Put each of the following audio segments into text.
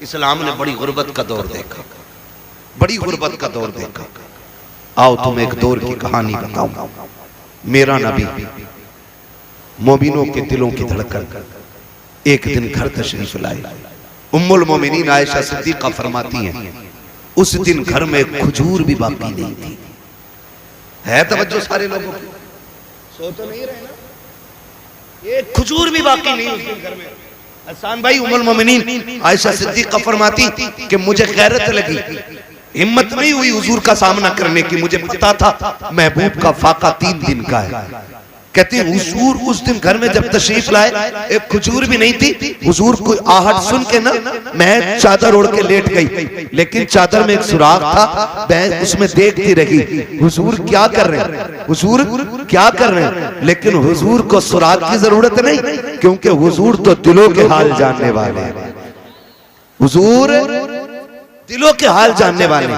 इस्लाम ने बड़ी गुर्बत का दौर देखा, बड़ी गुर्बत का दौर देखा। आओ तुम्हें एक दौर की कहानी बताऊं। मेरा नबी मोमिनों के दिलों की धड़कन एक दिन घर तशरीफ लाए। उम्मुल मोमिनीन आयशा सिद्दीक़ा फरमाती हैं उस दिन घर में खजूर भी बाकी नहीं थी। है तवज्जो सारे लोगों की, सो तो नहीं रहे ना, एक खजूर भी बाकी नहीं उस दिन घर में। हसन भाई उम्मुल मोमिनीन आयशा सिद्दीक़ा फरमाती कि मुझे गैरत लगी, हिम्मत नहीं हुई हुजूर का सामना करने की। मुझे पता था महबूब का फाका 3 दिन का है। कहते हैं हुजूर उस दिन घर में जब तशरीफ लाए एक खजूर भी नहीं थी। हुजूर को आहट सुन के ना मैं चादर ओढ़ के लेट गई, लेकिन चादर में एक सुराख था, मैं उसमें देखती रही हुजूर क्या कर रहे हैं, हुजूर क्या कर रहे हैं। लेकिन हुजूर को सुराख की जरूरत नहीं, क्योंकि हुजूर तो दिलों के हाल जानने वाले हैं। हुजूर दिलों के हाल जानने वाले।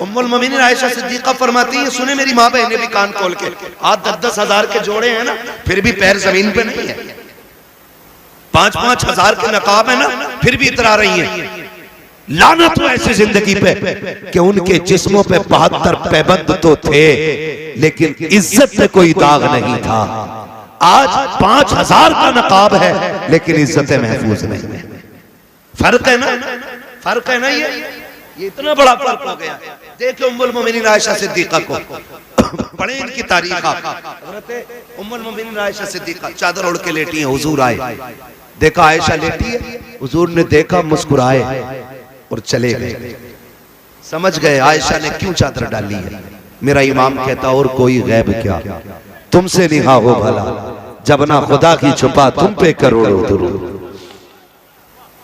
उम्मुल मोमिनीन आयशा सिद्दीक़ा फरमाती है सुने मेरी माँ बहनें भी कान खोल के, आज 10-10 हजार के जोड़े हैं ना, फिर भी पैर जमीन पे नहीं है। 5-5 हजार के नकाब है ना, फिर भी इतरा रही हैं। लानत हो ऐसी जिंदगी पे कि उनके जिस्मों पे 72 पैबंद तो थे, लेकिन इज्जत में कोई दाग नहीं था। आज 5000 का नकाब है, लेकिन इज्जतें महफूज नहीं है। फर्क है ना, फर्क है ना, ये इतना बड़ा फर्क हो गया। देखिए उम्मुल मोमिनीन आयशा सिद्दीक़ा को, पढ़े इनकी तारीख। हज़रत उम्मुल मोमिनीन आयशा सिद्दीक़ा चादर ओढ़ के लेटी हैं, हुजूर आए, देखा आयशा लेटी है, हुजूर ने देखा, मुस्कुराए और चले गए। समझ गए आयशा ने क्यों चादर डाली है। मेरा इमाम कहता और कोई गैब क्या, तुमसे निहा हो भला, जब ना खुदा की छुपा तुम पे करोड़ों दुरूद।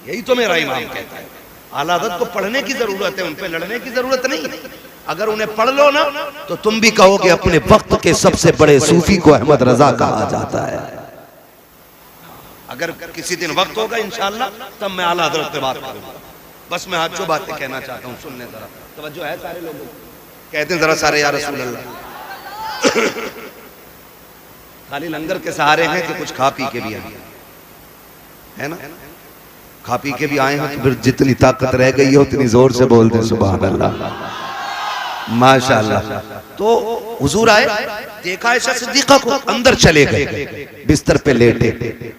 यही तो मेरा इमाम कहता है। आला हज़रत को पढ़ने की जरूरत है, उन पे लड़ने की जरूरत नहीं है। अगर उन्हें पढ़ लो ना तो तुम भी कहोगे अपने वक्त के सबसे बड़े सूफी को अहमद रजा कहा जाता है। अगर किसी दिन वक्त होगा इंशाअल्लाह तब मैं आला हज़रत पे बात करूंगा। बस मैं आज जो बातें कहना चाहता हूँ सुनने जरा तवज्जो है सारे लोगों, कहते हैं जरा सारे या रसूल अल्लाह। खाली लंगर के सहारे हैं कि कुछ खा पी के भी आए है ना, खा पी के भी आए हैं तो फिर जितनी ताकत रह गई है उतनी जोर से बोल दे सुभान अल्लाह माशाअल्लाह। तो हुजूर आए, देखा आयशा सिद्दीक़ा को, अंदर चले गए, बिस्तर पे लेटे।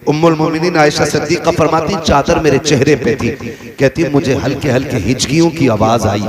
उम्मुल मोमिनीन आयशा सिद्दीक़ा फरमाती चादर मेरे चेहरे पे थी। कहती मुझे हल्के हल्के हिचकियों की आवाज आई,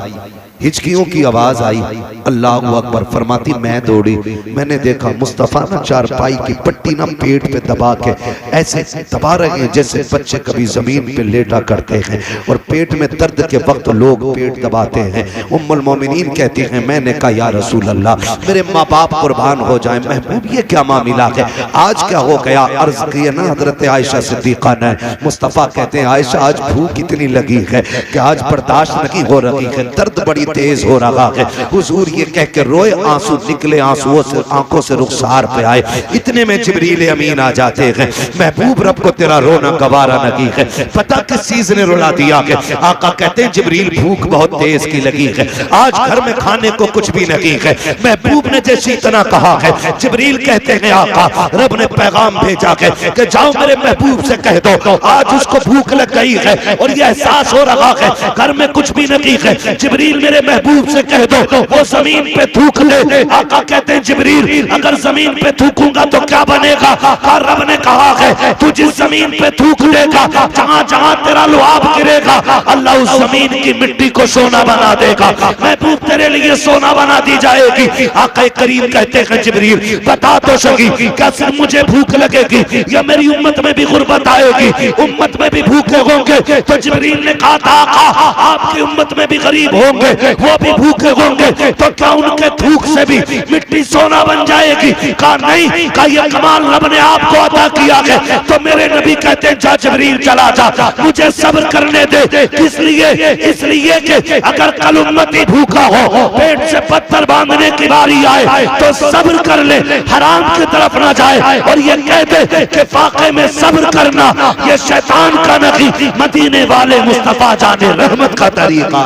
हिचकियों की आवाज आई। अल्लाहु अकबर। फरमाती मैं दौड़ी, मैंने देखा मुस्तफा ना चारपाई की पट्टी ना पेट पे दबा के ऐसे दबा रहे हैं जैसे बच्चे कभी जमीन पे लेटा करते हैं और पेट में दर्द के वक्त लोग पेट दबाते हैं। उम्मुल मोमिनीन कहती हैं मैंने कहा या रसूल अल्लाह मेरे माँ बाप कुर्बान हो जाए, महबूब ये क्या मामला है, आज क्या हो गया। अर्ज किया ना हजरत आयशा सिद्दीक़ा ने। मुस्तफा कहते हैं आयशा आज भूख इतनी लगी है कि आज बर्दाश्त नहीं हो रही है, दर्द बड़ी तेज हो रहा है। हुजूर ये कह के रोए, आंसू निकले, आंसुओं से आंखों से रुखसार पे आए। इतने में जिब्रील अमीन आ जाते हैं, महबूब रब को तेरा रोना गवारा नहीं है। पता किस चीज ने रुला दिया है। आका कहते हैं जिब्रील भूख बहुत तेज की लगी है, आज घर में खाने को कुछ भी नहीं है। महबूब ने जैसी इतना कहा है, जिब्रील कहते हैं आका रब ने पैगाम भेजा है कि जाओ मेरे महबूब से कह दो आज उसको भूख लग गई है और ये एहसास हो रहा है घर में कुछ भी नहीं है। जिब्रील मेरे महबूब से कह दो वो जमीन पे थूक ले। आका कहते हैं जिब्रील अगर जमीन पे थूकूंगा तो क्या बनेगा। रब ने कहा है तू जिस जमीन पे थूक लेगा, जहां जहां तेरा लुआब गिरेगा, अल्लाह उस जमीन की मिट्टी को सोना बना देगा। महबूब तेरे लिए सोना बना दी जाएगी। आका करीम कहते हैं जिब्रील बता तो सकी क्या सिर्फ मुझे भूख लगेगी या मेरी उम्मत में भी गुर्बत आएगी, उम्मत में भी भूखे होंगे। तो जिब्रील ने कहा था आका आपकी उम्मत में भी गरीब होंगे, वो भी भूखे होंगे, तो क्या उनके थूक से भी मिट्टी सोना बन जाएगी। कहा नहीं, कहा ये कमाल रब ने आपको अता किया है। तो मेरे नबी कहते हैं जा जिब्रील चला जा, मुझे सब्र करने दे। किस लिए, इसलिए कि अगर कल उम्मती भूखा हो, पेट से पत्थर बांधने की बारी आए तो सब्र कर ले, हराम की तरफ ना जाए। और ये कहते कि फाके में सब्र करना ये शैतान का नहीं, मदीने वाले मुस्तफा जाने रहमत का तरीका।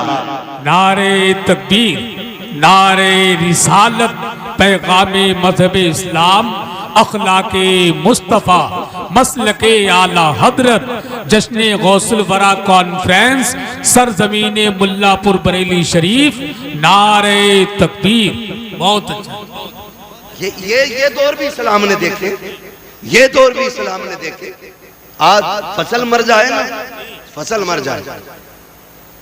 नारे तकबीर, नारे रिसालत, पैगामे मजहब इस्लाम, अखलाके मुस्तफ़ा, मसलके आला हजरत जश्न गौसुल वरा कॉन्फ्रेंस सरजमीन मुल्लापुर बरेली शरीफ नारे तकबीर। बहुत अच्छा। ये दौर भी इस्लाम ने देखे, ये दौर भी इस्लाम ने देखे। आज फसल मर जाए ना, फसल मर जाए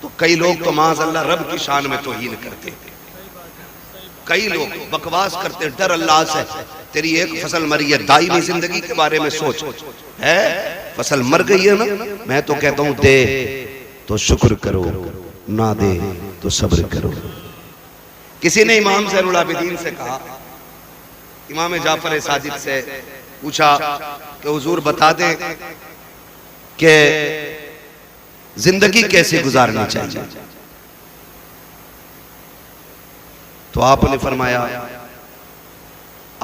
तो कई लोग तो माज़अल्लाह रब की शान में तौहीन करते, कई लोग बकवास करते, डर अल्लाह से। तेरी एक फसल मरी है, दायमी जिंदगी के बारे में सोच है। फसल मर गई है ना, मैं तो कहता हूं दे तो शुक्र करो, ना दे तो सब्र करो। किसी ने इमाम ज़ैनुल आबिदीन से कहा, इमाम जाफर सादिक से पूछा कि हुजूर बता दें कि जिंदगी कैसे गुजारनी चाहिए। तो आपने फरमाया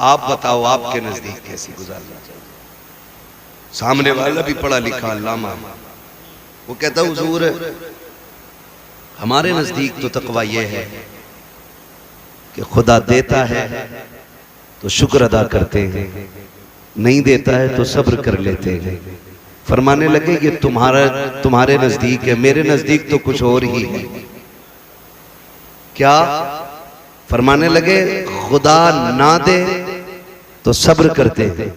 आप बताओ आपके नजदीक कैसी गुजारनी चाहिए। सामने वाला भी पढ़ा लिखा अल्लामा, वो कहता हुजूर हमारे नजदीक तो तकवा ये है कि खुदा देता है तो शुक्र अदा करते हैं, नहीं देता है तो सब्र कर लेते हैं। फरमाने लगे ये तुम्हारे नजदीक है, मेरे नजदीक तो कुछ और ही है। क्या? फरमाने लगे खुदा ना दे तो सब्र करते हैं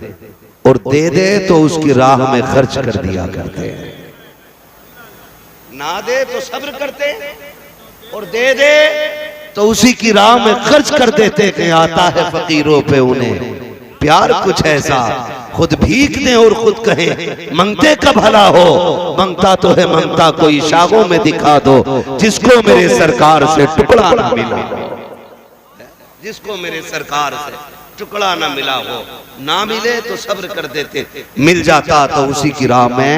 और दे दे तो उसकी राह में खर्च कर दिया करते हैं। ना दे तो सब्र करते और दे दे तो उसी की राह में खर्च कर देते कि आता है फकीरों पे उन्हें प्यार कुछ ऐसा, खुद भीख दें और खुद कहें मंगते का भला हो। मंगता तो है मंगता कोई शागों में दिखा दो, जिसको मेरे सरकार से टुकड़ा ना मिला, जिसको मेरे सरकार से टुकड़ा ना मिला हो। ना मिले तो सब्र कर देते, मिल जाता तो उसी की राह में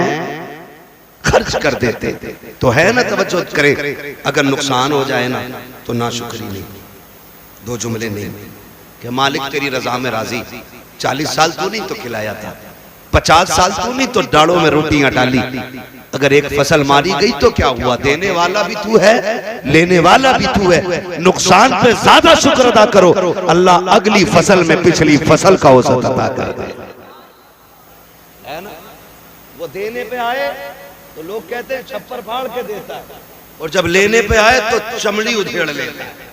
खर्च कर देते। तो है ना, तवज्जो करें, अगर नुकसान हो जाए ना तो नाशुक्री नहीं। दो जुमले नहीं कि मालिक तेरी रजा में राजी, 40 साल तू नहीं तो खिलाया था, 50 साल तू नहीं तो डालों में रोटियां डाली। अगर एक फसल मारी गई तो क्या हुआ, देने वाला भी तू है, लेने वाला भी तू है। नुकसान पे ज्यादा शुक्र अदा करो, अल्लाह अगली फसल में पिछली फसल का औसत अदा कर दे, है ना। वो देने पे आए तो लोग कहते हैं छप्पर फाड़ के देता है, और जब लेने पे आए तो चमड़ी उधेड़ लेता है।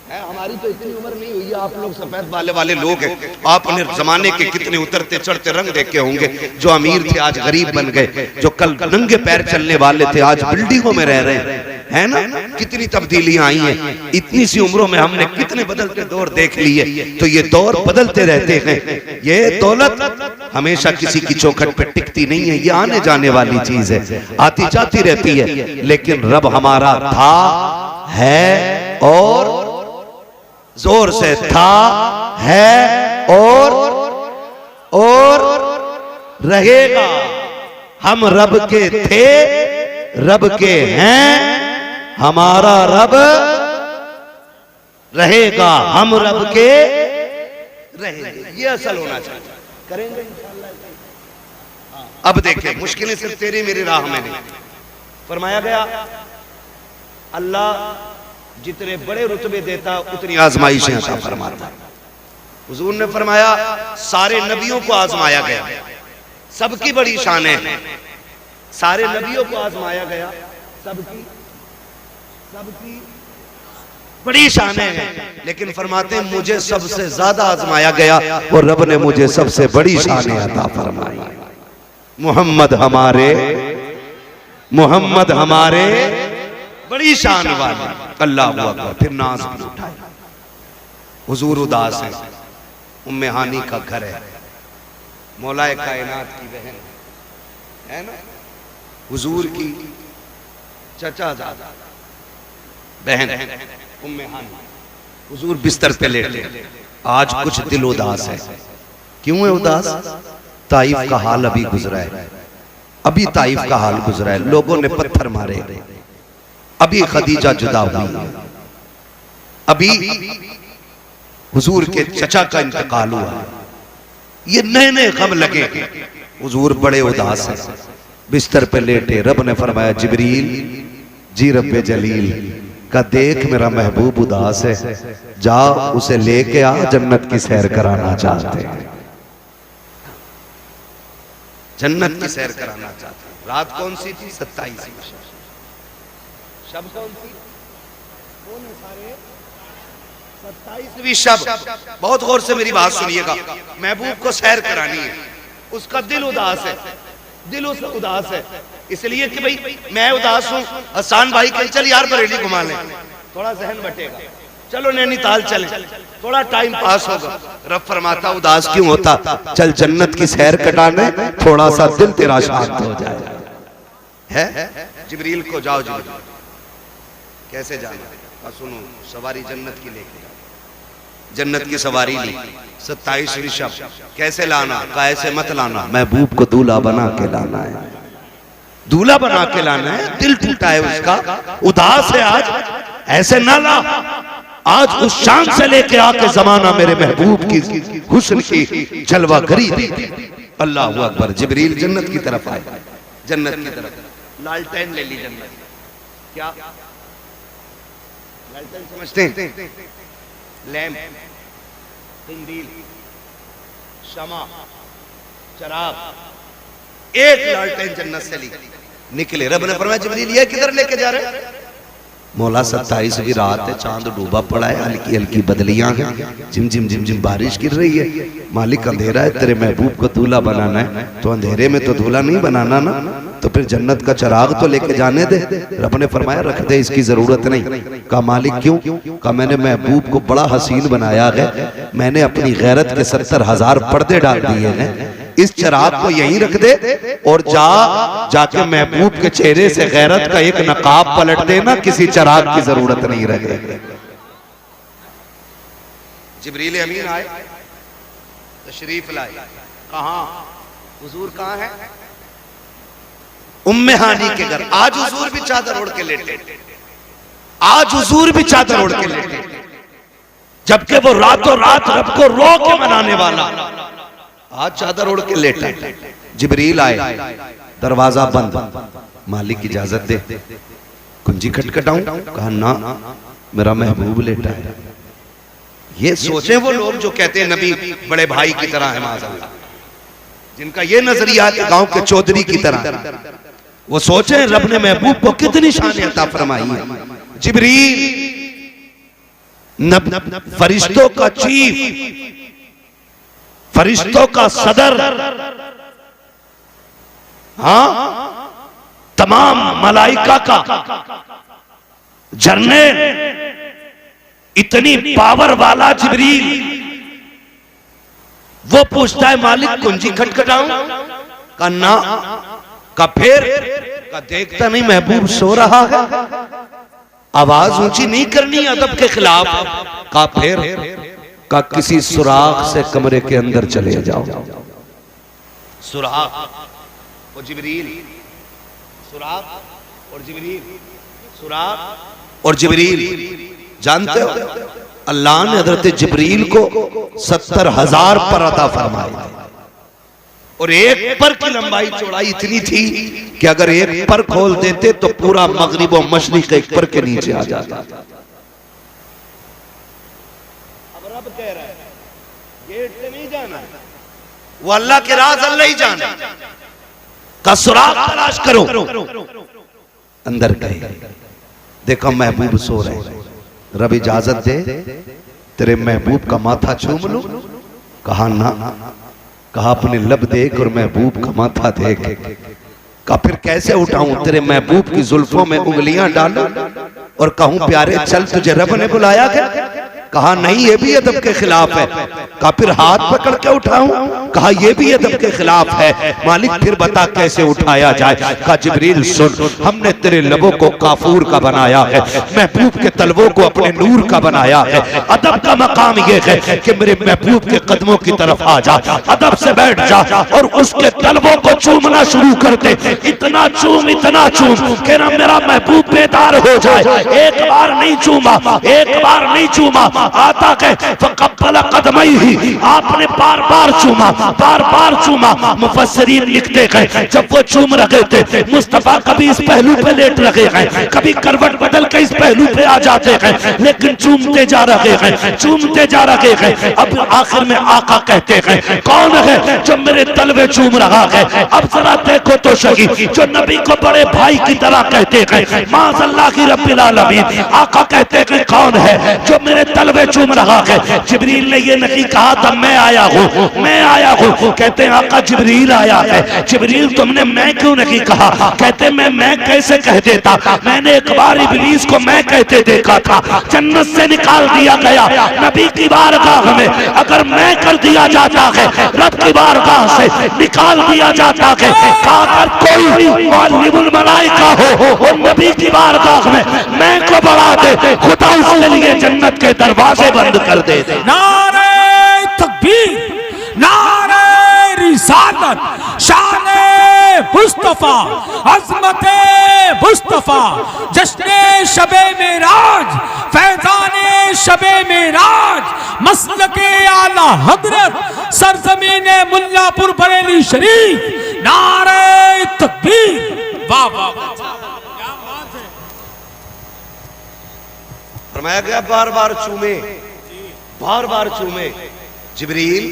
हमारी तो इतनी उम्र नहीं हुई है, आप लोग सफेद बाले वाले लोग हैं, आपने जमाने के कितने उतरते चढ़ते रंग देखे होंगे। जो अमीर थे आज गरीब बन गए, जो कल नंगे पैर चलने वाले थे आज बिल्डिंगों में रह रहे हैं, है ना। कितनी तब्दीलियां आई हैं, इतनी सी उम्रों में हमने कितने बदलते दौर देख लिए। तो ये दौर बदलते रहते हैं, ये दौलत हमेशा किसी की चौखट पे टिकती नहीं है, ये आने जाने वाली चीज है, आती जाती रहती है। लेकिन रब हमारा था, है और जोर से था, है और रहेगा। हम रब के थे, रब के हैं, हमारा रब रहेगा, हम रब के रहेंगे। ये असल होना चाहिए, करेंगे इंशाअल्लाह। अब देखिए, मुश्किलें सिर्फ तेरी मेरी राह में नहीं। फरमाया गया अल्लाह जितने बड़े रुतबे देता उतनी आजमाइशें अता फरमाता। हुजूर ने फरमाया सारे नबियों को आजमाया गया, सबकी बड़ी शान है, सारे नबियों को आजमाया गया, सबकी बड़ी शान है। लेकिन फरमाते हैं मुझे सबसे ज्यादा आजमाया गया और रब ने मुझे सबसे बड़ी शान अता फरमाई। मोहम्मद हमारे बड़ी शान वाले, अल्लाह हुआ। फिर नाज भी उठाए, हुजूर उदास है, उम्मे हानी का घर है, मौलाए कायनात की बहन है ना, हुजूर की चचा दादा बहन उम्मे हानी। हुजूर बिस्तर पे लेटे, आज कुछ दिल उदास है। क्यों है उदास? ताइफ का हाल अभी गुजरा है, अभी ताइफ का हाल गुजरा है, लोगों ने पत्थर मारे, अभी खदीजा जुदा हुई, अभी हुजूर के चचा का इंतकाल हुआ, ये नए नए गम लगे। हुजूर बड़े उदास हैं, बिस्तर पे लेटे। रब ने फरमाया जिब्रील जी रब्बे जलील का देख मेरा महबूब उदास है, जा उसे लेके आ, जन्नत की सैर कराना चाहते हैं। जन्नत की सैर कराना चाहता हूं। रात कौन सी थी? 27वीं शब कौन सी? कौन है सारे? 27वीं शब। बहुत गौर से मेरी बात सुनिएगा। महबूब को सैर करानी है, उसका दिल उदास है, दिल उसका उदास है, इसलिए कि भाई मैं उदास हूं। हसन भाई कल चल यार बरेली घुमा लें, थोड़ा जहन बटेगा, चलो नैनीताल चले, थोड़ा टाइम पास होगा। रब फरमाता उदास क्यों होता? चल जन्नत की सैर कटाने, थोड़ा सा दिल तेरा शांत हो जाए। है जिब्रील को जाओ, जिब्रील कैसे जाना? सुनो, सवारी जन्नत की लेके, जन्नत की सवारी ली। 27वीं शब। कैसे लाना? कैसे मत लाना, महबूब को दूल्हा बना के लाना है, दूल्हा बना के लाना है। दिल टूटा है उसका, उदास है आज, ऐसे ना ला। आज उस शान से लेके आके जमाना मेरे महबूब की हुस्न की जलवा गरी दी। अल्लाह अकबर। जिब्रील जन्नत की तरफ आए, जन्नत की तरफ। लालटेन ले ली जन्नत। क्या लालटेन समझते हैं? लैम्प, कंदील, शमा, चराग। एक लालटेन जन्नत से ली, निकले। रब ने फरमाया जिब्रील ये किधर लेके जा रहे? मौला 27वीं रात है, चांद डूबा पड़ा है, हल्की हल्की बदलियां हैं, जिम जिम जिम जिम बारिश गिर रही है। मालिक अंधेरा है, तेरे महबूब को दूल्हा बनाना है, तो अंधेरे में तो दूल्हा नहीं बनाना ना, तो फिर जन्नत का चिराग तो लेके जाने दे। रब ने फरमाया रख दे, इसकी जरूरत नहीं। कहा मालिक क्यों? कहा मैंने महबूब को बड़ा हसीन बनाया है, मैंने अपनी गैरत के 70,000 पर्दे डाल दिए हैं, इस चिराग को यहीं रख दे और जाके महबूब के चेहरे से गैरत का एक नकाब पलट देना, किसी चिराग की जरूरत नहीं रहे। जिब्रील अमीन आए, तशरीफ लाए। कहां? हुजूर कहां है? उम्मे हानी के घर। आज हुजूर भी चादर ओढ़ के लेटे, आज हुजूर भी चादर ओढ़ के लेटे, जबकि वो रातों रात रब को रो के मनाने वाला आज चादर ओढ़ के लेटा। जिब्रील आए, दरवाजा बंद। मालिक इजाजत दे, कुंजी खटखटाऊं? कहा ना, मेरा महबूब लेटा है। ये सोचे वो लोग जो कहते हैं नबी बड़े भाई की तरह है, माज़अल्लाह, जिनका ये नजरिया है गांव के चौधरी की तरह, वो सोचे रब ने महबूब को कितनी शान अता फरमाई है। जिब्रील फरिश्तों का चीफ, फरिश्तों का सदर, हाँ, तमाम मलाइका का जर्नल, इतनी पावर वाला जिब्रील, वो पूछता है मालिक कुंजी खटखटाऊं? का ना। का फिर? का देखता नहीं महबूब सो रहा है, आवाज ऊंची नहीं करनी अदब के खिलाफ। का फिर? का किसी सुराख से कमरे के अंदर चले जाओ। सुराख और जिब्रील, सुराख और जिब्रील, सुराख और जिब्रील। जानते हो अल्लाह ने हजरत जिब्रील को 70,000 पर अता फरमाई, और एक पर की लंबाई चौड़ाई इतनी थी कि अगर एक पर खोल देते तो पूरा मगरिब और मशरिक एक पर के नीचे आ जाता। कह रहा है गेट से नहीं जाना, वो अल्लाह के राज अल्लाह ही जाना। का सुराग तलाश करो। अंदर गए, देखो महबूब सो रहे। रब इजाजत दे, तेरे महबूब का माथा चूम लूं? कहा ना। कहा अपने लब देख और महबूब का माथा देख। का फिर कैसे उठाऊं? तेरे महबूब की जुल्फों में उंगलियां डालूं और कहूं प्यारे चल तुझे रब ने बुलाया है? कहा नहीं, ये भी अदब के खिलाफ है। कहा फिर हाथ पकड़ के उठाऊं? कहा यह भी अदब के खिलाफ है। मालिक फिर बता कैसे उठाया जाए? कहा जिब्रील सुन, हमने तेरे लबों को काफूर का बनाया है, महबूब के तलवों को अपने नूर का बनाया है। अदब का मकाम यह है कि मेरे महबूब के कदमों की तरफ आ जा, अदब से बैठ जा और उसके तलवों को चूमना शुरू कर दे। इतना चूम कि ना मेरा महबूब बेदार हो जाए। एक बार नहीं चूमा, एक बार नहीं चूमा, आता के फकब्बल कदमैही, आपने बार बार चूमा। बार बार चूमा। मुफस्सिरीन लिखते गए जब वो चूम रहे थे मुस्तफा कभी इस पहलू पे लेट रहे हैं, कभी करवट बदल के इस पहलू पे आ जाते हैं, लेकिन चूमते जा रहे हैं, चूमते जा रहे हैं। अब आखिर में आका कहते हैं कौन है जो मेरे तलवे चूम रहा है? अब जरा देखो तो सही, जो नबी को बड़े भाई की तरह कहते हैं, माज़अल्लाह की रब्बिल आलमीन। आका कहते हैं कौन है जो मेरे तलवे चूम रहा है? जिब्रील ने ये नहीं कहा था मैं आया हूँ, मैं आया हूँ। कहते हैं आका जिब्रील आया है। जिब्रील तुमने मैं क्यों नहीं कहा? कहते मैं कैसे कह देता? मैंने एक बार इब्लीस को मैं कहते देखा था, जन्नत से निकाल दिया गया। नबी की बारगाह में अगर मैं कर दिया जाता है, रब की बारगाह से निकाल दिया जाता है। अगर कोई मालिकुल मलाइका हो और नबी की बारगाह में मैं को बढ़ा दे, खुदा उसके लिए जन्नत के दरवाजे बंद कर दे। नारे तकबीर, नारे रिसालत, शाने मुस्तफा, अज़मते मुस्तफा, जश्ने शबे मेराज, फैज़ाने शबे मेराज, मसलके आला हज़रत, सरज़मीने मुल्लापुर बरेली शरीफ, नारे तकबीर। वाह वाह क्या बात है। फरमाया गया बार बार चूमे, बार बार चूमे। जिब्रील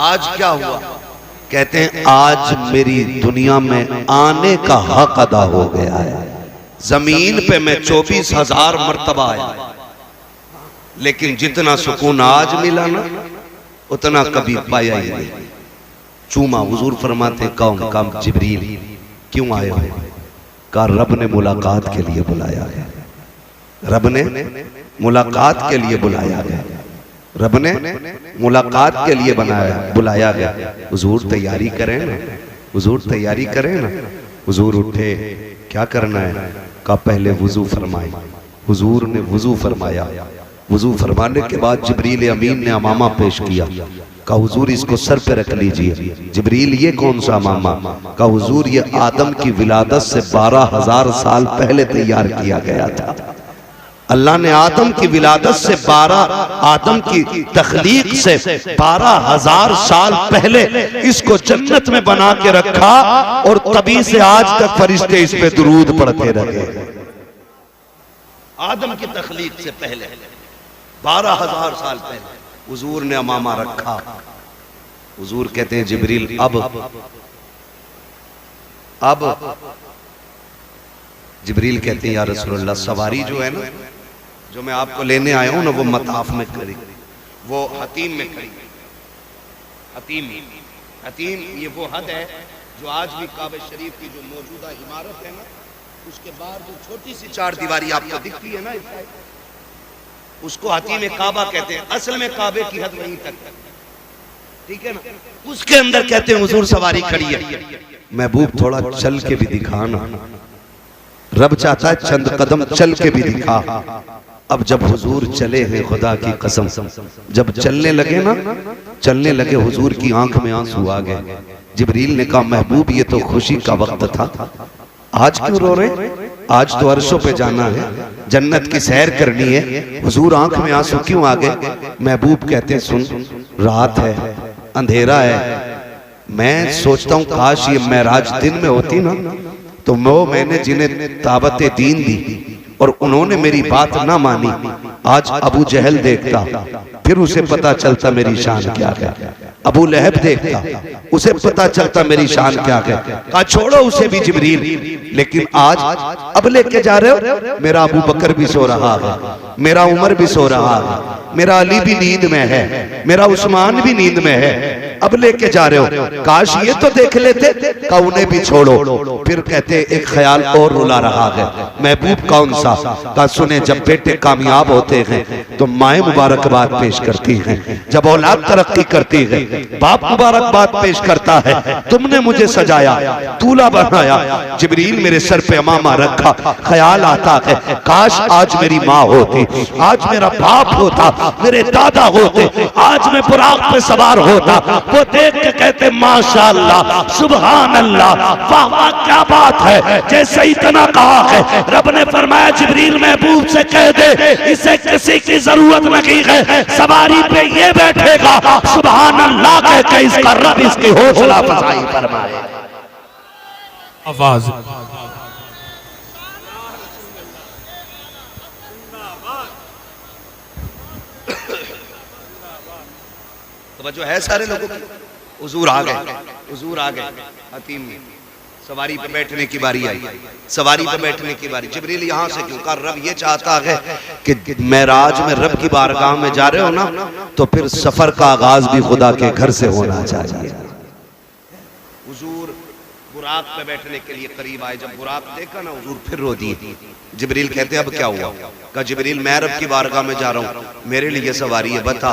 आज क्या हुआ? कहते हैं आज मेरी दुनिया में आने का हक अदा हो गया है। जमीन पे मैं 24,000 मर्तबा आया, लेकिन जितना सुकून आज मिला ना उतना कभी पाया ही नहीं। चूमा। हुजूर फरमाते कौन? काम जिब्रील। क्यों आए हो? कहा रब ने मुलाकात के लिए बुलाया है, रब ने मुलाकात के लिए बुलाया गया, रब ने मुलाकात के लिए बुलाया गया। हुजूर तैयारी करें ना, हुजूर तैयारी करें ना। हुजूर उठे, क्या करना है? कहा पहले वुजू फरमाए। हुजूर ने वुजू फरमाया। वुजू फरमाने के बाद जिब्रील अमीन ने अमामा पेश किया। कहा हुजूर इसको सर पे रख लीजिए। जिब्रील ये कौन सा अमामा? कहा हुजूर ये आदम की विलादत से 12,000 साल पहले तैयार किया गया था। अल्लाह ने आदम की विलादत से आदम की तख्लीक से 12,000 साल पहले इसको जन्नत में बना के रखा और तभी से आज तक फरिश्ते इस पे दुरूद पढ़ते रहे। आदम की तख्लीक से पहले 12,000 साल पहले हुजूर ने अमामा रखा। हुजूर कहते हैं जिब्रील अब जिब्रील कहते हैं या रसूलल्लाह सवारी जो है ना, जो मैं आपको लेने आया हूं ना, वो मताफ में खड़ी, वो हतीम में खड़ी। हतीम ये वो हद है जो आज भी काबे शरीफ की जो मौजूदा इमारत है ना, उसके बाहर जो छोटी सी 4 दीवारी आपको दिखती है ना, उसको हतीम काबा कहते हैं। असल में काबे की हद वहीं तक, ठीक है ना। उसके अंदर कहते हैं हुजूर सवारी खड़ी है। महबूब थोड़ा चल के भी दिखाना, रब चाहता है चंद कदम चल के भी दिखा। अब जब हुजूर चले हैं खुदा की कसम, जब चलने लगे ना, चलने लगे, हुजूर की आंख में आंसू आ गए। जिब्रील ने कहा महबूब ये तो खुशी का वक्त था, आज क्यों रो रहे? आज तो अर्शों पे जाना है, जन्नत की सैर करनी है, हुजूर आंख में आंसू क्यों आ गए? महबूब कहते हैं सुन, रात है, अंधेरा है, मैं सोचता हूँ काश ये मेराज दिन में होती ना, तो मैंने जिन्हें दावत दीन दी और उन्होंने मेरी बात ना मानी, आज अबू जहल देखता, फिर उसे पता चलता मेरी शान क्या है। अबू लहब देखता, उसे पता चलता मेरी शान क्या है। कहा छोड़ो उसे भी जिब्रील, लेकिन आज अब लेके जा रहे हो, मेरा अबू बकर भी सो रहा है, मेरा उमर भी सो रहा है, मेरा अली भी नींद में है, मेरा उस्मान भी नींद में है, अब लेके जा रहे हो, काश ये तो देख लेते। का उन्हें भी छोड़ो। फिर कहते एक ख्याल और रुला रहा है। महबूब कौन सा? का सुने जब बेटे कामयाब होते हैं तो माए मुबारकबाद पेश करती हैं, जब औलाद तरक्की करती है बाप मुबारकबाद पेश करता है, तुमने मुझे सजाया, दूल्हा बनाया, जिब्रील मेरे सर पे अमामा रखा, ख्याल आता है काश आज मेरी माँ होती, आज मेरा बाप होता, मेरे दादा होते, आज मैं बुराक पे सवार होता। वो देख के कहते माशाअल्लाह, सुभान अल्लाह, वाह वाह क्या बात है। जैसे इतना कहा है, रब ने फरमाया जिब्रील महबूब से कह दे इसे किसी की जरूरत नहीं है, सवारी पे ये बैठेगा सुभान अल्लाह कह के इसका रब इसकी हौसला अफजाई फरमाए। आवाज तो है सारे लोगों की। हुजूर आ गए, हुजूर आ गए। हतीम में सवारी पे बैठने की बारी आई, सवारी पे बैठने की बारी। जिब्रील यहाँ से क्यों? कहा रब ये चाहता है कि मेराज में रब की बारगाह में जा रहे हो ना, तो फिर सफर का आगाज भी खुदा के घर से होना चाहिए। हुजूर बुराक पे बैठने के लिए करीब आए। जब बुराक देखा ना, हुजूर फिर रो दिए। जिब्रील कहते अब क्या हुआ? कहा जिब्रील मैं रब की बारगाह में जा रहा हूँ, मेरे लिए सवारी है, बता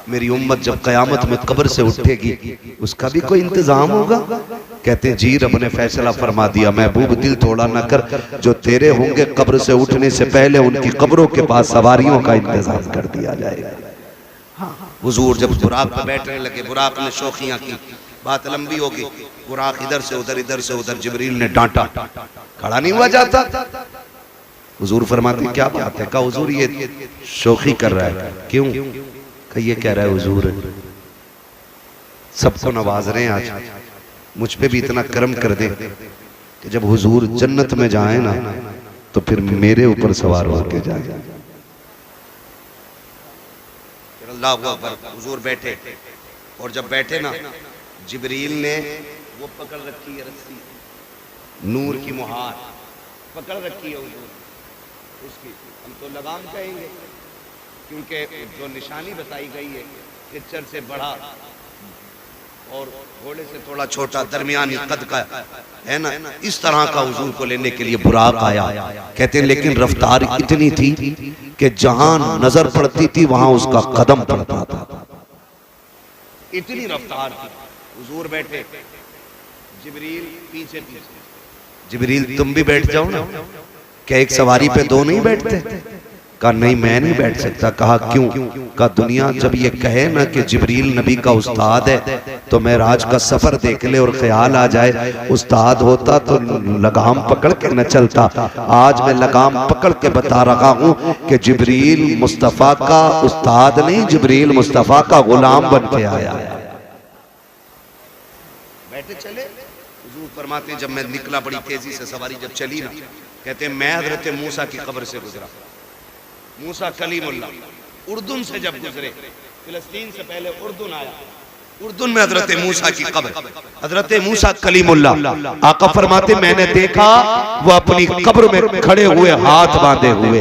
मेरी उम्मत जब कयामत में कब्र से उठेगी उसका भी कोई इंतजाम होगा? कहते जी रब ने फैसला फरमा दिया, महबूब दिल थोड़ा न कर, जो तेरे होंगे कब्र से उठने से पहले उनकी कब्रों के पास सवारियों का इंतजाम कर दिया जाएगा। हुजूर जब बुराक पे बैठने लगे, बुराक ने शौखियां की, बात लंबी होगी। बुराक इधर से उधर, इधर से उधर। जिब्रील ने डांटा, खड़ा नहीं हुआ जाता। हुजूर फरमाते क्या बात है? कहा हुजूर ये शौखी कर रहा है। क्यों? कहा ये कह रहा है हुजूर सबको नवाज रहे हैं, आज मुझ पे भी इतना करम कर दे कि जब हुजूर जन्नत में जाए ना तो फिर मेरे ऊपर सवार होकर जाए। अल्लाह अकबर। हुजूर बैठे, और जब बैठे ना, जिब्रील ने वो पकड़ रखी है रस्सी, नूर की मुहार पकड़ रखी है हुजूर उसकी। हम तो लगाम कहेंगे, क्योंकि जो निशानी बताई गई है खच्चर से बड़ा और घोड़े से थोड़ा छोटा, दरमियानी कद का है ना, इस तरह का हुजूर को लेने के लिए बुराक आया। कहते हैं लेकिन रफ्तार इतनी थी कि जहां नजर पड़ती थी वहां उसका कदम पड़ता था, इतनी रफ्तार थी। हुजूर बैठे, जिब्रील पीछे पीछे। जिब्रील तुम भी बैठ जाओ ना। क्या एक सवारी पे दो नहीं बैठते? कहा नहीं मैं नहीं बैठ सकता। कहा क्यों? कहा दुनिया जब ये कहे ना कि जिब्रील नबी का उस्ताद है तो मैं राज का सफर देख ले और ख्याल आ जाए उस्ताद होता तो लगाम पकड़ के न चलता। आज मैं लगाम पकड़ के बता रहा हूं कि जिब्रील मुस्तफा का उस्ताद नहीं, जिब्रील मुस्तफा का गुलाम बन के आया। बैठे चले। हुजूर फरमाते जब मैं निकला बड़ी तेजी से सवारी जब चली ना, कहते मैं हजरत मूसा की कब्र से गुजरा। मूसा कलीमुल्लाह उर्दुन से जब गुजरे, फिलिस्तीन से पहले उर्दुन आया, उर्दुन में हजरत मूसा की कब्र, हजरत मूसा कलीमुल्लाह। आका फरमाते मैंने देखा वो अपनी कब्र में खड़े हुए हाथ बांधे हुए,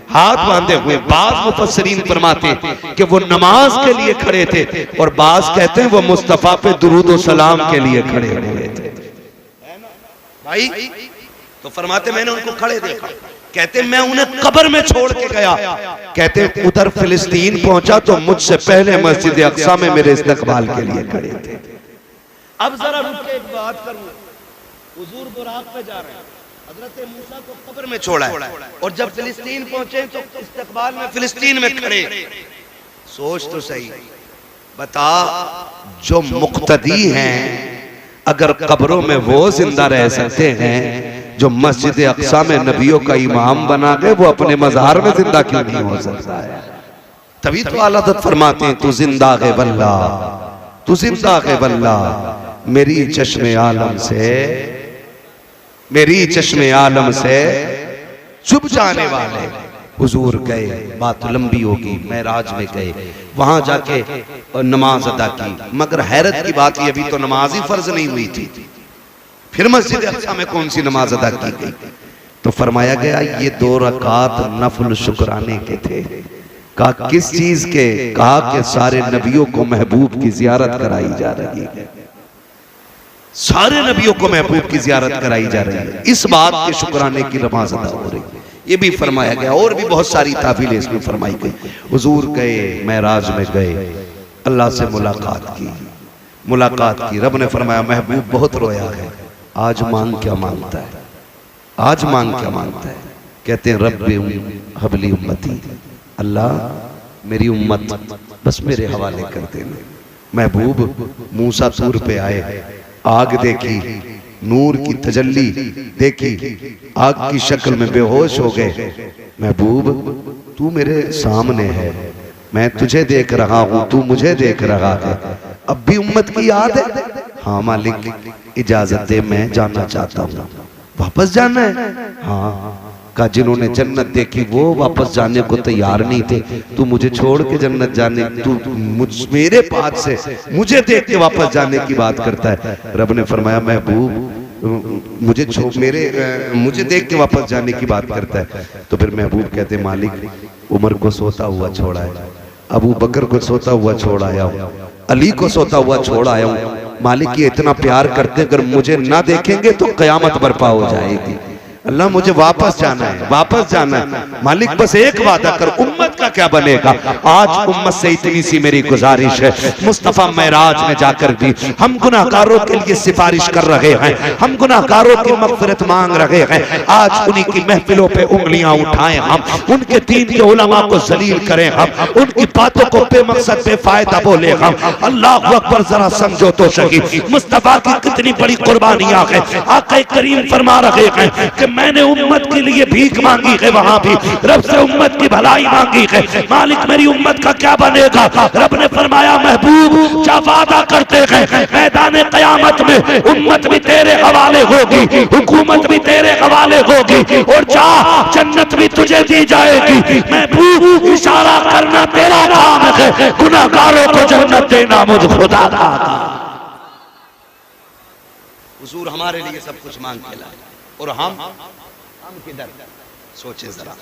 हाथ बांधे हुए। बाज मुफस्सिरीन फरमाते कि वो नमाज के लिए खड़े थे और बाज कहते हैं वो मुस्तफा पे दुरूद और सलाम के लिए खड़े हुए थे। भाई तो फरमाते मैंने उनको खड़े देखा। कहते मैं उन्हें कब्र में छोड़ के गया। कहते उधर फिलिस्तीन पहुंचा तो मुझसे पहले मस्जिद अक्सा में मेरे इस्तकबाल के लिए खड़े थे। अब जरा रुक के एक बात करूं, हुजूर बुराक पे जा रहे हैं, हजरत मूसा को कब्र में छोड़ा है और जब फिलिस्तीन पहुंचे तो इस्तकबाल में फिलिस्तीन में खड़े। सोच तो सही, बता जो मुक्तदी हैं अगर कब्रों में वो जिंदा रह सकते हैं जो मस्जिद अक्सा में नबियों का इमाम बना गए, वो अपने मज़ार में जिंदा क्यों नहीं हो सकता है? तभी तो आला हज़रत फरमाते हैं तू जिंदा है वल्ला, तू जिंदा है वल्ला, मेरी चश्मे आलम से, मेरी चश्मे आलम से चुप जाने वाले। हुजूर गए, बात लंबी होगी, मेराज में गए, वहां जाके नमाज अदा की। मगर हैरत की बात ये, अभी तो नमाज ही फर्ज नहीं हुई थी, फिर मस्जिद अक्सा में कौन सी नमाज अदा की गई? तो फरमाया गया ये 2 रकात नफल शुक्राने के थे। कहा किस चीज के? कहा कि सारे नबियों को महबूब की जियारत कराई जा रही है, सारे नबियों को महबूब की जियारत कराई जा रही है, इस बात के शुक्राने की नमाज अदा हो रही है। ये भी फरमाया गया और भी बहुत सारी ताबीलें इसमें फरमाई गई। हुजूर गए, मेराज में गए, अल्लाह से मुलाकात की, मुलाकात की। रब ने फरमाया महबूब बहुत रोया है, आज मांग क्या मांगता है, आज मांग क्या मांगता है? कहते हैं रब्बी हबली उम्मती, अल्लाह मेरी उम्मत बस मेरे हवाले कर देना। महबूब मूसा तूर पे आए, आग देखी, नूर की तजल्ली देखी, आग की शक्ल में बेहोश हो गए। महबूब तू मेरे सामने है, मैं तुझे देख रहा हूँ, तू मुझे देख रहा है, अब भी उम्मत की याद है। हाँ मालिक इजाजत दे, मैं जाना चाहता हूँ। वापस जाना है? हाँ। का जिन्होंने जन्नत देखी वो वापस जाने को तैयार नहीं थे, तू मुझे छोड़ के जन्नत जाने, तू मेरे पास से मुझे देख के वापस जाने की बात करता है। रब ने फरमाया महबूब मुझे देख के वापस जाने की बात करता है। तो फिर महबूब कहते मालिक उमर को सोता हुआ छोड़ा है, अबू बकर को सोता हुआ छोड़ आया हूँ, अली को सोता हुआ छोड़ आया हूँ। मालिक ये इतना प्यार करते, अगर मुझे ना देखेंगे तो कयामत बर्पा हो जाएगी। अल्लाह मुझे वापस जाना है, वापस जाना है। मालिक बस एक वादा कर, उम्मत का क्या बनेगा? आज उम्मत से इतनी सी मेरी गुजारिश है, मुस्तफा मेराज में जाकर भी हम गुनाहगारों के लिए सिफारिश कर रहे हैं, हम गुनाहगारों की मग़फ़िरत मांग रहे हैं। आज उन्हीं की महफिलों पे उंगलियां उठाएं हम, उनके दीन के उलमा को जलील करें हम, उनकी बातों को बेमकसद बेफायदा बोले हम। अल्लाह अकबर, जरा समझो तो सही मुस्तफा की कितनी बड़ी कुर्बानियां हैं। आका करीम फरमा रहे हैं कि मैंने उम्मत के लिए भीख मांगी है, वहां भी रब से उम्मत की भलाई मांगी है। मालिक मेरी उम्मत का क्या बनेगा? रब ने फरमाया महबूब क्या वादा करते हैं, मैदान क़यामत में उम्मत भी तेरे हवाले होगी, हुकूमत भी तेरे हवाले होगी, और जा जन्नत भी तुझे दी जाएगी। महबूब इशारा करना तेरा काम है, गुनाहगारों को जन्नत देना मुझ खुदा का। हुजूर हमारे लिए सब कुछ मांग के लाए, और हम किधर? सोचे जरा,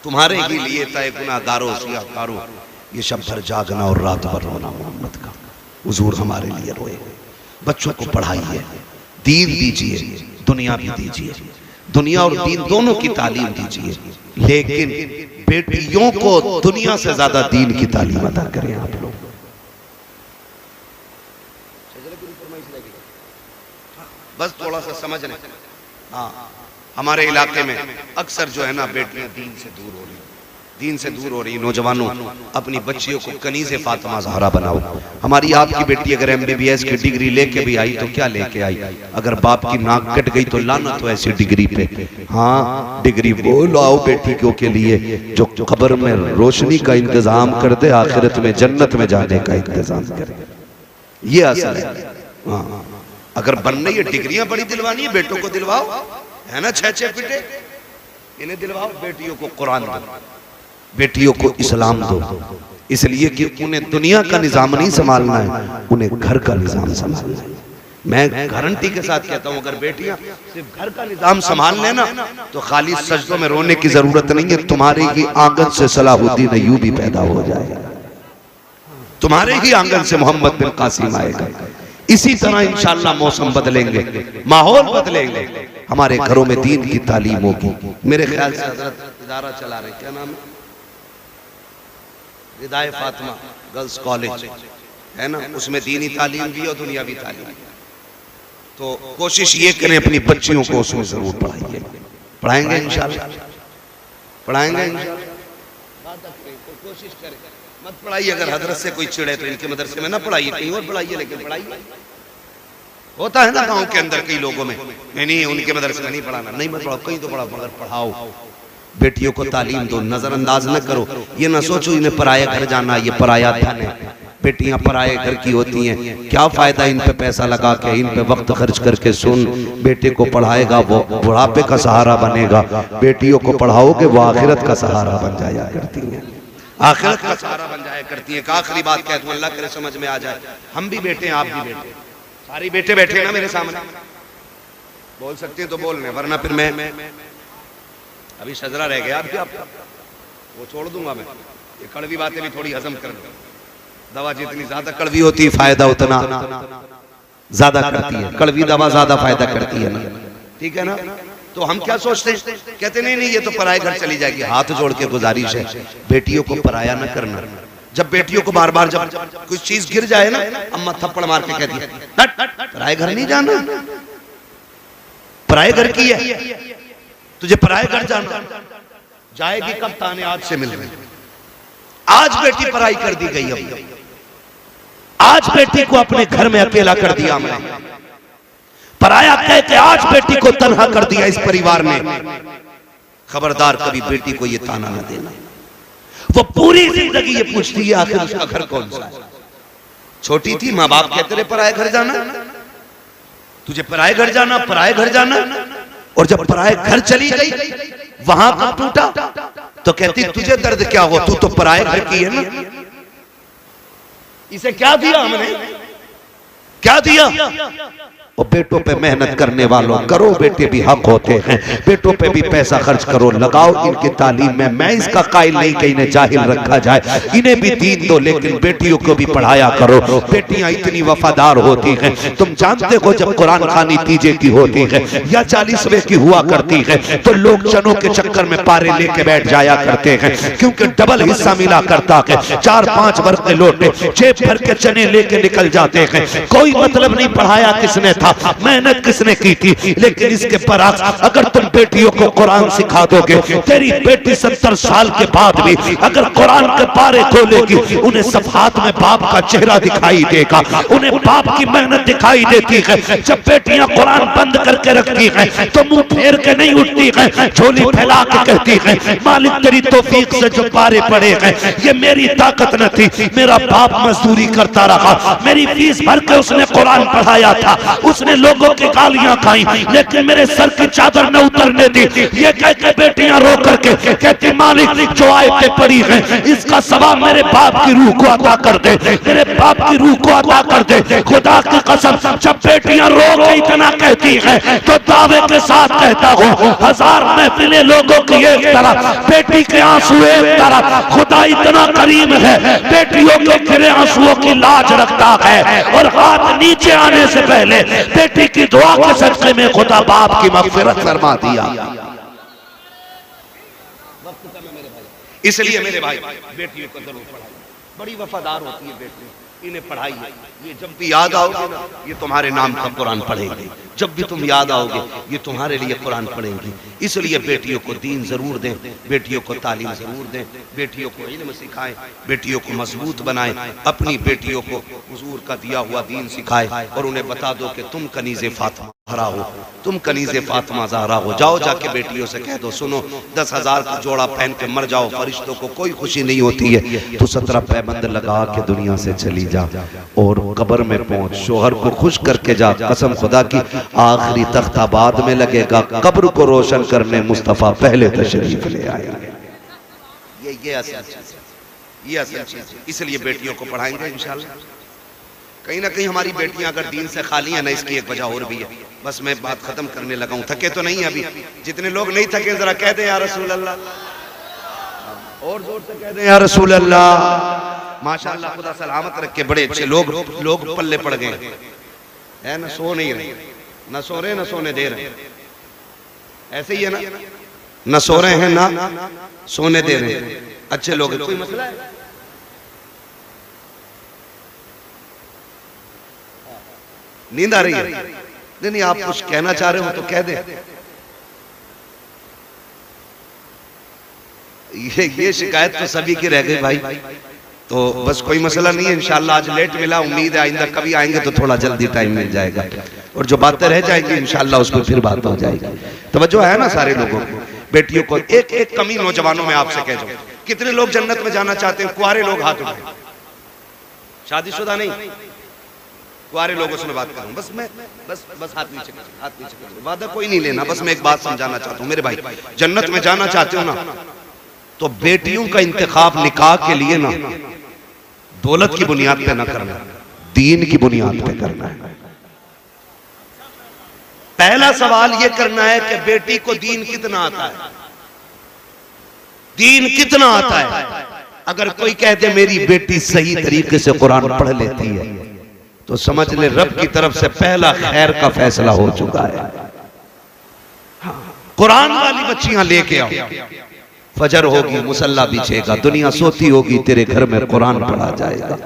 तुम्हारे ही लिए तय गुनाहगारों सियाकारों ये शब भर जागना और रात भर रोना मोहम्मद का। हुजूर हमारे लिए रोए, बच्चों को पढ़ाइए, दीन दीजिए, दुनिया भी दीजिए, दुनिया और दीन दोनों की तालीम दीजिए, लेकिन बेटियों को दुनिया से ज्यादा दीन की तालीम अदा करें आप लोग। बस थोड़ा सा समझ लें। हाँ, हमारे इलाके में अक्सर जो है ना बेटियां दीन से दूर हो रही, दीन से दूर हो रही। नौजवानों अपनी बच्चियों को कनीज़े फातिमा ज़हरा बनाओ। हमारी आपकी बेटी अगर MBBS की डिग्री लेके भी आई तो क्या लेके आई? अगर बाप की नाक कट गई तो लाना तो ऐसी डिग्री पे। हाँ, डिग्री वो लाओ बेटियों के लिए जो कब्र में रोशनी का इंतजाम कर दे, आखिरत में जन्नत में जाने का इंतजाम करे। ये असल है। हाँ, अगर बनने ये डिग्रियां बड़ी दिलवानी है, बेटों को दिलवाओ, है ना, 6-6 पिटे इन्हें दिलवाओ। बेटियों को कुरान दो, बेटियों को इस्लाम दो, इसलिए कि उन्हें दुनिया का निजाम नहीं संभालना है, उन्हें घर का निजाम संभालना है। मैं गारंटी के साथ कहता हूं, अगर बेटियां सिर्फ घर का निजाम संभाल लेना तो खाली सजदों में रोने की जरूरत नहीं है। तुम्हारे ही आंगन से सलाहुद्दीन अय्यूबी पैदा हो जाएगा, तुम्हारे ही आंगन से मोहम्मद बिन कासिम आएगा। इसी तरह इंशाअल्लाह मौसम बदलेंगे, माहौल बदलेंगे, हमारे घरों में दीन की तालीम होगी। मेरे ख्याल से हजरत इदारा चला रहे, क्या नाम है, रिदाए फातिमा गर्ल्स कॉलेज है ना, उसमें दीनी तालीम भी और दुनियावी तालीम। तो कोशिश ये करें अपनी बच्चियों को उसमें जरूर पढ़ाइए। पढ़ाएंगे इंशाअल्लाह, पढ़ाएंगे इंशाअल्लाह, कोशिश करें। मत पढ़ाइए, अगर हजरत से कोई चिड़े तो इनके मदरसे में ना पढ़ाइए, कहीं और पढ़ाइए, लेकिन पढ़ाइए। होता है ना गांव के अंदर कई लोगों में, नहीं उनके मदरसे में नहीं पढ़ाना, नहीं मत पढ़ाओ, कहीं तो पढ़ाओ, मगर पढ़ाओ, बेटियों को तालीम दो, नजरअंदाज न करो। ये ना सोचो इन्हें पराया घर जाना, ये पराया धन है। बेटियां पराये घर की होती हैं, क्या फायदा इन पे पैसा लगा के, इन पे वक्त खर्च करके। सुन, बेटे को पढ़ाएगा वो बुढ़ापे का सहारा बनेगा, बेटियों को पढ़ाओगे वो आखिरत का सहारा बन जाया करती है, आखिरत का सहारा बन जाया करती है। एक आखिरी बात कहता हूं, अल्लाह करे समझ में आ जाए, हम भी बेटे हैं, आप भी बेटे, सारी बेटे बैठे हैं ना मेरे सामने, बोल सकते हैं तो बोल रहे, वरना फिर मैं अभी शजरा रह गया आपके, आपका वो छोड़ दूंगा मैं। ये कड़वी बातें भी थोड़ी हजम कर दो, दवा जितनी ज्यादा कड़वी होती है फायदा उतना ज्यादा करती है, कड़वी दवा ज्यादा फायदा करती है ना, ठीक है ना। तो हम क्या सोचते हैं, कहते नहीं ये तो पराये घर चली जाएगी। हाथ जोड़ के गुजारिश है, बेटियों को पराया न करना। जब बेटियों को बार बार जब कुछ चीज गिर जाए ना, अम्मा थप्पड़ मार के कहती है पराये घर नहीं जाना, पराये घर की है, तुझे पराये घर जाना। जाएगी कब? ताने आज से मिलने। आज बेटी पराई कर दी गई, अब आज बेटी को अपने घर में अकेला कर दिया हमने, पराया कह के आज बेटी को तन्हा कर दिया इस परिवार ने। खबरदार कभी बेटी को ये ताना न देना। वो पूरी जिंदगी ये पूछती है आखिर उसका घर कौन सा है। छोटी थी, माँ बाप कहते रहे पराए घर जाना, तुझे पराए घर जाना, पराए घर जाना। और जब पराए घर चली गई वहां कब टूटा तो कहती तुझे दर्द क्या हो, तू तो पराए घर की है ना। इसे क्या दिया हमने, क्या दिया? और बेटों पे मेहनत करने वालों, करो बेटे भी हक होते हैं, बेटों पे भी पैसा खर्च करो, लगाओ इनकी तालीम में। मैं इसका कायल नहीं कि इन्हें जाहिल रखा जाए, इन्हें भी दीन दो, लेकिन बेटियों को भी पढ़ाया करो। बेटियां इतनी वफादार होती हैं, तुम जानते हो जब कुरान खानी तीजे की होती है या 40वें की हुआ करती है तो लोग चनों के चक्कर में पारे लेके बैठ जाया करते हैं, क्योंकि डबल हिस्सा मिला करता है। 4-5 वर्ष के लोटे जेब भर के चने लेके निकल जाते हैं। कोई मतलब नहीं पढ़ाया किसने, मेहनत किसने की थी, लेकिन इसके बरअक्स अगर तुम बेटियों को कुरान सिखा दोगे, तेरी बेटी 70 साल के बाद भी अगर कुरान के पारे खोलेगी, उन्हें सफात में बाप का चेहरा दिखाई देगा, उन्हें बाप की मेहनत दिखाई देती है। जब बेटियां कुरान बंद करके रखती हैं तो मुंह फेर के नहीं उठती हैं, झोली फैला के कहती हैं मालिक तेरी तौफीक से जो पारे पड़े हैं, ये मेरी ताकत न थी, मेरा बाप मजदूरी करता रहा, मेरी फीस भर के उसने कुरान पढ़ाया था, उसने लोगों की गालियां खाई, लेकिन मेरे सर की चादर न उतरने दी। ये कह के बेटियां रो करके कहती मालिक जो आयतें पड़ी हैं इसका सवाब मेरे बाप की रूह को अता कर दे, मेरे बाप की रूह को अता कर दे। खुदा की कसम जब बेटियां रो के इतना कहती हैं तो दावे के साथ कहता हूँ 1000 महफिलें लोगों की एक तरफ, बेटी के आंसू एक तरफ। खुदा इतना करीम है, बेटियों के गिरे आंसुओं की लाज रखता है, और हाथ नीचे आने से पहले बेटी की दुआ के सदके में खुदा बाप की मगफिरत फरमा दिया। इसलिए मेरे भाई बेटियों को जरूर पढ़ाइए, बड़ी वफादार होती है बेटी, इन्हें पढ़ाइए। ये जब भी याद आओगे ना ये तुम्हारे नाम का कुरान पढ़ेंगे, जब भी तुम याद आओगे ये तुम्हारे लिए कुरान पढ़ेंगी। इसलिए बेटियों को दीन जरूर दें, बेटियों को तालीम जरूर दें, बेटियों को इल्म सिखाएं, बेटियों को मजबूत बनाएं, अपनी बेटियों को हुजूर का दिया हुआ दीन सिखाएं, और उन्हें बता दो कि तुम कनीज़े फातिमा ज़हरा हो, तुम कनीज़े फातिमा ज़हरा हो। जाओ जाके बेटियों से कह दो सुनो 10,000 का जोड़ा पहन के मर जाओ, फरिश्तों को कोई खुशी नहीं होती है, तो 17 पैबंद लगा के दुनिया से चली जा और कब्र में पहुंच शोहर को खुश करके जा। कसम खुदा की आखिरी तख्ता बाद में लगेगा, कब्र को रोशन करने मुस्तफा पहले तशरीफ ले आया। ये असल चीज, ये असल चीज। इसलिए बेटियों को पढ़ाएंगे इंशाल्लाह। कहीं ना कहीं हमारी बेटियां अगर दीन से खाली है ना, इसकी एक वजह और भी है। बस मैं बात खत्म करने लगा हूँ, थके तो नहीं अभी। जितने लोग नहीं थके जरा कह दें या रसूल अल्लाह, और जोर से कह दें या रसूल अल्लाह। माशाअल्लाह खुदा सलामत रखे, बड़े अच्छे लोग पल्ले पड़ गए है ना, सो नहीं रहे, न सो रहे न सोने दे रहे, ऐसे ही है ना, न सो रहे हैं ना सोने दे रहे हैं। अच्छे लोग, कोई मसला है? नींद आ रही है? नहीं, आप कुछ कहना चाह रहे हो तो कह दे। ये शिकायत तो सभी की रह गई भाई, तो बस कोई मसला नहीं है इंशाल्लाह। आज लेट मिला, उम्मीद है आइंदा कभी आएंगे तो थोड़ा जल्दी टाइम मिल जाएगा, और जो बातें रह जाएंगी इंशाल्लाह उस पर फिर बात हो जाएगी। तवज्जो है ना सारे लोगों को? बेटियों को एक कमी नौजवानों में आपसे कह दूं, कितने लोग जन्नत में जाना चाहते हैं? कुआरे लोग हाथ उठाएं, शादीशुदा नहीं, कुआरे लोगों से मैं बात करूं। बस मैं बस हाथ नीचे कर, वादा कोई नहीं लेना। बस मैं एक बात समझाना चाहता हूं मेरे भाई, जन्नत में जाना चाहते हो ना तो बेटियों का इंतखाब निकाह के लिए ना दौलत की बुनियाद पे ना करना, दीन की बुनियाद पे करना है। पहला सवाल यह करना है कि बेटी को दीन कितना आता है, दीन कितना आता है। अगर कोई कह दे मेरी बेटी सही तरीके से कुरान पढ़ लेती है तो समझ ले रब की तरफ से पहला खैर का फैसला हो चुका है। कुरान वाली बच्चियां लेके आओ, फजर होगी मुसल्ला बिछेगा, दुनिया सोती होगी, तेरे घर में कुरान पढ़ा जाएगा।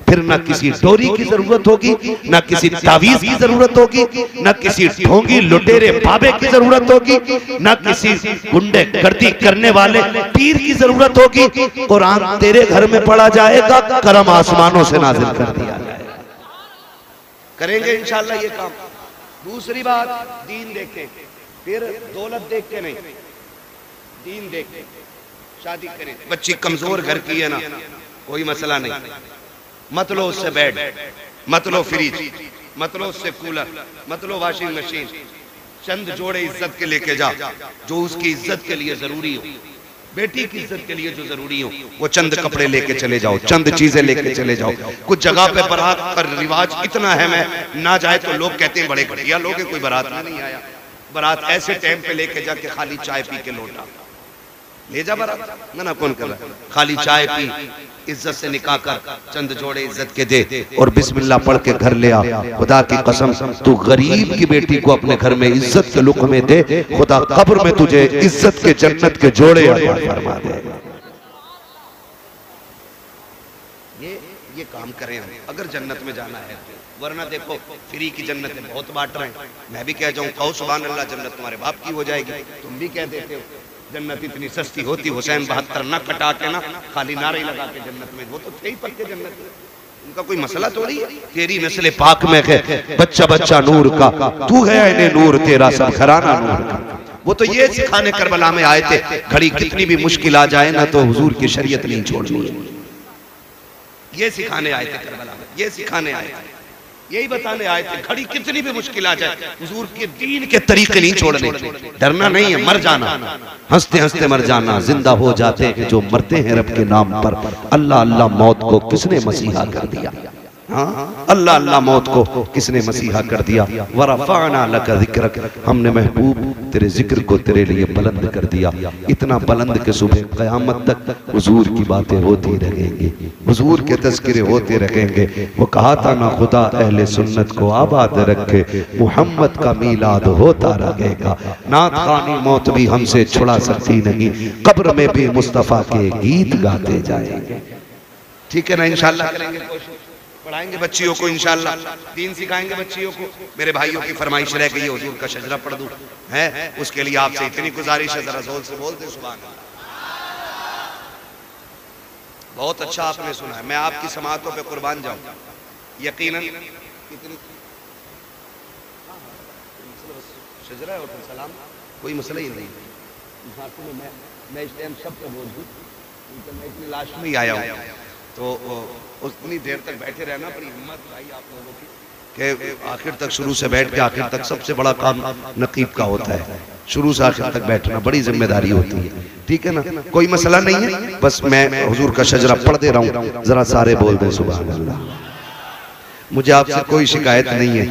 फिर ना किसी डोरी की जरूरत होगी, ना किसी तावीज की जरूरत होगी, ना किसी ढोंगी लुटेरे बाबे की जरूरत होगी, ना किसी गुंडे गर्दी करने वाले पीर की जरूरत होगी। कुरान तेरे घर में पढ़ा जाएगा, करम आसमानों से नाजिल कर दिया जाएगा। करेंगे इंशाल्लाह ये काम। दूसरी बात, दीन देखें, फिर दौलत देख के नहीं, दीन देखें। शादी करें, बच्ची कमजोर घर की है ना, कोई मसला नहीं, मत लो उससे बेड, मत लो फ्रिज, मत लो उससे कूलर, मत लो वॉशिंग मशीन, चंद जोड़े इज्जत के लेके जा, जो उसकी इज्जत के लिए जरूरी हो, बेटी की इज्जत के लिए जो जरूरी हो, वो चंद कपड़े लेके चले जाओ, चंद चीजें लेके चले जाओ। कुछ जगह पे बारात का रिवाज इतना है, मैं ना जाए तो लोग कहते हैं बड़े घटिया लोग हैं, कोई बारात में नहीं आया। बारात ऐसे टाइम पे लेके जाके खाली चाय पी के लौटा, ले जा बारात, मना कौन कर रहा है? खाली चाय पी, इज्जत से निकाह कर, चंद जोड़े इज्जत के दे और बिस्मिल्लाह पढ़ के घर ले आ। खुदा की कसम, तू गरीब की बेटी को अपने घर में इज्जत के लुक में दे, खुदा कब्र में तुझे इज्जत के जन्नत के जोड़े अता फरमा दे। ये काम करें हम, अगर जन्नत में जाना है तो, वरना देखो फ्री की जन्नत बहुत बांट रहे हैं। मैं भी कह जाऊं कहो सुभान अल्लाह, जन्नत तुम्हारे बाप की हो जाएगी, तुम भी कह देते हो जन्नत इतनी सस्ती होती, हुसैन 72 ना कटा के ना खाली नारे लगा के जन्नत में, वो तो थे ही पक्के जन्नत में, उनका कोई मसला थोड़ी है। तेरी नस्ल पाक में है बच्चा बच्चा नूर का, तू है इन्हें नूर तेरा सब घराना नूर का। वो तो ये सिखाने करबला में आए थे, घड़ी कितनी भी मुश्किल आ जाए ना तो हुजूर की शरीयत नहीं छोड़नी, ये सिखाने आए थे करबला में, ये सिखाने आए थे, यही बताने आए थे, घड़ी कितनी भी मुश्किल आ जाए हुजूर के दीन के तरीके नहीं छोड़ने, डरना नहीं है, मर जाना, हंसते हंसते मर जाना, जिंदा हो जाते हैं जो मरते हैं रब के नाम पर। अल्लाह अल्लाह मौत को किसने मसीहा कर दिया? हाँ, अल्लाह अल्लाह मौत को किसने मसीहा कर दिया? वरफ़अना लका ज़िक्रक, हमने महबूब तेरे जिक्र को तेरे लिए बुलंद कर दिया, इतना बुलंद कि सुबह क़यामत तक हुजूर की बातें होती रहेंगी, हुजूर के तज़किरे होते रहेंगे। वो कहा था ना, खुदा अहले सुन्नत को आबाद रखे, मुहम्मद का मीलाद होता रहेगा। नात खानी मौत भी हमसे छुड़ा सकती नहीं, कब्र में भी मुस्तफ़ा के गीत गाते जाएंगे। ठीक है ना? इंशाअल्लाह करेंगे कोशिश, पढ़ाएंगे बच्चियों को, इंशाअल्लाह दीन सिखाएंगे बच्चियों को। मेरे भाइयों की फरमाइश रह गई हुजूर का शजरा पढ़ दूं, है उसके लिए आपसे इतनी गुजारिश है, जरा जोर से बोल दे सुभान अल्लाह। बहुत अच्छा आपने सुना है, मैं आपकी समातों पे कुर्बान जाऊं यकीनन। शजरा और सलाम कोई मसला ही नहीं, मैं इस टाइम सब पे बोल दूं, मैं इतनी लाश में ही आया हूं, तो उतनी देर तक बैठे रहना, पर हिम्मत भाई आप लोगों की कि आखिर तक, शुरू से बैठ के आखिर तक, सबसे बड़ा काम नकीब का होता है, शुरू से आखिर तक बैठना बड़ी जिम्मेदारी होती है। ठीक है ना? कोई मसला नहीं है, बस मैं हुजूर का शजरा पढ़ दे रहा हूँ, जरा सारे बोल दें सुभान अल्लाह। मुझे आपसे कोई शिकायत नहीं है,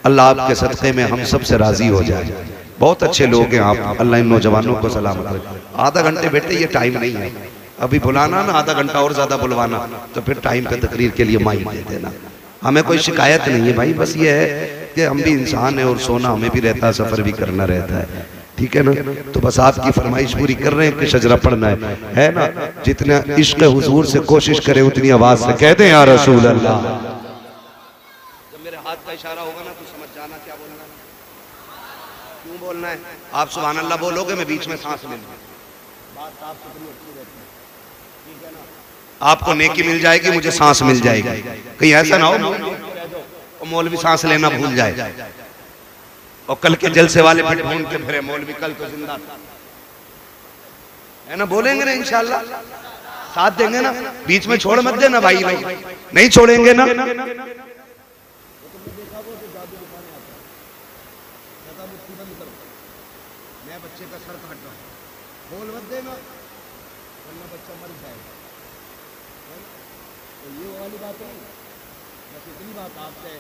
अल्लाह आपके सदक़े में हम सबसे राजी हो जाए। बहुत अच्छे लोग हैं आप, अल्लाह इन नौजवानों को सलामत रखे। आधा घंटे बेटे ये टाइम नहीं है, अभी बुलाना ना आधा घंटा और ज्यादा बुलवाना, तो फिर टाइम पे तकरीर के लिए माइक दे देना। हमें कोई शिकायत नहीं है भाई, बस ये है कि हम भी इंसान है और सोना हमें भी रहता है, सफर भी करना रहता है। ठीक है ना? तो बस आपकी फरमाइश पूरी कर रहे हैं कि शजरा पढ़ना है ना? जितना इश्क हुजूर से कोशिश करे उतनी आवाज से कह दें या रसूल अल्लाह। जब मेरे हाथ का इशारा होगा ना तो समझ जाना क्या बोलना है, क्यों बोलना है। आप सुभान अल्लाह बोलोगे, मैं बीच में सांस ले लूंगा, बात साफ सुथरी अच्छी रहती है। ठीक है ना? आपको नेकी मिल जाएगी, मुझे सांस मिल जाएगी। कहीं ऐसा ना हो मौलवी सांस लेना भूल जाए और कल के जलसे वाले फिर ढूंढ के फिरे, मौलवी कल तो जिंदा है ना? बोलेंगे ना इंशाअल्लाह, साथ देंगे ना, बीच में छोड़ मत देना भाई लोग, नहीं छोड़ेंगे ना। मैं बच्चे का सर काट रहा हूं, बोल मत देना वरना बच्चा मर जाएगा। तो ये वाली बात है, बस इतनी बात आपसे,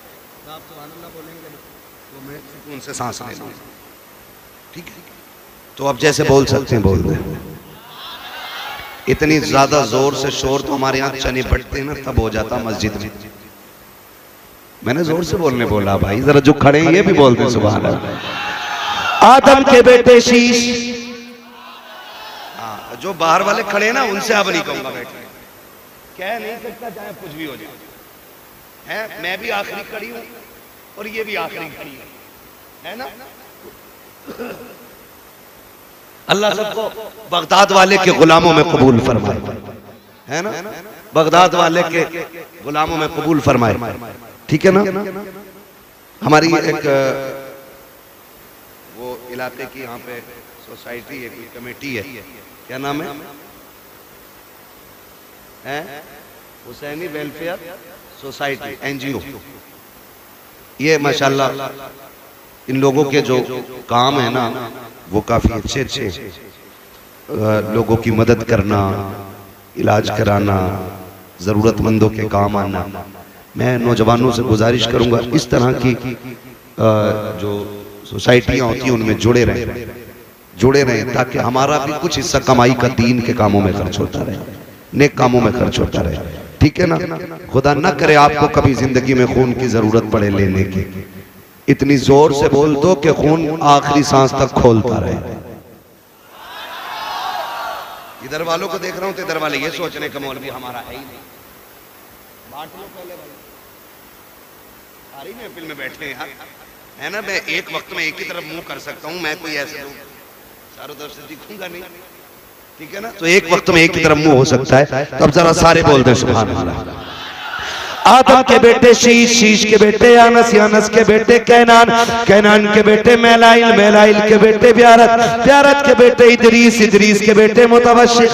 आप सुभान अल्लाह बोलेंगे तो मैं सुकून से सांस ले लूंगा। ठीक है? तो अब जैसे बोल सकते हैं बोल दें। इतनी ज्यादा जोर से शोर तो हमारे यहाँ चने बटते हैं ना तब हो जाता मस्जिद में। मैंने जोर से बोलने बोला भाई, जरा जो खड़े हैं ये भी बोल दें सुभान अल्लाह। आदम के बेटे शीश, हाँ जो बाहर वाले खड़े हैं ना उनसे अब नहीं कहूंगा बैठे, कह नहीं सकता चाहे कुछ भी हो जाए, है मैं भी आखिरी खड़ी हूं और ये भी आखिरी खड़ी है ना? अल्लाह सबको बगदाद वाले के गुलामों में कबूल फरमाए, है ना? बगदाद वाले के गुलामों में कबूल फरमाए। ठीक है ना? हमारी एक वो इलाके की यहाँ पे सोसाइटी है, कोई कमेटी है, क्या नाम है? Husaini welfare society, NGO. ये माशाल्लाह इन लोगों के जो काम है ना वो काफी अच्छे अच्छे, लोगों की मदद करना, इलाज कराना, जरूरतमंदों के काम आना। मैं नौजवानों से गुजारिश करूंगा इस तरह की जो सोसाइटियां होती हैं उनमें जुड़े रहें ताकि हमारा भी कुछ हिस्सा कमाई का दीन के कामों में खर्च होता रहे, नेक कामों में खर्च होता रहे, ठीक है ना। खुदा न करे आपको कभी जिंदगी में खून की जरूरत पड़े लेने की, इतनी जोर से बोल दो कि खून आखिरी सांस तक खोलता रहे। इधर वालों को देख रहा हूं तो इधर वाले ये सोच रहे कि मौलवी हमारा है ही नहीं, बांट लो पहले भाई। सारी महफिल में बैठे हैं यार, है ना। मैं एक वक्त में एक ही तरफ मुंह कर सकता हूं, मैं कोई ऐसे चारों तरफ से दिखूंगा नहीं, ठीक है ना। तो एक वक्त में एक ही तरफ मुंह हो सकता है। तो अब जरा सारे बोल दे सुभान अल्लाह। आदम के बेटे शीश, शीश के बेटे यानस, यानस के बेटे कैनान, कैनान के बेटे मैलाइल, मैलाइल के बेटे ब्यारत, ब्यारत के बेटे इदरीस, इदरीस के बेटे मुतवशिक,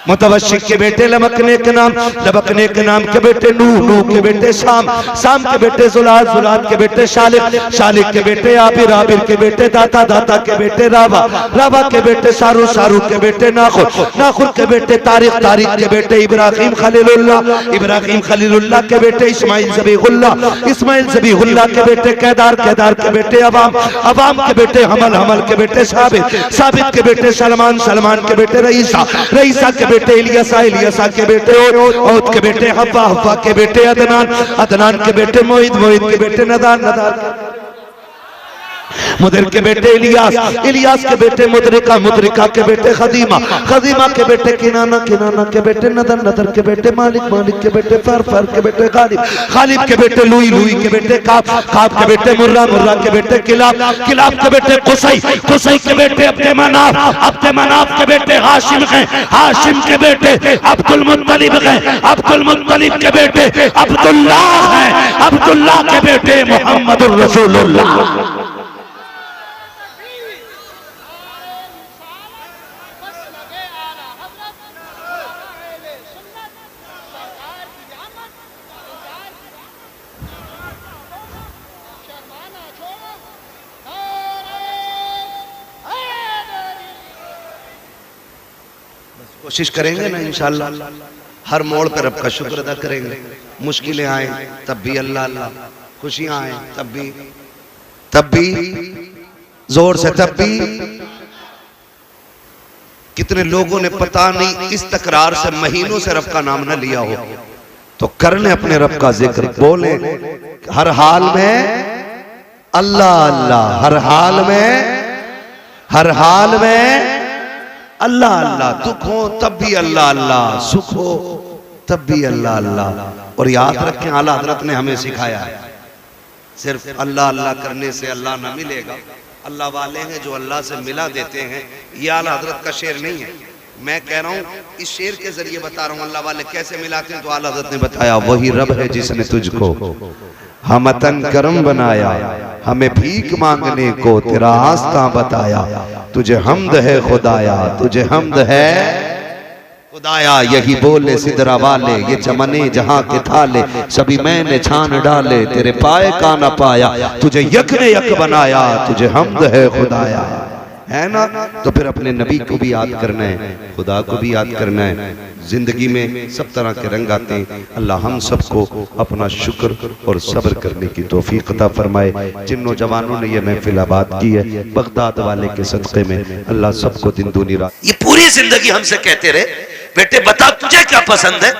मुतवशिक के बेटे लबकने के नाम, लबकने के नाम के बेटे नूह, नूह के बेटे शाम, शाम के बेटे जुलाद, जुलाद के बेटे शालिक, शालिक के बेटे आबिर, आबिर के बेटे दाता, दाता के बेटे रावा, रावा के बेटे शारू, शारू के बेटे नाखुर, नाखुर के बेटे तारिक, तारिक के बेटे इब्राहिम खलीलुल्लाह, इब्राहिम खलीलुल्लाह के बेटे इस्माइल ज़बीहुल्लाह, इस्माइल ज़बीहुल्लाह के बेटे केदार, केदार के बेटे अवाम, अवाम के बेटे हमल, हमल के बेटे साबित, साबित के बेटे सलमान, सलमान के बेटे रईसा, रईसा के बेटे इलियासा, इलियासा के बेटे औद के बेटे हव्वा, हव्वा के बेटे अदनान, अदनान के बेटे मोहिद, मोहिद के बेटे नदान, नदान मुदर के बेटे इलियास, इलियास के बेटे मुदरिका, मुदरिका के बेटे खदीमा, खदीमा के बेटे किनाना, किनाना के बेटे नदर, नदर के बेटे मालिक, मालिक के बेटे फर, फर के बेटे गालिब, गालिब के बेटे लुई, लुई के बेटे काब, काब के बेटे मुर्रा, मुर्रा के बेटे किलाब, किलाब के बेटे कुसई, कुसई के बेटे अब्दे मनाफ, अब्दे मनाफ के बेटे हाशिम हैं, हाशिम के बेटे अब्दुल मुत्तलिब हैं, अब्दुल मुत्तलिब के बेटे अब्दुल्लाह हैं, अब्दुल्लाह के बेटे मोहम्मदुर रसूलुल्लाह। कोशिश करेंगे ना इंशाअल्लाह, हर मोड़ पर रब का शुक्र अदा करेंगे। मुश्किलें आए तब भी अल्लाह अल्लाह, खुशियां आए तब भी जोर से तब भी। कितने लोगों ने पता नहीं इस तकरार से महीनों से रब का नाम न लिया हो, तो कर ले अपने रब का जिक्र, बोले हर हाल में अल्लाह अल्लाह, हर हाल में, हर हाल में अल्लाह अल्लाह। दुख हो तब भी अल्लाह अल्लाह, सुख हो तब भी अल्लाह अल्लाह। और याद रखें आला हजरत ने हमें सिखाया है, सिर्फ अल्लाह अल्लाह करने से अल्लाह ना मिलेगा। अल्लाह वाले हैं जो अल्लाह से मिला देते हैं। ये आला हजरत का शेर नहीं है, मैं कह रहा हूँ इस शेर के जरिए बता रहा हूँ अल्लाह वाले कैसे मिलाते हैं। तो आला हजरत ने बताया वही रब है जिसने तुझको हमतन करम बनाया, हमें भीख मांगने को तेरा आस्था बताया। तुझे हमद है खुदाया, तुझे हमद है खुदाया। यही बोले सिदरा वाले ये चमने जहां के थाले, सभी मैंने छान डाले तेरे पाए का न पाया। तुझे यक ने यक बनाया, तुझे हमद है खुदाया, है ना। तो फिर अपने नबी को भी याद करना है, खुदा को भी याद करना है। जिंदगी में सब तरह के रंग आते हैं। अल्लाह हम सबको अपना शुक्र और सब्र करने की तौफीक अता फरमाए। जिन नौजवानों ने ये महफिल आबाद की है बगदाद वाले के सदक़े में, अल्लाह सबको दिन दूनी रात। ये पूरी जिंदगी हमसे कहते रहे बेटे बता तुझे क्या पसंद है।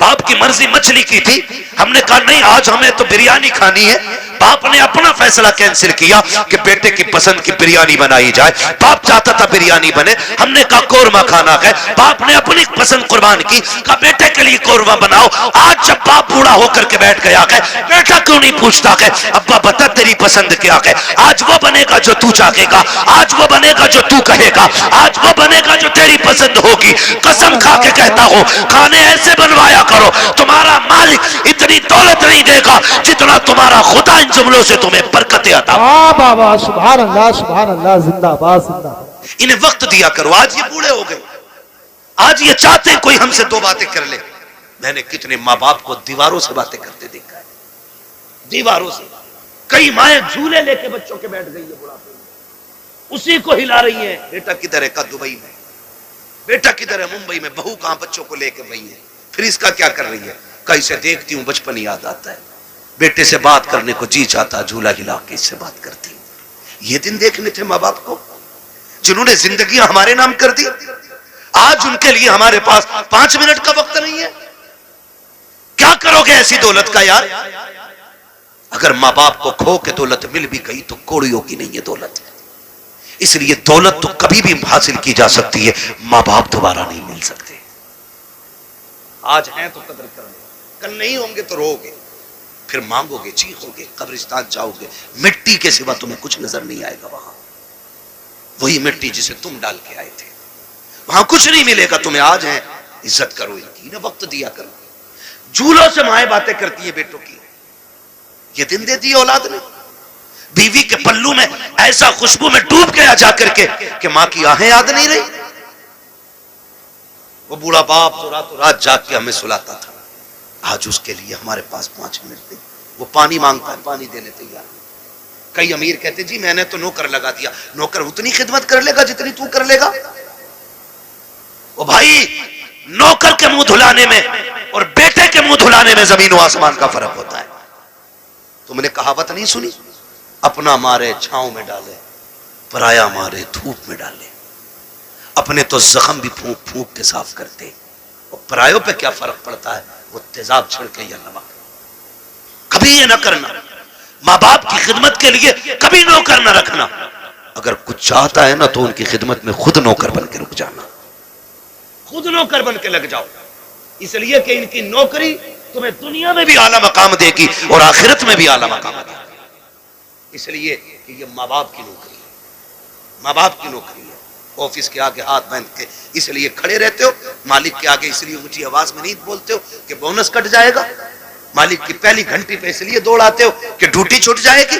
बाप की मर्जी मछली की थी, हमने कहा नहीं आज हमें तो बिरयानी खानी है। बाप ने अपना फैसला कैंसिल किया कि बेटे की पसंद की बिरयानी बनाई जाए। बाप चाहता था बिरयानी बने, हमने कहा कोरमा खाना है। बाप ने अपनी पसंद कुर्बान की, कहा बेटे के लिए कोरमा बनाओ। आज जब बाप बूढ़ा होकर के बैठ गया है, बेटा क्यों नहीं पूछता है अब्बा बता तेरी पसंद क्या है। आज वो बनेगा जो तू चाहेगा, आज वो बनेगा जो तू कहेगा, आज वो बनेगा जो तेरी पसंद होगी। कसम खा के कहता हूं खाने ऐसे बनवाया करो, तुम्हारा मालिक इतनी दौलत नहीं देगा जितना तुम्हारा खुदा इन जुमलों से तुम्हें बरकतें अता। वाह बाबा, सुभान अल्लाह, सुभान अल्लाह, जिंदाबाद जिंदाबाद। इन्हें वक्त दिया करो। आज ये बूढ़े हो गए, आज ये चाहते हैं कोई हमसे दो बातें कर ले। मैंने कितने माँ बाप को दीवारों से बातें करते देखा है, दीवारों से। कई माएं झूले लेके बच्चों के बैठ गई है बुढ़ापे में, उसी को हिला रही है। बेटा किधर है? का दुबई में। बेटा किधर है? मुंबई में। बहू कहां? बच्चों को लेके वही है। फिर इसका क्या कर रही है? कहीं से देखती हूं बचपन याद आता है, बेटे से बात करने को जी चाहता, झूला हिला के इससे बात करती हूं। ये दिन देखने थे माँ बाप को, जिन्होंने जिंदगी हमारे नाम कर दी। आज उनके लिए हमारे पास 5 मिनट का वक्त नहीं है। क्या करोगे ऐसी दौलत का यार? अगर माँ बाप को खो के दौलत मिल भी गई तो कौड़ियों की नहीं है दौलत। इसलिए दौलत तो कभी भी हासिल की जा सकती है, माँ बाप दोबारा नहीं मिल सकते। आज हैं तो कदर कर लो, कल नहीं होंगे तो रोगे, फिर मांगोगे, चीखोगे, कब्रिस्तान जाओगे, मिट्टी के सिवा तुम्हें कुछ नजर नहीं आएगा। वहां वही मिट्टी जिसे तुम डाल के आए थे, वहां कुछ नहीं मिलेगा तुम्हें। आज है, इज्जत करो इनकी, ना वक्त दिया करो। झूलों से माएं बातें करती है बेटों की। ये दिन दे दी औलाद ने, बीवी के पल्लू में ऐसा खुशबू में डूब गया जाकर के कि मां की आहें याद नहीं रही। वो बूढ़ा बाप तो रातों रात जाग के हमें सुलाता था, आज उसके लिए हमारे पास 5 मिनट थे। वो पानी मांगता है, पानी देने तैयार। कई अमीर कहते जी मैंने तो नौकर लगा दिया। नौकर उतनी खिदमत कर लेगा जितनी तू कर लेगा। ओ भाई, नौकर के मुंह धुलाने में और बेटे के मुंह धुलाने में जमीन और आसमान का फर्क होता है। तुमने कहावत नहीं सुनी? अपना मारे छांव में डाले, पराया मारे धूप में डाले। अपने तो जख्म भी फूंक फूंक के साफ करते, और परायों पे क्या फर्क पड़ता है? वो तेजाब छिड़के या नमक। कभी ये ना करना, माँ बाप की खिदमत के लिए कभी नौकर ना रखना। अगर कुछ चाहता है ना तो उनकी खिदमत में खुद नौकर बन के रुक जाना, खुद नौकर बन के लग जाओ। इसलिए कि इनकी नौकरी तुम्हें दुनिया में भी आला मकाम देगी और आखिरत में भी आला मकाम देगी। इसलिए कि ये माँ बाप की नौकरी है, माँ बाप की नौकरी है। ऑफिस के आगे हाथ बांध के इसलिए खड़े रहते हो, मालिक के आगे इसलिए ऊंची आवाज में नहीं बोलते हो कि बोनस कट जाएगा। मालिक की पहली घंटी पे इसलिए दौड़ आते हो कि ड्यूटी छूट जाएगी।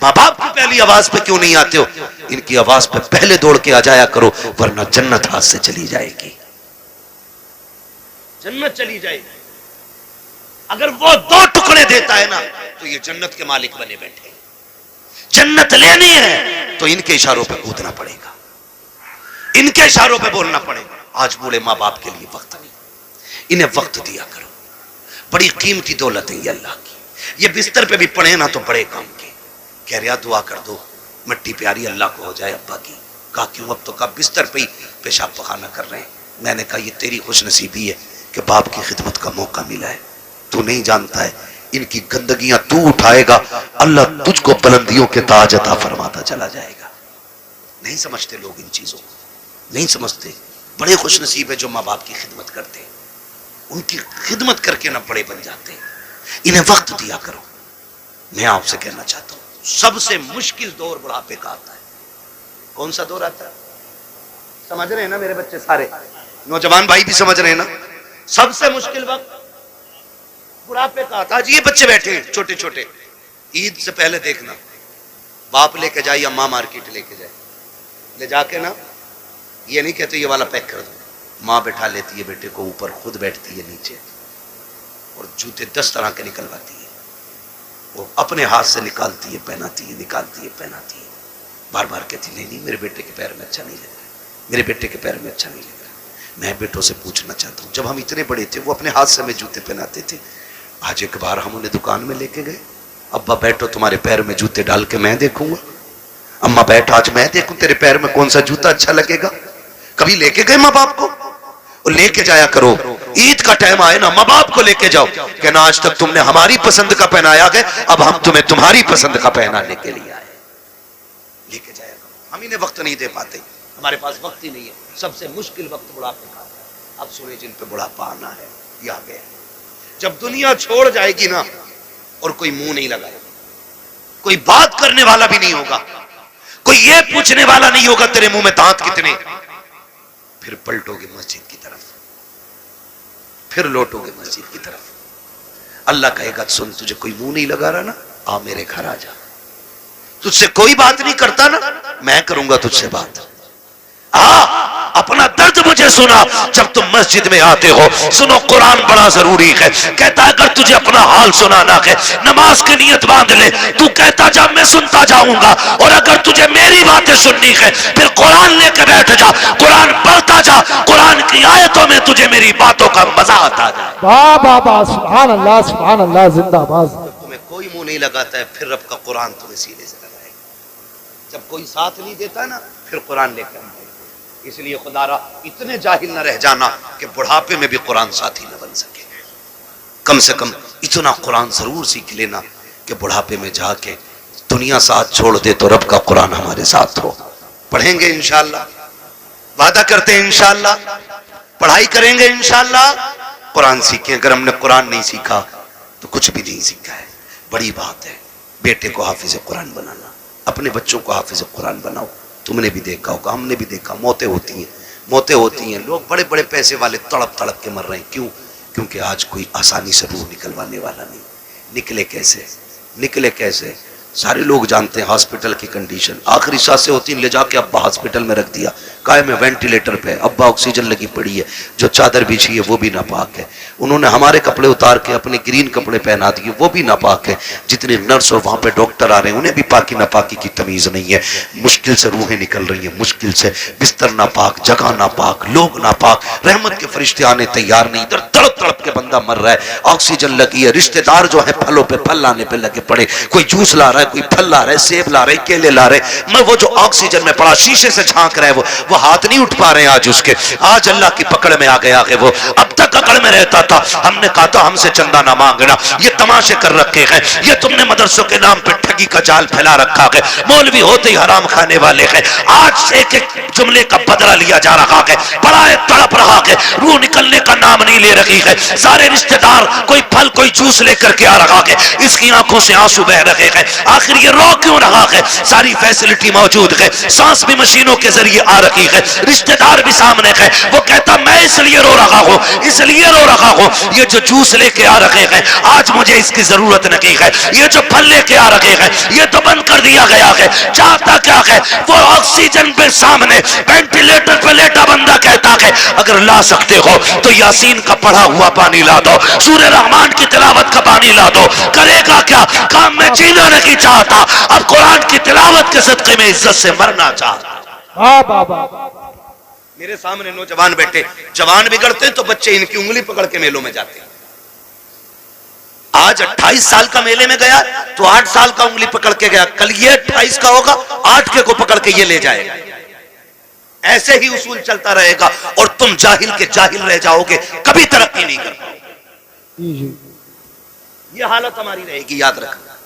माँ बाप की पहली आवाज पे क्यों नहीं आते हो? इनकी आवाज पे पहले दौड़ के आ जाया करो, वरना जन्नत हाथ से चली जाएगी, जन्नत चली जाएगी। अगर वो 2 टुकड़े देता है ना तो ये जन्नत के मालिक बने बैठे। जन्नत लेनी है तो इनके इशारों पे कूदना पड़ेगा, इनके इशारों पे बोलना पड़ेगा। आज बूढ़े माँ बाप के लिए वक्त नहीं, इन्हें वक्त दिया करो। बड़ी कीमती दौलत है ये अल्लाह की। ये बिस्तर पे भी पड़े ना तो बड़े काम के। कह रहा दुआ कर दो मिट्टी प्यारी अल्लाह को हो जाए अब्बा की। कहा क्यों? अब तो कब बिस्तर पे ही पेशाब पखाना कर रहे हैं। मैंने कहा ये तेरी खुशनसीबी है कि बाप की खिदमत का मौका मिला है। तू नहीं जानता है इनकी गंदगियां तू उठाएगा, अल्लाह तुझको बुलंदियों के ताज अता फरमाता चला जाएगा। नहीं समझते लोग इन चीजों को, नहीं समझते। बड़े खुशनसीब है जो माँ बाप की खिदमत करते हैं, उनकी खिदमत करके ना बड़े बन जाते हैं। इन्हें वक्त दिया करो। मैं आपसे कहना चाहता हूं सबसे मुश्किल दौर बुढ़ापे का आता है। कौन सा दौर आता है? समझ रहे हैं ना मेरे बच्चे? सारे नौजवान भाई भी समझ रहे हैं ना? सबसे मुश्किल वक्त बुढ़ापे का आता है। ये बच्चे बैठे हैं छोटे छोटे, ईद से पहले देखना बाप लेके जाए या माँ मार्केट लेके जाए, ले जाके ना ये नहीं कहते ये वाला पैक कर दो, माँ बैठा लेती है बेटे को ऊपर, खुद बैठती है नीचे और जूते 10 तरह के निकलवाती है। वो अपने हाथ से निकालती है, पहनाती है, निकालती है, पहनाती है। बार बार कहती नहीं मेरे बेटे के पैर में अच्छा नहीं लग रहा, मेरे बेटे के पैर में अच्छा नहीं लग रहा। मैं बेटों से पूछना चाहता हूँ, जब हम इतने बड़े थे वो अपने हाथ से हमें जूते पहनाते थे। आज एक बार हम उन्हें दुकान में लेके गए, अब्बा बैठो तुम्हारे पैर में जूते डाल के मैं देखूंगा। अम्मा बैठ आज मैं देखूं तेरे पैर में कौन सा जूता अच्छा लगेगा। कभी लेके गए माँ बाप को? और लेके जाया करो। ईद का टाइम आए ना माँ बाप को लेके जाओ, कहना आज तक तुमने हमारी पसंद का पहनाया गया, अब हम तुम्हें तुम्हारी पसंद का पहनाने के लिए आए। लेके जाया करो। हम इन्हें वक्त नहीं दे पाते, हमारे पास वक्त ही नहीं है। सबसे मुश्किल वक्त बुढ़ापे का है। अब सुने जिन पे बुढ़ापा आना है ये आ गया। जब दुनिया छोड़ जाएगी ना और कोई मुंह नहीं लगाएगा, कोई बात करने वाला भी नहीं होगा, कोई ये पूछने वाला नहीं होगा तेरे मुंह में दांत कितने, फिर पलटोगे मस्जिद की तरफ, फिर लौटोगे मस्जिद की तरफ। अल्लाह कहेगा सुन तुझे कोई मुंह नहीं लगा रहा ना, आ मेरे घर आ जा, तुझसे कोई बात नहीं करता ना, मैं करूंगा तुझसे बात। अपना दर्द मुझे सुना जब तुम मस्जिद में आते हो। सुनो, कुरान बड़ा जरूरी है। कहता है अगर तुझे अपना हाल सुनाना है, नमाज की नियत बांध ले, तू कहता जा मैं सुनता जाऊंगा। और अगर तुझे मेरी बातें सुननी है फिर कुरान लेकर बैठ जा, कुरान पढ़ता जा, कुरान की आयतों में तुझे मेरी बातों का मजा आता है। वाह वाह वाह, सुभान अल्लाह जिंदाबाद। तुम्हें कोई मुंह नहीं लगाता है फिर रब का कुरान तुम्हें सीने से लगाएगा। जब कोई साथ नहीं देता ना फिर कुरान लेकर आए। इसलिए खुदारा इतने जाहिल न रह जाना कि बुढ़ापे में भी कुरान साथी न बन सके। कम से कम इतना कुरान जरूर सीख लेना कि बुढ़ापे में जाके दुनिया साथ छोड़ दे तो रब का कुरान हमारे साथ हो। पढ़ेंगे इंशाअल्लाह, वादा करते हैं इंशाअल्लाह, पढ़ाई करेंगे इंशाअल्लाह, कुरान सीखें। अगर हमने कुरान नहीं सीखा तो कुछ भी नहीं सीखा है। बड़ी बात है बेटे को हाफिज कुरान बनाना, अपने बच्चों को हाफिज कुरान बनाओ। तुमने भी देखा होगा, हमने भी देखा, मौतें होती हैं। लोग बड़े बड़े पैसे वाले तड़प तड़प के मर रहे हैं। क्यों? क्योंकि आज कोई आसानी से रूह निकलवाने वाला नहीं। निकले कैसे? सारे लोग जानते हैं हॉस्पिटल की कंडीशन। आखिरी सांसें होती, ले जाके अब्बा हॉस्पिटल में रख दिया, काय में वेंटिलेटर पे, अब्बा ऑक्सीजन लगी पड़ी है, जो चादर बिछी है वो भी नापाक है। उन्होंने हमारे कपड़े उतार के अपने ग्रीन कपड़े पहना दिए, वो भी नापाक है। जितने नर्स और वहां पे डॉक्टर आ रहे हैं उन्हें भी पाकी नापाकी की तमीज नहीं है। मुश्किल से रूहें निकल रही हैं, मुश्किल से। बिस्तर नापाक, जगह नापाक, लोग नापाक, रहमत के फरिश्ते आने तैयार नहीं। इधर तड़प तड़प के बंदा मर रहा है, ऑक्सीजन लगी है। रिश्तेदार जो है फलों पे फल लाने पे लगे पड़े, कोई जूस ला रहा है, कोई फल ला रहा है, सेब ला रहे, केले ला रहे। मैं वो जो ऑक्सीजन में पड़ा शीशे से झांक रहा है वो हाथ नहीं उठ पा रहे हैं आज उसके। आज अल्लाह की पकड़ में आ गया है वो। अब तक अकड़ में रहता था, हमने कहा था हमसे चंदा ना मांगना, ये तमाशे कर रखे हैं, ये तुमने मदरसों के नाम पे ठगी का जाल फैला रखा है, मौलवी होते ही हराम खाने वाले हैं। आज एक एक जुमले का बदला लिया जा रहा है, बड़ा तड़प रहा है, रूह निकलने का नाम नहीं ले रही है। सारे रिश्तेदार कोई फल कोई जूस लेकर के आ रहा है, इसकी आंखों से आंसू बह रहे हैं। आखिर ये रो क्यों रहा है? सारी फैसिलिटी मौजूद है, सांस भी मशीनों के जरिए आ रही है, रिश्तेदार भी सामने है। वो कहता मैं इसलिए रो रहा हूं, इसलिए रो रहा हूं, ये जो जूस लेके आ रहे हैं आज मुझे इसकी जरूरत नहीं है, ये जो फल लेके आ रहे हैं ये तो बंद कर दिया गया है। चाहता क्या है? वो ऑक्सीजन पे सामने वेंटिलेटर पे लेटा बंदा कहता है अगर ला सकते हो तो यासीन का पढ़ा हुआ पानी ला दो, सूरह रहमान की तिलावत का पानी ला दो। करेगा क्या? काम में जीना नहीं चाहता, अब कुरान की तिलावत के सदके में इज्जत से मरना चाहता। वाह वाह वाह। मेरे सामने नौजवान बैठे, जवान बिगड़ते हैं तो बच्चे इनकी उंगली पकड़ के मेलों में जाते हैं। आज 28 साल का मेले में गया तो 8 साल का उंगली पकड़ के गया, कल ये 28 का होगा 8 के को पकड़ के ये ले जाएगा। ऐसे ही उसूल चलता रहेगा और तुम जाहिल के जाहिल रह जाओगे, कभी तरक्की नहीं कर पाओगे। ये हालत हमारी रहेगी, याद रखना।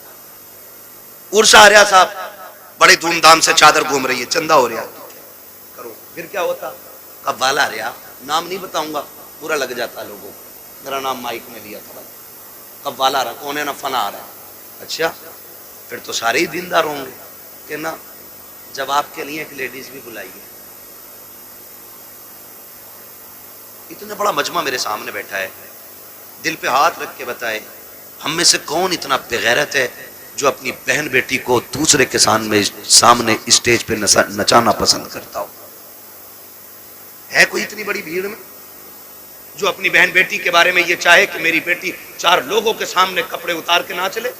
उर्सा आर्या साहब बड़े धूमधाम से चादर घूम रही है, चंदा हो रहा करो, फिर क्या होता? कव्वाला आर्या, नाम नहीं बताऊंगा बुरा लग जाता लोगों को, मेरा नाम माइक में लिया था। कव्वाला रहा कौन है ना, फना आ रहा है। अच्छा फिर तो सारे ही दीनदार होंगे कि ना। जब आपके लिए एक लेडीज भी बुलाइए, इतना बड़ा मजमा मेरे सामने बैठा है, दिल पे हाथ रख के बताए हम में से कौन इतना बेगैरत है जो अपनी बहन बेटी को दूसरे के सामने स्टेज पे नचाना पसंद करता हो? है कोई इतनी बड़ी भीड़ में जो अपनी बहन बेटी के बारे में ये चाहे कि मेरी बेटी 4 लोगों के सामने कपड़े उतार के ना चले?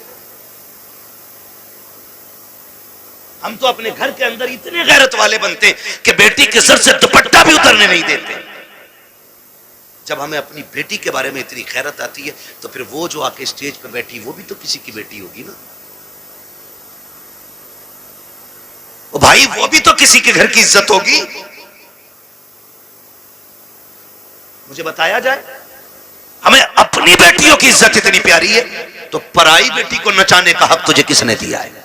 हम तो अपने घर के अंदर इतने गैरत वाले बनते हैं कि बेटी के सर से दुपट्टा भी उतरने नहीं देते। जब हमें अपनी बेटी के बारे में इतनी खैरत आती है तो फिर वो जो आके स्टेज पे बैठी वो भी तो किसी की बेटी होगी ना। ओ भाई वो भी तो किसी के घर की इज्जत होगी। मुझे बताया जाए, हमें अपनी बेटियों की इज्जत इतनी प्यारी है तो पराई बेटी को नचाने का हक तुझे किसने दिया है?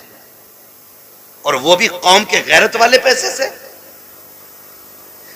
और वो भी कौम के गैरत वाले पैसे से।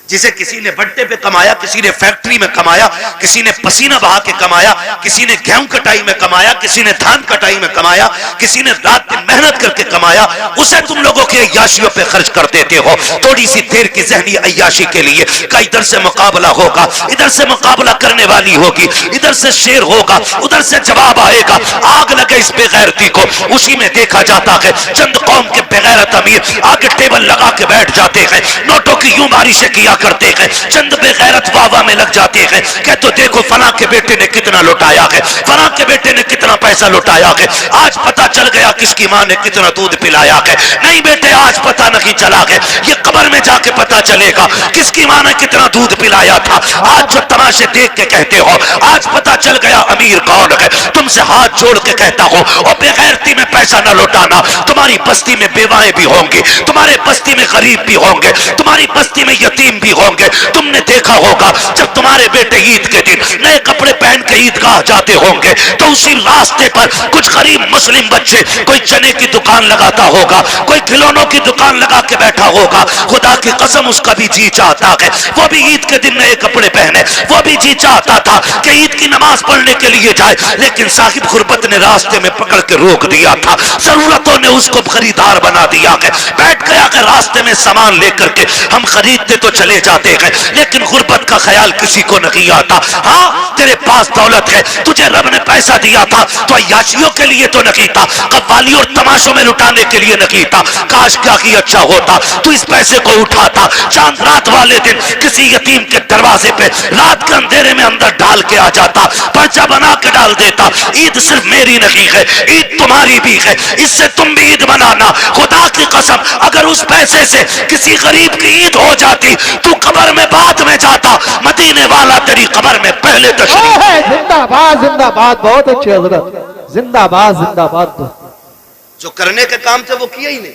जिसे किसी ने बट्टे पे कमाया, किसी ने फैक्ट्री में कमाया, किसी ने पसीना बहा के कमाया, किसी ने गेहूं कटाई में कमाया, किसी ने धान कटाई में कमाया, किसी ने रात दिन मेहनत करके कमाया, उसे तुम लोगों के अय्याशियों पे खर्च कर देते हो थोड़ी सी देर की जहनी अय्याशी के लिए। का इधर से मुकाबला होगा, इधर से मुकाबला करने वाली होगी, इधर से शेर होगा, उधर से जवाब आएगा। आग लगे इस बेगैरती को। उसी में देखा जाता है चंद कौम के बेगैरत अमीर आगे टेबल लगा के बैठ जाते हैं, नोटों की यूं बारिशें किया करते हैं, चंद बेगैरत वावा में लग जाते हैं। कह तो देखो फला के बेटे ने कितना लुटाया है, फला के बेटे ने कितना पैसा लुटाया है, आज पता चल गया किसकी मां ने कितना दूध पिलाया है। नहीं बेटे, आज पता नहीं चला है, ये कब्र में जाके पता चलेगा किसकी मां ने कितना दूध पिलाया था। आज जो तमाशे देख के कहते हो आज पता चल गया अमीर कौन है। तुमसे हाथ जोड़ के कहता हूं और बेगैरती में पैसा न लुटाना। तुम्हारी बस्ती में बेवाएं भी होंगी, तुम्हारे बस्ती में गरीब भी होंगे, तुम्हारी बस्ती में यतीम भी होंगे। तुमने देखा होगा जब तुम्हारे बेटे ईद के दिन नए कपड़े पहन के ईदगाह जाते होंगे तो उसी रास्ते पर कुछ गरीब मुस्लिम बच्चे कोई चने की दुकान लगाता होगा, कोई खिलौनों की दुकान लगा के बैठा होगा। खुदा की कसम उसका भी जी चाहता है वो भी ईद के दिन नए कपड़े पहने, वो भी जी चाहता था कि ईद की नमाज पढ़ने के लिए जाए, लेकिन साहिब गुरबत ने रास्ते में पकड़ के रोक दिया था, जरूरतों ने उसको खरीदार बना दिया है। बैठ गया कि रास्ते में सामान लेकर के हम खरीदते तो चले जाते हैं, लेकिन गुरबत का ख्याल किसी को नहीं आता। हाँ, तेरे पास दौलत है, तुझे रब ने पैसा दिया था तो अय्याशियों के लिए तो नहीं था, कव्वाली और तमाशों में लुटाने के लिए नहीं था। काश क्या ही अच्छा होता तू इस पैसे को उठाता, चांद रात वाले दिन किसी यतीम के दरवाजे पे रात के अंधेरे में अंदर डाल के आ जाता, पर्चा बना के डाल देता। ईद सिर्फ मेरी नहीं है, ईद तुम्हारी भी है, इससे तुम भी ईद मनाना। खुदा की कसम अगर उस पैसे से किसी गरीब की ईद हो जाती तू कब्र में बाद में जाता, मदीने वाला तेरी कब्र में पहले तशरीफ। जिंदाबाद जिंदाबाद, बहुत अच्छी हजरत, जिंदाबाद जिंदाबाद। जो करने के काम थे वो किए ही नहीं,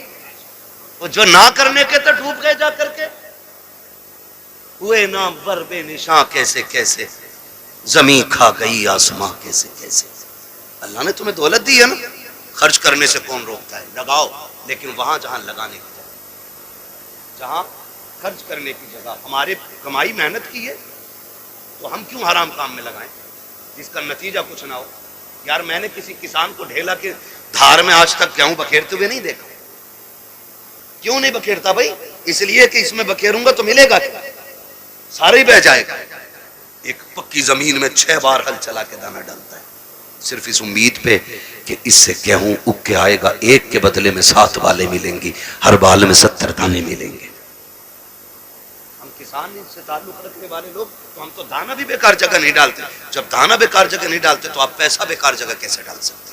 वो जो ना करने के तो डूब गए जा करके। हुए ना बर बेनिशां कैसे कैसे, जमीन खा गई आसमां कैसे कैसे। अल्लाह ने तुम्हें दौलत दी है ना, खर्च करने से कौन रोकता है? लगाओ, लेकिन वहां जहां लगाने की जगह, जहां खर्च करने की जगह हमारे कमाई मेहनत की है तो हम क्यों हराम काम में लगाएं जिसका नतीजा कुछ ना हो। यार मैंने किसी किसान को ढेला के धार में आज तक गेहूं बखेरते हुए नहीं देखा। क्यों नहीं बखेरता भाई? इसलिए कि इसमें बखेरूंगा तो मिलेगा क्या? सारे ही बह जाएगा। एक पक्की जमीन में 6 बार हल चला के दाना डालता है, सिर्फ इस उम्मीद पे कि इससे गेहूं उग के आएगा, एक के बदले में 7 बालें मिलेंगी, हर बाल में 70 दाने मिलेंगे। हम किसान से ताल्लुक रखने वाले लोग तो हम तो दाना भी बेकार जगह नहीं डालते। जब दाना बेकार जगह नहीं डालते तो आप पैसा बेकार जगह कैसे डाल सकते?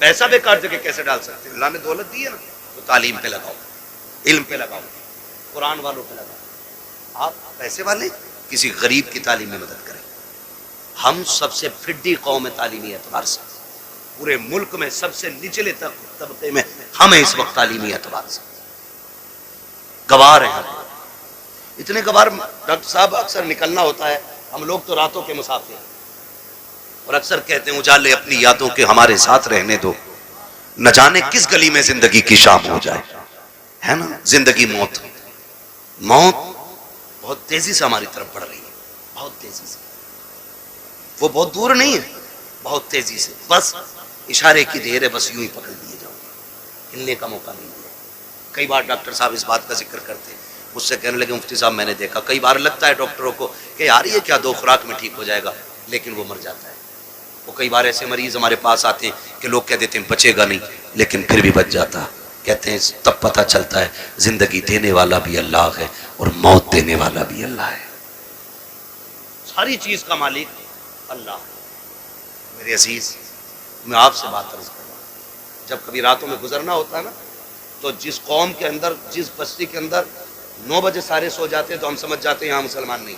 पैसा बेकार जगह कैसे डाल सकते? अल्लाह ने दौलत दी है ना, तो तालीम पे लगाओ, इल्म पे लगाओ, कुरान वालों पे लगाओ। आप पैसे वाले किसी गरीब की तालीम में मदद करें। हम सबसे फिड्डी कौम है तालीमी एतबार से, पूरे मुल्क में सबसे निचले तबके में हम इस वक्त तालीमी एतबार से गवार हैं। इतने गवार डॉक्टर साहब अक्सर निकलना होता है, हम लोग तो रातों के मुसाफिर, और अक्सर कहते हैं उजाले अपनी यादों के हमारे साथ रहने दो, न जाने किस गली में जिंदगी की शाम हो जाए। है ना, जिंदगी मौत, मौत बहुत तेजी से हमारी तरफ बढ़ रही है, बहुत तेजी से। वो बहुत दूर नहीं है, बहुत तेजी से, बस इशारे की देर है, बस यूं ही पकड़ लिए जाओगे, हिलने का मौका नहीं मिलेगा। कई बार डॉक्टर साहब इस बात का जिक्र करते हैं, मुझसे कहने लगे मुफ्ती साहब मैंने देखा, कई बार लगता है डॉक्टरों को कि यार ये क्या 2 खुराक में ठीक हो जाएगा, लेकिन वो मर जाता है। वो कई बार ऐसे मरीज हमारे पास आते हैं कि लोग कह देते हैं बचेगा नहीं, लेकिन फिर भी बच जाता। कहते हैं तब पता चलता है जिंदगी देने वाला भी अल्लाह है और मौत देने वाला भी अल्लाह है। सारी चीज का मालिक अल्लाह। मेरे अजीज, मैं आपसे बात अर्ज कर रहा हूं, जब कभी रातों में गुजरना होता है ना, तो जिस कौम के अंदर, जिस बस्ती के अंदर 9 बजे सारे सो जाते हैं तो हम समझ जाते हैं यहाँ मुसलमान नहीं,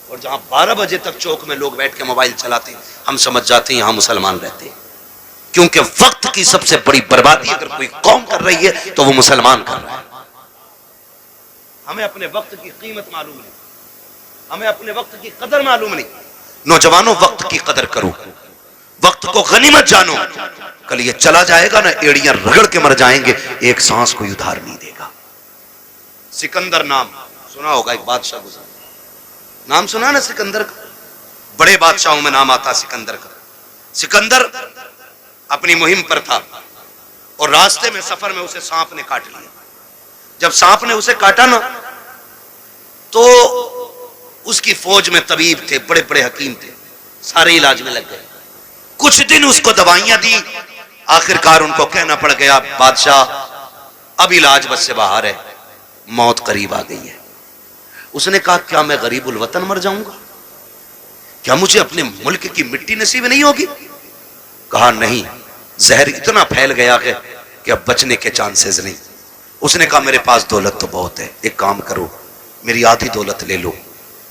और जहां 12 बजे तक चौक में लोग बैठ के मोबाइल चलाते हैं हम समझ जाते हैं यहाँ मुसलमान रहते हैं। क्योंकि वक्त की सबसे बड़ी बर्बादी अगर कोई कौम कर रही है तो वो मुसलमान कर रहा है। हमें अपने वक्त की कीमत मालूम नहीं, हमें अपने वक्त की कदर मालूम नहीं। नौजवानों, वक्त की कदर करो, वक्त को गनीमत जानो। कल ये चला जाएगा ना, एड़ियां रगड़ के मर जाएंगे, एक सांस कोई उधार नहीं देगा। सिकंदर नाम सुना होगा, एक बादशाह गुजरा, नाम सुना ना सिकंदर का, बड़े बादशाहों में नाम आता सिकंदर का। सिकंदर अपनी मुहिम पर था और रास्ते में सफर में उसे सांप ने काट लिया। जब सांप ने उसे काटा ना तो उसकी फौज में तबीब थे, बड़े बड़े हकीम थे, सारे इलाज में लग गए। कुछ दिन उसको दवाइयां दी, आखिरकार उनको कहना पड़ गया बादशाह अब इलाज बस से बाहर है, मौत करीब आ गई है। उसने कहा क्या मैं गरीबुल वतन मर जाऊंगा? क्या मुझे अपने मुल्क की मिट्टी नसीब नहीं होगी? कहा नहीं, जहर इतना फैल गया है कि अब बचने के चांसेस नहीं। उसने कहा मेरे पास दौलत तो बहुत है, एक काम करो मेरी आधी दौलत ले लो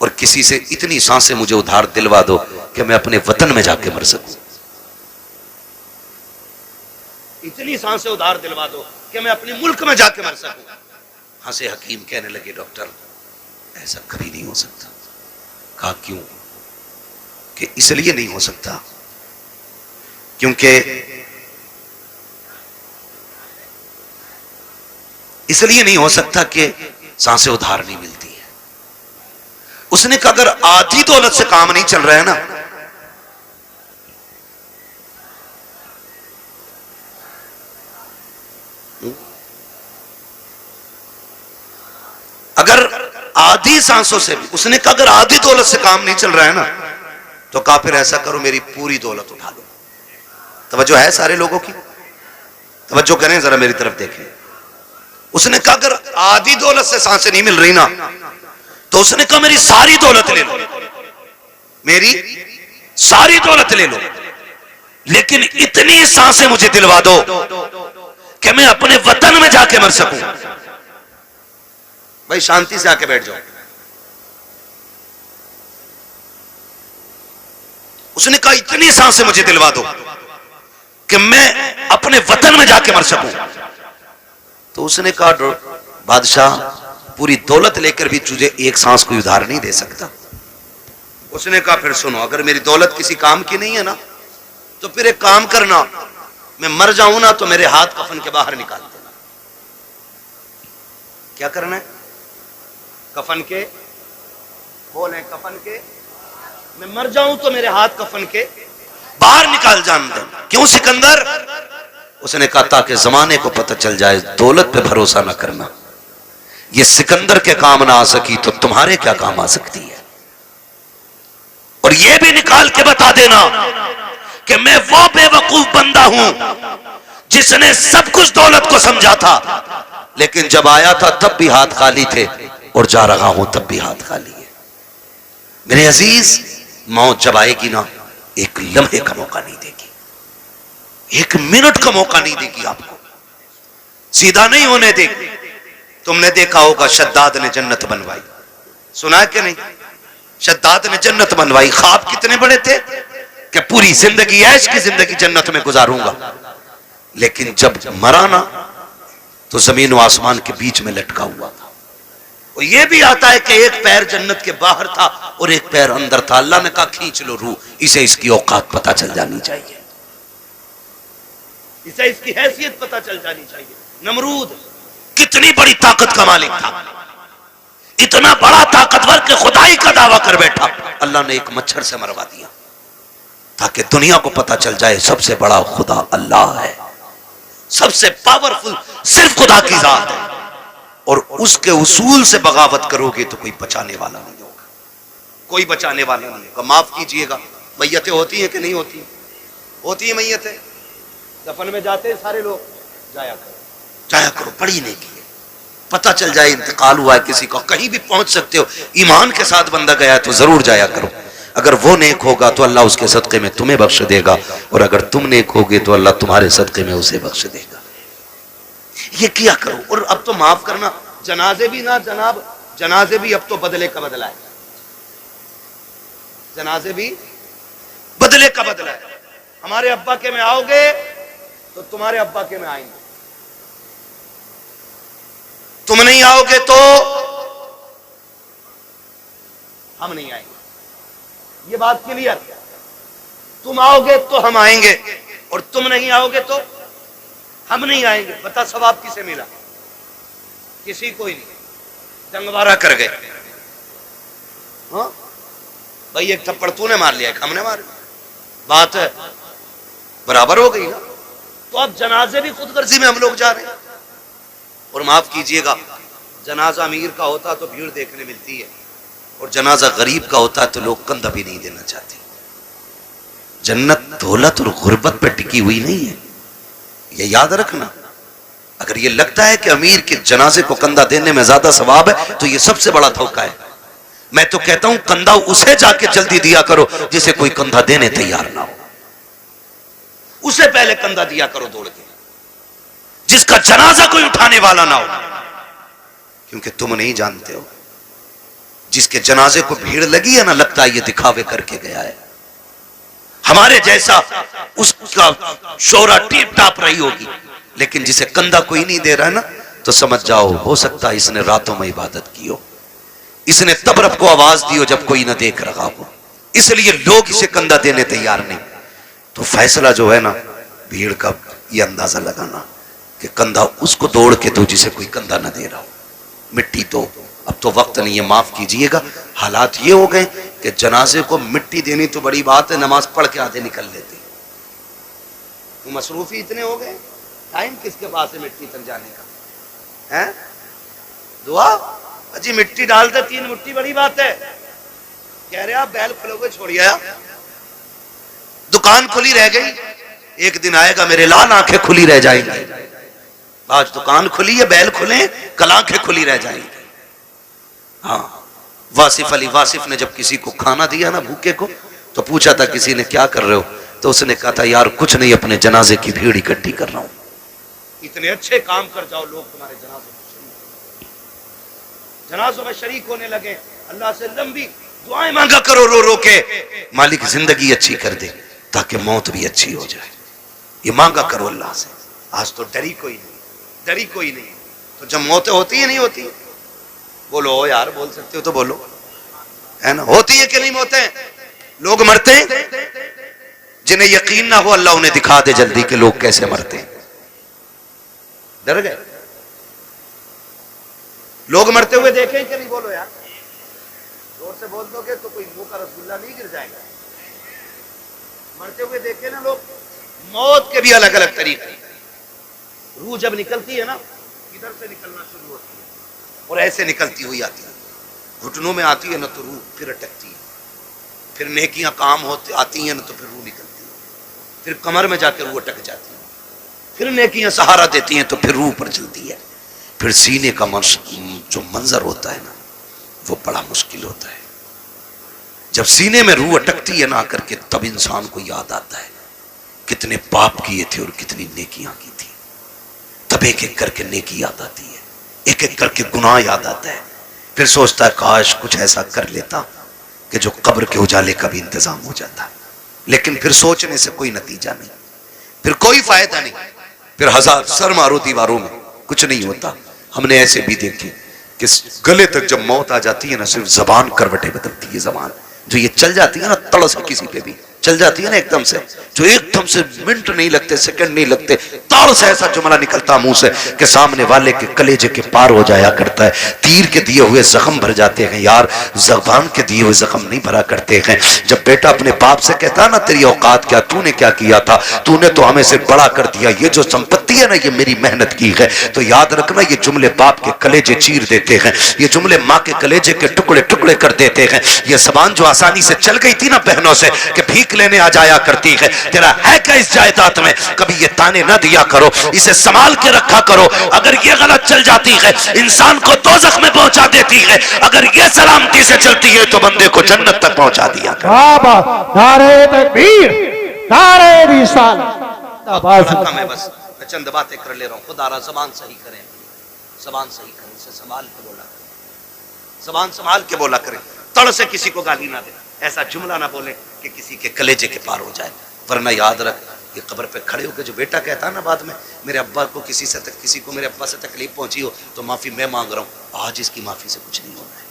और किसी से इतनी सांसें मुझे उधार दिलवा दो कि मैं अपने वतन में जाके मर सकूं। इतनी सांसें उधार दिलवा दो कि मैं अपने मुल्क में जाके मर सकूं। हंसे हकीम, कहने लगे डॉक्टर ऐसा कभी नहीं हो सकता। कहा क्यों? कि इसलिए नहीं हो सकता क्योंकि इसलिए नहीं हो सकता कि सांसें उधार नहीं मिलती है। उसने कहा अगर आधी दौलत से काम नहीं चल रहा है ना, अगर आधी सांसों से भी, उसने कहा अगर आधी दौलत से काम नहीं चल रहा है ना तो कहा फिर ऐसा करो मेरी पूरी दौलत उठा लो। तवज्जो है सारे लोगों की? तवज्जो करें जरा मेरी तरफ देखें। उसने कहा अगर आधी दौलत से सांसें नहीं मिल रही ना तो उसने कहा मेरी सारी दौलत ले लो, मेरी सारी दौलत ले लो, लेकिन इतनी सांसें मुझे दिलवा दो कि मैं अपने वतन में जाके मर सकूं। भाई शांति से आके बैठ जाओ। उसने कहा इतनी सांसें मुझे दिलवा दो कि मैं अपने वतन में जाके मर सकूं। तो उसने कहा बादशाह पूरी दौलत लेकर भी तुझे एक सांस कोई उधार नहीं दे सकता। उसने कहा फिर सुनो, अगर मेरी दौलत किसी काम की नहीं है ना तो फिर एक काम करना, मैं मर जाऊं ना तो मेरे हाथ कफन के बाहर निकाल देना। क्या करना है? कफन के, बोले कफन के, मैं मर जाऊं तो मेरे हाथ कफन के बाहर निकाल जान दे। क्यों सिकंदर? उसने कहा ताकि जमाने को पता चल जाए दौलत पे भरोसा ना करना। ये सिकंदर के काम ना आ सकी तो तुम्हारे क्या काम आ सकती है। और ये भी निकाल के बता देना कि मैं वो बेवकूफ बंदा हूं जिसने सब कुछ दौलत को समझा था, लेकिन जब आया था तब भी हाथ खाली थे और जा रहा हूं तब भी हाथ खाली है। मेरे अजीज, मौत जब आएगी ना एक लम्हे का मौका नहीं देगी, एक मिनट का मौका नहीं देगी, आपको सीधा नहीं होने देगी। तुमने देखा होगा शद्दाद ने जन्नत बनवाई, सुना है कि नहीं? शद्दाद ने जन्नत बनवाई। ख्वाब कितने बड़े थे कि पूरी जिंदगी ऐश की जिंदगी जन्नत में गुजारूंगा, लेकिन जब मरा ना तो जमीन व आसमान के बीच में लटका हुआ था। और यह भी आता है कि एक पैर जन्नत के बाहर था और एक पैर अंदर था। अल्लाह ने कहा खींच लो रूह, इसे इसकी औकात पता चल जानी चाहिए, इसे इसकी हैसियत पता चल जानी चाहिए। नमरूद कितनी बड़ी ताकत का मालिक था, इतना बड़ा ताकतवर के खुदाई का दावा कर बैठा। अल्लाह ने एक मच्छर से मरवा दिया ताकि दुनिया को पता चल जाए सबसे बड़ा खुदा अल्लाह है, सबसे पावरफुल सिर्फ खुदा की जात है। और उसके उसूल से बगावत करोगे तो कोई बचाने वाला नहीं होगा, कोई बचाने वाला नहीं होगा। माफ कीजिएगा, मैयतें होती हैं कि नहीं होती? होती है मैयतें, दफन में जाते हैं सारे लोग, जाया करो, पढ़ी नहीं की, पता चल जाए इंतकाल हुआ है किसी का, कहीं भी पहुंच सकते हो। ईमान के साथ बंदा गया तो जरूर जाया करो। अगर वो नेक होगा तो अल्लाह उसके सदके में तुम्हें बख्श देगा, और अगर तुम नेक होगे तो अल्लाह तुम्हारे सदके में उसे बख्श देगा। ये किया करो। और अब तो माफ करना, जनाजे भी ना जनाब, जनाजे भी अब तो बदले का बदला है, जनाजे भी बदले का बदला है। हमारे अब्बा के में आओगे तो तुम्हारे अब्बा के में आएंगे, तुम नहीं आओगे तो हम नहीं आएंगे। ये बात क्लियर? तुम आओगे तो हम आएंगे और तुम नहीं आओगे तो हम नहीं आएंगे। बता सवाब किसे मिला? किसी को ही नहीं। डंगवारा कर गए। हाँ भाई, एक थप्पड़ तूने मार लिया, एक हमने मार, बात है बराबर हो गई ना। तो अब जनाजे भी खुदगर्जी में हम लोग जा रहे हैं। और माफ कीजिएगा, जनाजा अमीर का होता तो भीड़ देखने मिलती है, और जनाजा गरीब का होता है तो लोग कंधा भी नहीं देना चाहते। जन्नत दौलत और गुर्बत पे टिकी हुई नहीं है, ये याद रखना। अगर ये लगता है कि अमीर के जनाजे को कंधा देने में ज्यादा सवाब है तो ये सबसे बड़ा धोखा है। मैं तो कहता हूं कंधा उसे जाके जल्दी दिया करो जिसे कोई कंधा देने तैयार ना हो, उसे पहले कंधा दिया करो दौड़ के, जिसका जनाजा कोई उठाने वाला ना हो। क्योंकि तुम नहीं जानते हो, जिसके जनाजे को भीड़ लगी है ना, लगता है ये दिखावे करके गया है, हमारे जैसा उसका शोरा टीप टाप रही होगी। लेकिन जिसे कंधा कोई नहीं दे रहा है ना, तो समझ जाओ हो सकता है इसने रातों में इबादत की हो, इसने तब रब को आवाज दी हो जब कोई ना देख रहा हो, इसलिए लोग इसे कंधा देने तैयार नहीं। तो फैसला जो है ना भीड़ का, ये अंदाजा लगाना कि कंधा उसको दौड़ के दो जिसे कोई कंधा ना दे रहा हो। मिट्टी तो अब तो वक्त नहीं है, माफ कीजिएगा, हालात ये हो गए कि जनाजे को मिट्टी देनी तो बड़ी बात है, नमाज पढ़ के आधे निकल लेते। तो मसरूफी इतने हो गए, टाइम किसके पास है मिट्टी तक जाने का है? दुआ अजी मिट्टी डालते 3 मुट्ठी बड़ी बात है। कह रहे आप बैल खोलोगे, छोड़िए, दुकान खुली रह गई, एक दिन आएगा मेरे लाल आंखें खुली रह जाएंगी। आज दुकान खुली है, बैल खुले, कल आंखें खुली रह जाएंगी। हाँ, वासिफ अली वासिफ ने जब किसी को खाना दिया ना भूखे को, तो पूछा था किसी ने क्या कर रहे हो, तो उसने कहा था यार कुछ नहीं, अपने जनाजे की भीड़ इकट्ठी कर रहा हूं। इतने अच्छे काम कर जाओ, लोग तुम्हारे जनाजों में शरीक होने लगे। अल्लाह से लंबी दुआएं मांगा करो रो रो के, मालिक जिंदगी अच्छी कर दे ताकि मौत भी अच्छी हो जाए, ये मांगा करो अल्लाह से। आज तो डरी कोई नहीं, डरी कोई नहीं, तो जब मौतें होती है नहीं होती, बोलो यार, बोल सकते हो तो बोलो, है ना, होती है कि नहीं मौतें? लोग मरते हैं, जिन्हें यकीन ना हो अल्लाह उन्हें दिखा दे जल्दी कि लोग कैसे मरते हैं। डर गए लोग मरते हुए देखें कि नहीं? बोलो यार, जोर से बोल दोगे तो कोई मुंह का रसगुल्ला नहीं गिर जाएगा। मरते हुए देखे ना लोग। मौत के भी अलग अलग तरीके। रूह जब निकलती है ना, इधर से निकलना शुरू होती है और ऐसे निकलती हुई आती है, घुटनों में आती है ना तो रूह फिर अटकती है, फिर नेकियां काम होती आती हैं ना तो फिर रूह निकलती है, फिर कमर में जाकर रूह अटक जाती है, फिर नेकियां सहारा देती हैं तो फिर रूह पर चलती है, फिर सीने का जो मंजर होता है ना वो बड़ा मुश्किल होता है। जब सीने में रूह अटकती है ना आकर के, तब इंसान को याद आता है कितने पाप किए थे और कितनी नेकियां की थी। तब एक एक करके नेकी याद आती है, एक एक करके गुनाह याद आता है। फिर सोचता है काश कुछ ऐसा कर लेता कि जो कब्र के उजाले का भी इंतजाम हो जाता। लेकिन फिर सोचने से कोई नतीजा नहीं, फिर कोई फायदा नहीं, फिर हजार सर मारो दीवारों में कुछ नहीं होता। हमने ऐसे भी देखे कि गले तक जब मौत आ जाती है ना, सिर्फ जबान करवटें बदलती है। जबान जो ये चल जाती है ना तड़ से, किसी पे भी चल जाती है ना एकदम से, जो एकदम से मिनट नहीं लगते, सेकंड नहीं लगते, ताड़ से ऐसा जुमला निकलता मुंह से कि सामने वाले के कलेजे के पार हो जाया करता है। तीर के दिए हुए जख्म भर जाते हैं यार, जबान के दिए हुए जख्म नहीं भरा करते हैं। जब बेटा अपने बाप से कहता ना तेरी औकात क्या, तूने क्या किया था, तूने तो हमें से बड़ा कर दिया, ये जो संपत्ति है ना ये मेरी मेहनत की है। तो याद रखना ये जुमले बाप के कलेजे चीर देते हैं, ये जुमले माँ के कलेजे के टुकड़े टुकड़े कर देते हैं। ये जबान जो आसानी से चल गई थी ना बहनों से कि भीख लेने आ जाया करती है, तेरा है क्या इस जायदाद में, कभी ये ताने ना दिया करो, इसे संभाल के रखा करो। अगर ये गलत चल जाती है इंसान को दोज़ख में पहुंचा देती है, अगर ये सलामती से चलती है तो बंदे को जन्नत तक पहुंचा दिया करो। नारे तकबीर, नारे रिसालत। बस मैं चंद बातें कर ले रहा हूँ, खुदा ज़बान सही करें, ज़बान सही करें, इसे संभाल के बोला करें, ज़बान संभाल के बोला करें, तड़ से किसी को गाली ना दे, ऐसा जुमला ना बोले कि किसी के कलेजे के पार हो जाए। वरना याद रख ये कब्र पे खड़े होकर जो बेटा कहता है ना बाद में मेरे अब्बा को किसी को मेरे अब्बा से तकलीफ पहुंची हो तो माफी मैं मांग रहा हूँ, आज इसकी माफी से कुछ नहीं होना है,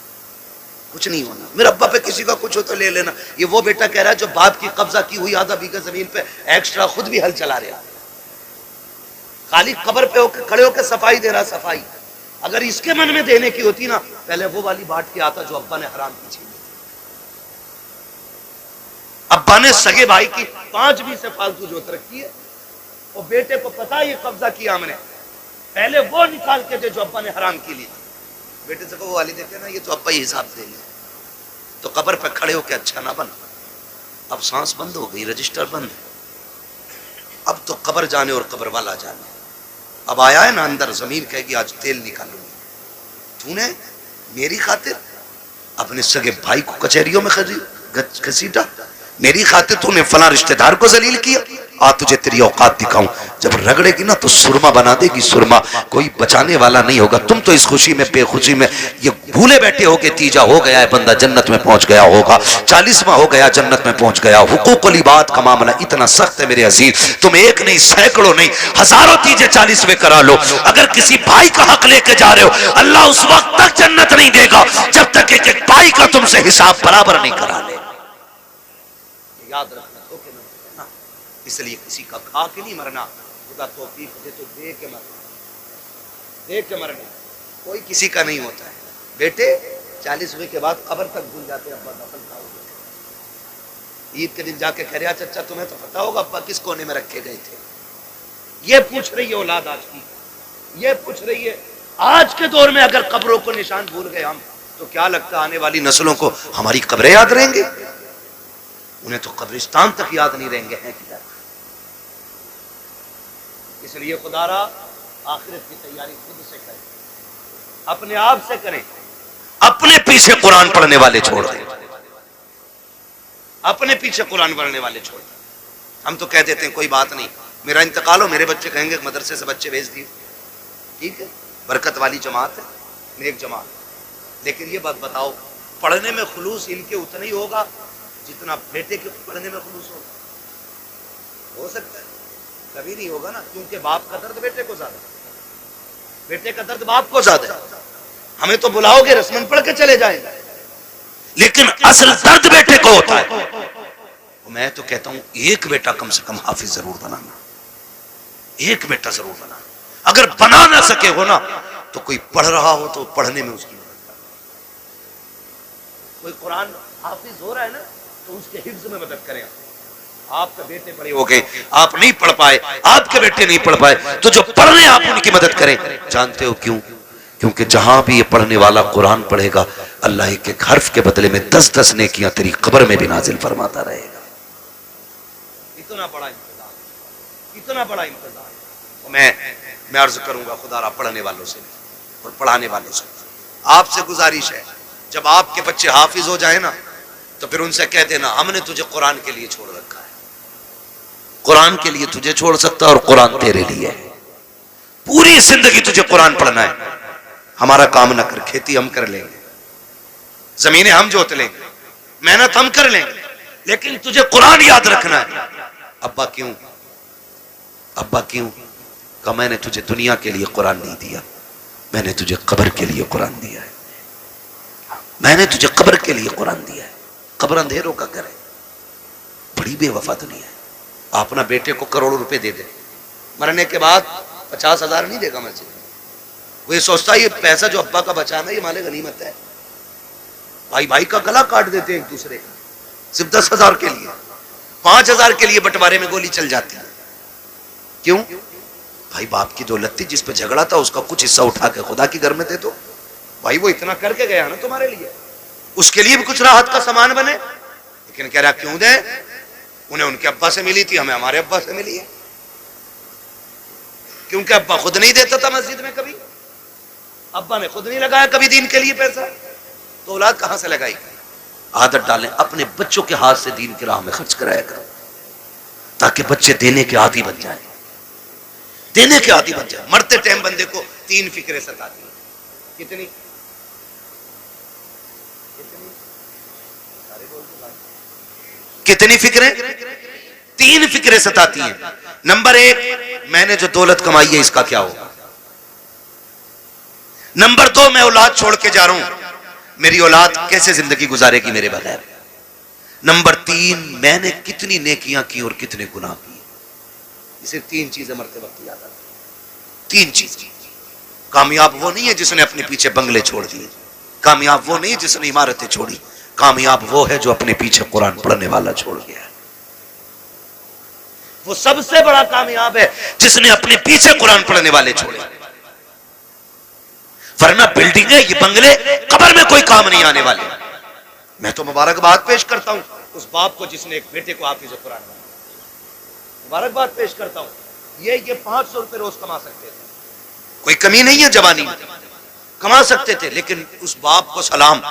कुछ नहीं होना। मेरे अब्बा पे किसी का कुछ हो तो ले लेना। ये वो बेटा कह रहा है जो बाप की कब्जा की हुई आधा बीघा जमीन पे एक्स्ट्रा खुद भी हल चला रहा, खाली कब्र पे होकर खड़े होकर सफाई दे रहा, सफाई अगर इसके मन में देने की होती ना, पहले वो वाली बांट के आता जो अब्बा ने हराम की छीनी। अब्बा ने सगे भाई की 5 भी से फालतू जोत रखी है और बेटे को पता है ये कब्जा किया हमने, पहले वो निकाल के दे जो अब्बा ने हराम की ली। बेटे से वो वाली देते ना, ये तो अब्बा ही हिसाब देंगे। तो कब्र पे खड़े होके अच्छा ना बना। अब सांस बंद हो गई, रजिस्टर बंद। अब तो कब्र जाने और कब्र वाला जाने। अब आया है ना अंदर, जमीन कहेगी आज तेल निकालूंगी। तूने मेरी खातिर अपने सगे भाई को कचहरियों में घसीटा, मेरी खातिर तूने फला रिश्तेदार को जलील किया। आ तुझे तेरी औकात दिखाऊं। जब रगड़ेगी ना तो सुरमा बना देगी, सुरमा। कोई बचाने वाला नहीं होगा। तुम तो इस खुशी में बेखुशी में ये भूले बैठे हो कि तीजा हो गया है, बंदा जन्नत में पहुंच गया होगा, 40वां हो गया जन्नत में पहुंच गया। हुकूकुल इबाद का मामला इतना सख्त है मेरे अजीज, तुम एक नहीं, सैकड़ों नहीं, हजारों तीजे 40वें करा लो। अगर किसी भाई का हक लेके जा रहे हो, अल्लाह उस वक्त तक जन्नत नहीं देगा जब तक एक भाई का तुमसे हिसाब बराबर नहीं करा ले। याद रखना, तो के मरना, इसलिए किसी का खा के नहीं मरना, खुदा तौफीक दे तो दे के मरना, दे के मरना। कोई किसी का नहीं होता है। बेटे 40वें के बाद कब्र तक भूल जाते हैं अब्बा दफन का। ईद के दिन जाके कह रहा चाचा तुम्हें तो पता होगा अब्बा किस कोने में रखे गए थे। ये पूछ रही है औलाद आज की, ये पूछ रही है आज के दौर में अगर कब्रों को निशान भूल गए हम, तो क्या लगता है आने वाली नस्लों को हमारी कब्रें याद रहेंगे? उन्हें तो कब्रिस्तान तक याद नहीं रहेंगे हैं क्या। इसलिए खुदारा आखिरत की तैयारी खुद से करें, अपने आप से करें। अपने पीछे कुरान पढ़ने वाले छोड़ दें, अपने पीछे कुरान पढ़ने वाले छोड़ दें। हम तो कह देते हैं कोई बात नहीं, मेरा इंतकाल हो, मेरे बच्चे कहेंगे मदरसे से बच्चे भेज दिए, ठीक है, बरकत वाली जमात है, नेक जमात। लेकिन ये बात बताओ, पढ़ने में खुलूस इनके उतना ही होगा जितना बेटे के पढ़ने में खुलूस होगा? हो सकता है, कभी नहीं होगा ना, क्योंकि बाप का दर्द बेटे को ज्यादा, बेटे का दर्द बाप को ज्यादा। हमें तो बुलाओगे रस्मन पढ़ के चले जाएंगे, लेकिन असल दर्द बेटे को होता है। मैं तो कहता हूं एक बेटा कम से कम हाफिज जरूर बनाना, एक बेटा जरूर बनाना। अगर बना ना सके हो ना, तो कोई पढ़ रहा हो तो पढ़ने में उसकी मदद करना। कोई कुरान हाफिज हो रहा है ना, तो उसके हिफ्ज में मदद करें। आपके बेटे पढ़े हो गए, आप नहीं पढ़ पाए, आपके बेटे नहीं पढ़ पाए, तो जो पढ़ रहे आप उनकी मदद करें। जानते हो क्यों? क्योंकि जहां भी ये पढ़ने वाला कुरान पढ़ेगा, अल्लाह एक एक हर्फ के बदले में 10-10 नेकियां तेरी कब्र में भी नाजिल फरमाता रहेगा। इतना बड़ा इंतजार, इतना बड़ा इंतजार। मैं अर्ज करूंगा खुदारा पढ़ने वालों से और पढ़ाने वालों से, आपसे गुजारिश है, जब आपके बच्चे हाफिज हो जाए ना, तो फिर उनसे कह देना हमने तुझे कुरान के लिए छोड़ रखा है। कुरान के लिए तुझे छोड़ सकता है और कुरान तेरे लिए है। पूरी जिंदगी तुझे कुरान पढ़ना है। हमारा काम ना कर, खेती हम कर लेंगे, जमीनें हम जोत लेंगे, मेहनत हम कर लेंगे, लेकिन तुझे कुरान याद रखना है। अब्बा क्यों? अब्बा क्यों? कहा मैंने तुझे दुनिया के लिए कुरान नहीं दिया, मैंने तुझे कब्र के लिए कुरान दिया है। मैंने तुझे कब्र के लिए कुरान दिया है। कब्र अंधेरों का घर है, बड़ी बेवफा दुनिया है। आप अपना बेटे को करोड़ों रुपए दे दे, मरने के बाद 50,000 नहीं देगा मस्जिद में। वो ये सोचता है ये पैसा जो अब्बा का बचाना ये माले गनीमत है। भाई भाई का गला काट देते हैं एक दूसरे का, सिर्फ 10,000 के लिए, 5,000 के लिए बंटवारे में गोली चल जाती है। क्यों? भाई बाप की दौलत थी, जिस पे झगड़ा था उसका कुछ हिस्सा उठा के खुदा की घर में दे दो। भाई वो इतना करके गया ना तुम्हारे लिए, उसके लिए भी कुछ राहत का सामान बने। लेकिन कह रहा क्यों दे? उन्हें उनके अब्बा से मिली थी, हमें हमारे अब्बा से मिली है। क्योंकि अब्बा खुद नहीं देता था मस्जिद में, कभी अब्बा ने खुद नहीं लगाया कभी दीन के लिए पैसा, तो औलाद कहां से लगाई? आदत डालें, अपने बच्चों के हाथ से दीन की राह में खर्च कराया करो, ताकि बच्चे देने के आदी बन जाए, देने के आदी बन जाए। मरते टाइम बंदे को 3 फिक्रें सताती हैं। कितनी? कितनी फिक्रें? 3 फिक्रें सताती हैं। नंबर 1, मैंने जो दौलत कमाई है इसका क्या होगा। नंबर 2, मैं औलाद छोड़ के जा रहा हूं, मेरी औलाद कैसे जिंदगी गुजारेगी मेरे बगैर। नंबर 3, मैंने कितनी नेकियां की और कितने गुनाह किए। सिर्फ 3 चीजें मरते वक्त याद आती, 3 चीजें। कामयाब वो नहीं है जिसने अपने पीछे बंगले छोड़ दिए, कामयाब वो नहीं जिसने इमारतें छोड़ी, कामयाब वो है जो अपने पीछे कुरान पढ़ने वाला छोड़ गया। वो सबसे बड़ा कामयाब है जिसने अपने पीछे कुरान पढ़ने वाले छोड़े। वरना बिल्डिंग है, ये बंगले कब्र में कोई काम नहीं आने वाले। मैं तो मुबारकबाद पेश करता हूं उस बाप को जिसने एक बेटे को हाफिज कुरान बनाया, मुबारकबाद पेश करता हूं। ये 500 रुपए रोज कमा सकते थे, कोई कमी नहीं है, जवानी में कमा सकते थे, लेकिन उस बाप को सलाम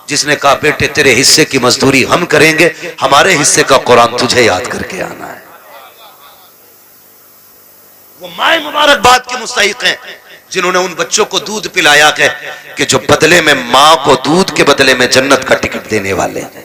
जिसने कहा बेटे तेरे हिस्से की मजदूरी हम करेंगे, हमारे हिस्से का कुरान तुझे याद करके आना है। वो माए मुबारकबाद के मुस्तहिक हैं जिन्होंने उन बच्चों को दूध पिलाया है कि जो बदले में मां को दूध के बदले में जन्नत का टिकट देने वाले हैं।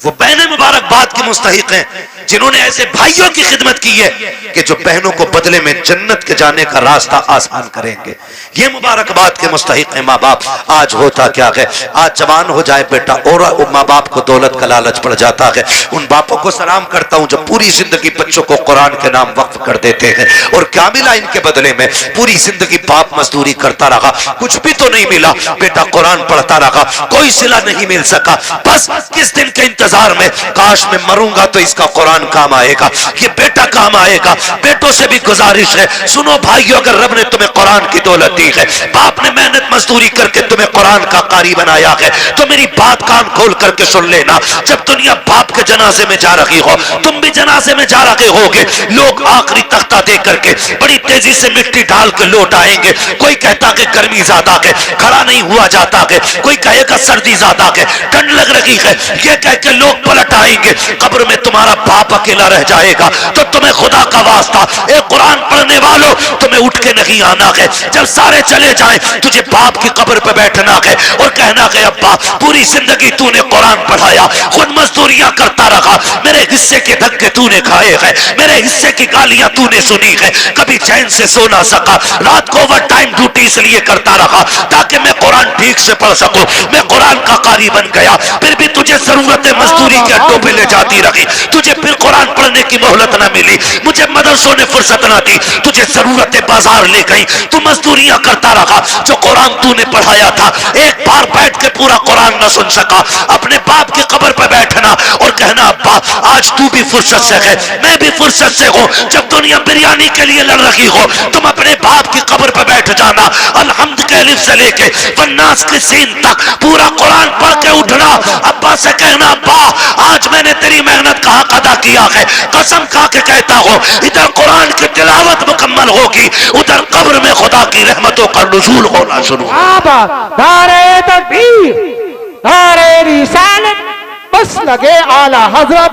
वो बहनें मुबारकबाद के मुस्तहिक हैं जिन्होंने ऐसे भाइयों की खिदमत की है कि जो बहनों को बदले में जन्नत के जाने का रास्ता आसान करेंगे। ये मुबारकबाद के मुस्तहिक हैं माँ बाप। आज होता क्या है, आज जवान हो जाए बेटा और माँ बाप को दौलत का लालच पड़ जाता है। उन बापों को सलाम करता हूँ जो पूरी जिंदगी बच्चों को कुरान के नाम वक्फ कर देते हैं, और क्या मिला इनके बदले में? पूरी जिंदगी बाप मजदूरी करता रहा, कुछ भी तो नहीं मिला। बेटा कुरान पढ़ता रहा, कोई सिला नहीं मिल सका। बस किस दिन के इंतजार में, काश मैं मरूंगा तो इसका कुरान काम आएगा, ये बेटा काम आएगा। बेटों से भी गुजारिश है, सुनो भाइयों, अगर रब ने तुम्हें कुरान की दौलत दी है, बाप ने मेहनत मजदूरी करके तुम्हें कुरान का कारी बनाया है, तो मेरी बात कान खोल करके सुन लेना। जब दुनिया बाप के जनाजे में जा रही हो, तुम भी जनाजे में जा रहे होगे, लोग आखिरी तख्ता दे करके बड़ी तेजी से मिट्टी डाल के लौट आएंगे। कोई कहता कि गर्मी ज्यादा है, खड़ा नहीं हुआ जाता है, कोई कहेगा सर्दी ज्यादा है, ठंड लग रही है, ये कह के लोग पलट आएंगे। कब्र में तुम्हारा बाप अकेला रह जाएगा। तो तुम्हें खुदा का वास्ता, एक कुरान पढ़ने वालों, तुम्हें उठ के नहीं आना है। जब सारे चले जाएं, तुझे बाप की कब्र पे बैठना है और कहना है अब्बा पूरी जिंदगी तूने कुरान पढ़ाया, खुद मजदूरियां करता रहा, मेरे हिस्से के धक्के तूने खाए हैं, मेरे हिस्से की गालियां तूने सुनी है, कभी चैन से सो ना सका, रात को ओवर टाइम ड्यूटी इसलिए करता रहा ताकि मैं कुरान ठीक से पढ़ सकूं, मैं कुरान का कारी बन गया। फिर भी तुझे जरूरत मजदूरी के अड्डों पे ले जाती रही, तुझे फिर कुरान पढ़ने की मोहलत ना मिली, मुझे मदरसों ने फुर्सत ना दी, तुझे जरूरत बाजार ले गई, तू मजदूरियां करता रहा। जो कुरान तूने पढ़ाया था, एक बार बैठ के पूरा कुरान ना सुन सका। अपने बाप की कब्र पर बैठना और कहना अब्बा आज तू भी फुर्सत से है, मैं भी फुर्सत से हूं। जब दुनिया बिरयानी के लिए लड़ रही हो, तुम अपने बाप की कब्र पर बैठ जाना, अलहम्द के अलिफ से लेके वन्नास के सीन तक पूरा कुरान पढ़ के उठना। अब्बा से कहना अब्बा आज मैंने तेरी मेहनत का हक अदा किया है, कसम खा के कहता हूं, इधर कुरान की तिलावत मुकम्मल होगी, उधर कब्र में खुदा की रहमतों का नुज़ूल होना शुरू। नारे तकबीर, नारे रिसालत, बस लगे आला हजरत,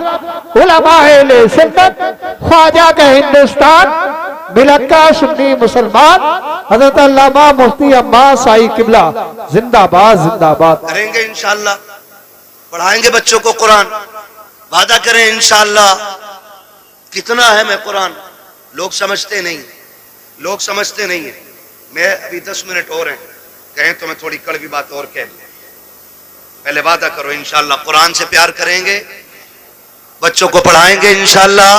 उलमाए सुन्नत, ख्वाजा के हिंदुस्तान, मिलत का सुन्नी मुसलमान, हजरत अल्लामा मुफ्ती अब्बास साई किबला जिंदाबाद जिंदाबाद। करेंगे इंशाअल्लाह, पढ़ाएंगे बच्चों को कुरान, वादा करें इंशाअल्लाह। कितना है मैं कुरान, लोग समझते नहीं, लोग समझते नहीं है। मैं अभी 10 मिनट और हैं, कहें तो मैं थोड़ी कड़वी बात और कह लूं। पहले वादा करो इंशाअल्लाह कुरान से प्यार करेंगे, बच्चों को पढ़ाएंगे इंशाअल्लाह।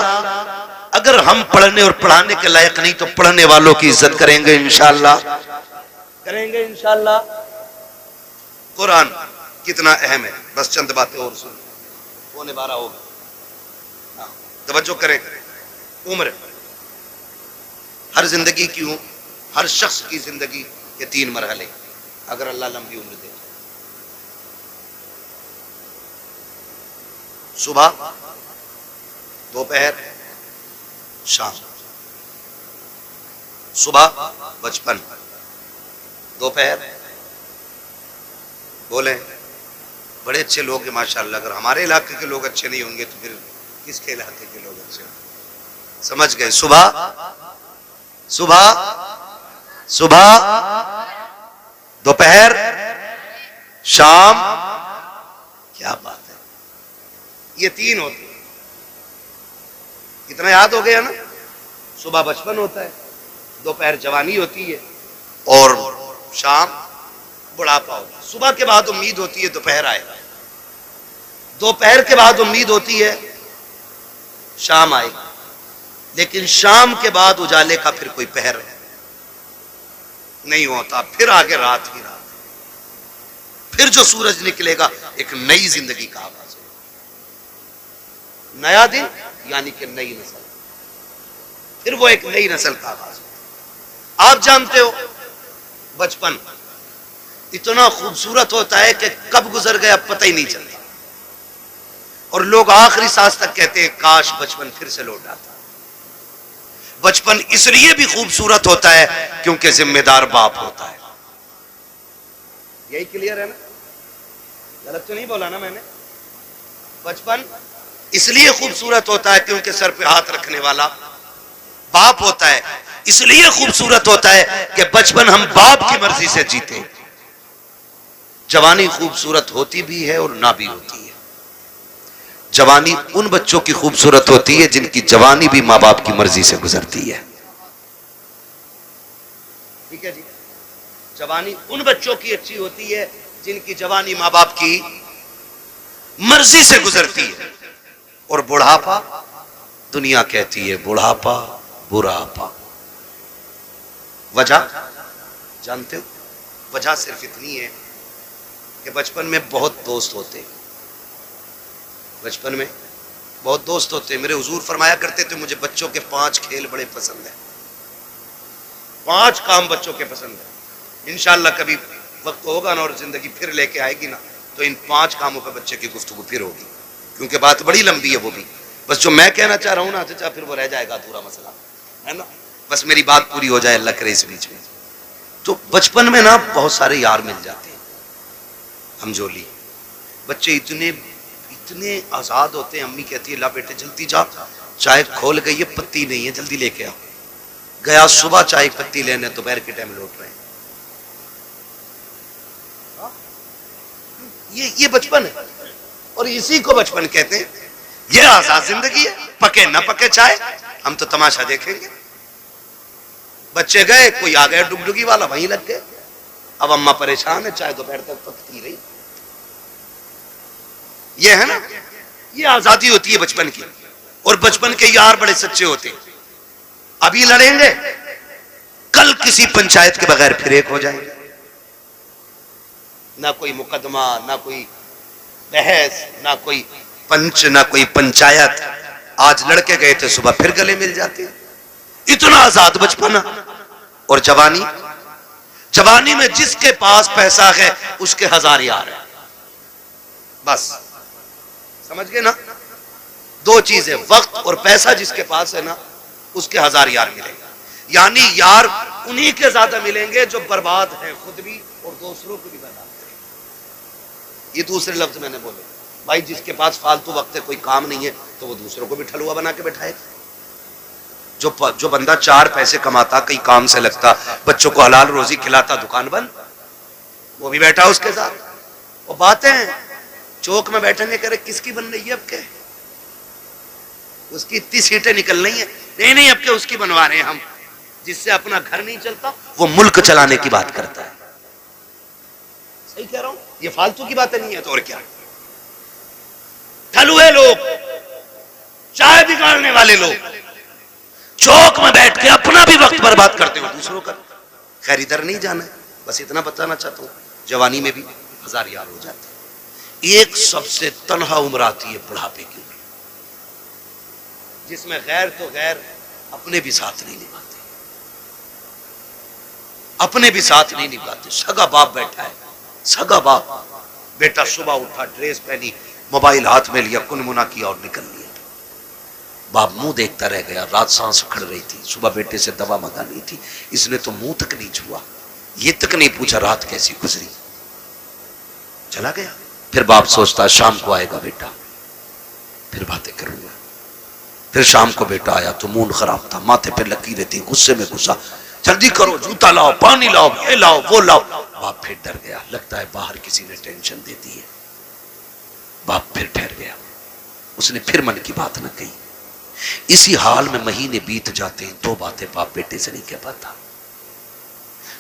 अगर हम पढ़ने और पढ़ाने के लायक नहीं तो पढ़ने वालों की इज्जत करेंगे इंशाअल्लाह, करेंगे इंशाअल्लाह। कुरान कितना अहम है, बस चंद बातें और सुन, 12:15 होगा, तवज्जो करें। उम्र, हर जिंदगी की, हर शख्स की जिंदगी के 3 मरहले, अगर अल्लाह लंबी उम्र दे। सुबह, दोपहर, शाम। सुबह बचपन, दोपहर, बोले बड़े अच्छे लोग हैं माशाअल्लाह। अगर हमारे इलाके के लोग अच्छे नहीं होंगे तो फिर किसके इलाके के लोग अच्छे होंगे? समझ गए? सुबह, सुबह, सुबह, दोपहर, शाम। क्या बात है, ये 3 होते हैं। कितना याद हो गया ना? सुबह बचपन होता है, दोपहर जवानी होती है और शाम बुढ़ापा होता है। सुबह के बाद उम्मीद होती है दोपहर आएगा, दोपहर के बाद उम्मीद होती है शाम आएगी, लेकिन शाम के बाद उजाले का फिर कोई पहर है। नहीं होता, फिर आगे रात ही रात, फिर जो सूरज निकलेगा एक नई जिंदगी का आगाज होगा, नया दिन यानी कि नई नस्ल, फिर वो एक नई नस्ल का आगाज होगा। आप जानते हो बचपन इतना खूबसूरत होता है कि कब गुजर गया पता ही नहीं चलता, और लोग आखिरी सांस तक कहते हैं काश बचपन फिर से लौट आता। बचपन इसलिए भी खूबसूरत होता है क्योंकि जिम्मेदार बाप होता है। यही क्लियर है ना, गलत तो नहीं बोला ना मैंने? बचपन इसलिए खूबसूरत होता है क्योंकि सर पे हाथ रखने वाला बाप होता है। इसलिए खूबसूरत होता है कि बचपन हम बाप की मर्जी से जीते। जवानी खूबसूरत होती भी है और ना भी होती है। जवानी उन बच्चों की खूबसूरत होती है जिनकी जवानी भी मां बाप की मर्जी से गुजरती है। ठीक है जी, जवानी उन बच्चों की अच्छी होती है जिनकी जवानी मां बाप की मर्जी से गुजरती है। और बुढ़ापा, दुनिया कहती है बुढ़ापा बुढ़ापा। वजह जानते हो? वजह सिर्फ इतनी है कि बचपन में बहुत दोस्त होते हैं, बचपन में बहुत दोस्त होते हैं। मेरे हुजूर फरमाया करते थे मुझे बच्चों के 5 खेल बड़े पसंद है, 5 काम बच्चों के पसंद है। इंशाअल्लाह कभी वक्त होगा ना और जिंदगी फिर लेके आएगी ना तो इन 5 कामों पे बच्चे की गुफ्तगू फिर होगी, क्योंकि बात बड़ी लंबी है वो भी। बस जो मैं कहना चाह रहा हूं ना चाचा फिर वो रह जाएगा अधूरा मसला, है ना? बस मेरी बात पूरी हो जाए अल्लाह करे इस बीच में। तो बचपन में ना बहुत सारे यार मिल जाते हैं, हमजोली बच्चे इतने आजाद होते हैं। अम्मी कहती है ला बेटे जल्दी जा, चाय खोल गई है पत्ती नहीं है जल्दी लेके आओ। गया सुबह चाय पत्ती लेने, दोपहर के टाइम लौट रहे हैं। ये बचपन है और इसी को बचपन कहते हैं। ये आजाद जिंदगी है, पके न पके चाय हम तो तमाशा देखेंगे। बच्चे गए, कोई आ गया डुगडुगी वाला, वहीं लग गए। अब अम्मा परेशान है, चाय दोपहर तक पकती रही। ये है ना, ये आजादी होती है बचपन की। और बचपन के यार बड़े सच्चे होते हैं। अभी लड़ेंगे, कल किसी पंचायत के बगैर फिर एक हो जाएंगे। ना कोई मुकदमा, ना कोई बहस, ना कोई पंच, ना कोई पंचायत। आज लड़के गए थे, सुबह फिर गले मिल जाते हैं। इतना आजाद बचपन। और जवानी, जवानी में जिसके पास पैसा है उसके 1000 यार है। बस समझ गए ना? 2 चीजें, वक्त और पैसा जिसके पास है ना उसके 1000 यार मिलेंगे। यानी यार उन्हीं के ज्यादा मिलेंगे जो बर्बाद हैं खुद भी और दूसरों को भी बर्बाद करें। ये दूसरे लफ्ज मैंने बोले। भाई जिसके पास फालतू वक्त है, कोई काम नहीं है, तो वो दूसरों को भी ठलुआ बना के बैठाए। जो बंदा 4 पैसे कमाता, कई काम से लगता, बच्चों को हलाल रोजी खिलाता, दुकान बंद, वो भी बैठा उसके साथ। वो बातें चौक में बैठेंगे, करे किसकी बन रही है अब के, उसकी इतनी सीटें निकल रही है, नहीं अब के उसकी बनवा रहे हैं हम। जिससे अपना घर नहीं चलता वो मुल्क चलाने की बात करता है। सही कह रहा हूं? ये फालतू की बातें नहीं है तो और क्या। ठलुए लोग, चाय बिगाड़ने वाले लोग चौक में बैठ के अपना भी वक्त बर्बाद करते हो, दूसरों का। खैर इधर नहीं जाना है, बस इतना बताना चाहता हूं, जवानी में भी 1000 यार हो जाते हैं। एक सबसे तन्हा उम्र आती है बुढ़ापे की उम्र, जिसमें गैर तो गैर अपने भी साथ नहीं निभाते, अपने भी साथ नहीं निभाते। सगा बाप बैठा है, सगा बाप, बेटा सुबह उठा, ड्रेस पहनी, मोबाइल हाथ में लिया, कुनमुना किया और निकल लिया। बाप मुंह देखता रह गया, रात सांस उखड़ रही थी, सुबह बेटे से दवा मंगानी थी, इसने तो मुंह तक नहीं छुआ, ये तक नहीं पूछा रात कैसी गुजरी, चला गया। फिर बाप सोचता शाम को आएगा बेटा, फिर बातें करूंगा। फिर शाम को बेटा आया तो मूड खराब था, माथे पे लकीरें थी, गुस्से में गुस्सा, जल्दी करो, जूता लाओ, पानी लाओ, ये लाओ, वो लाओ। बाप फिर डर गया, लगता है बाहर किसी ने टेंशन दे दी है। बाप फिर ठहर गया, उसने फिर मन की बात न कही। इसी हाल में महीने बीत जाते हैं, 2 बातें बाप बेटे से नहीं कह पाता।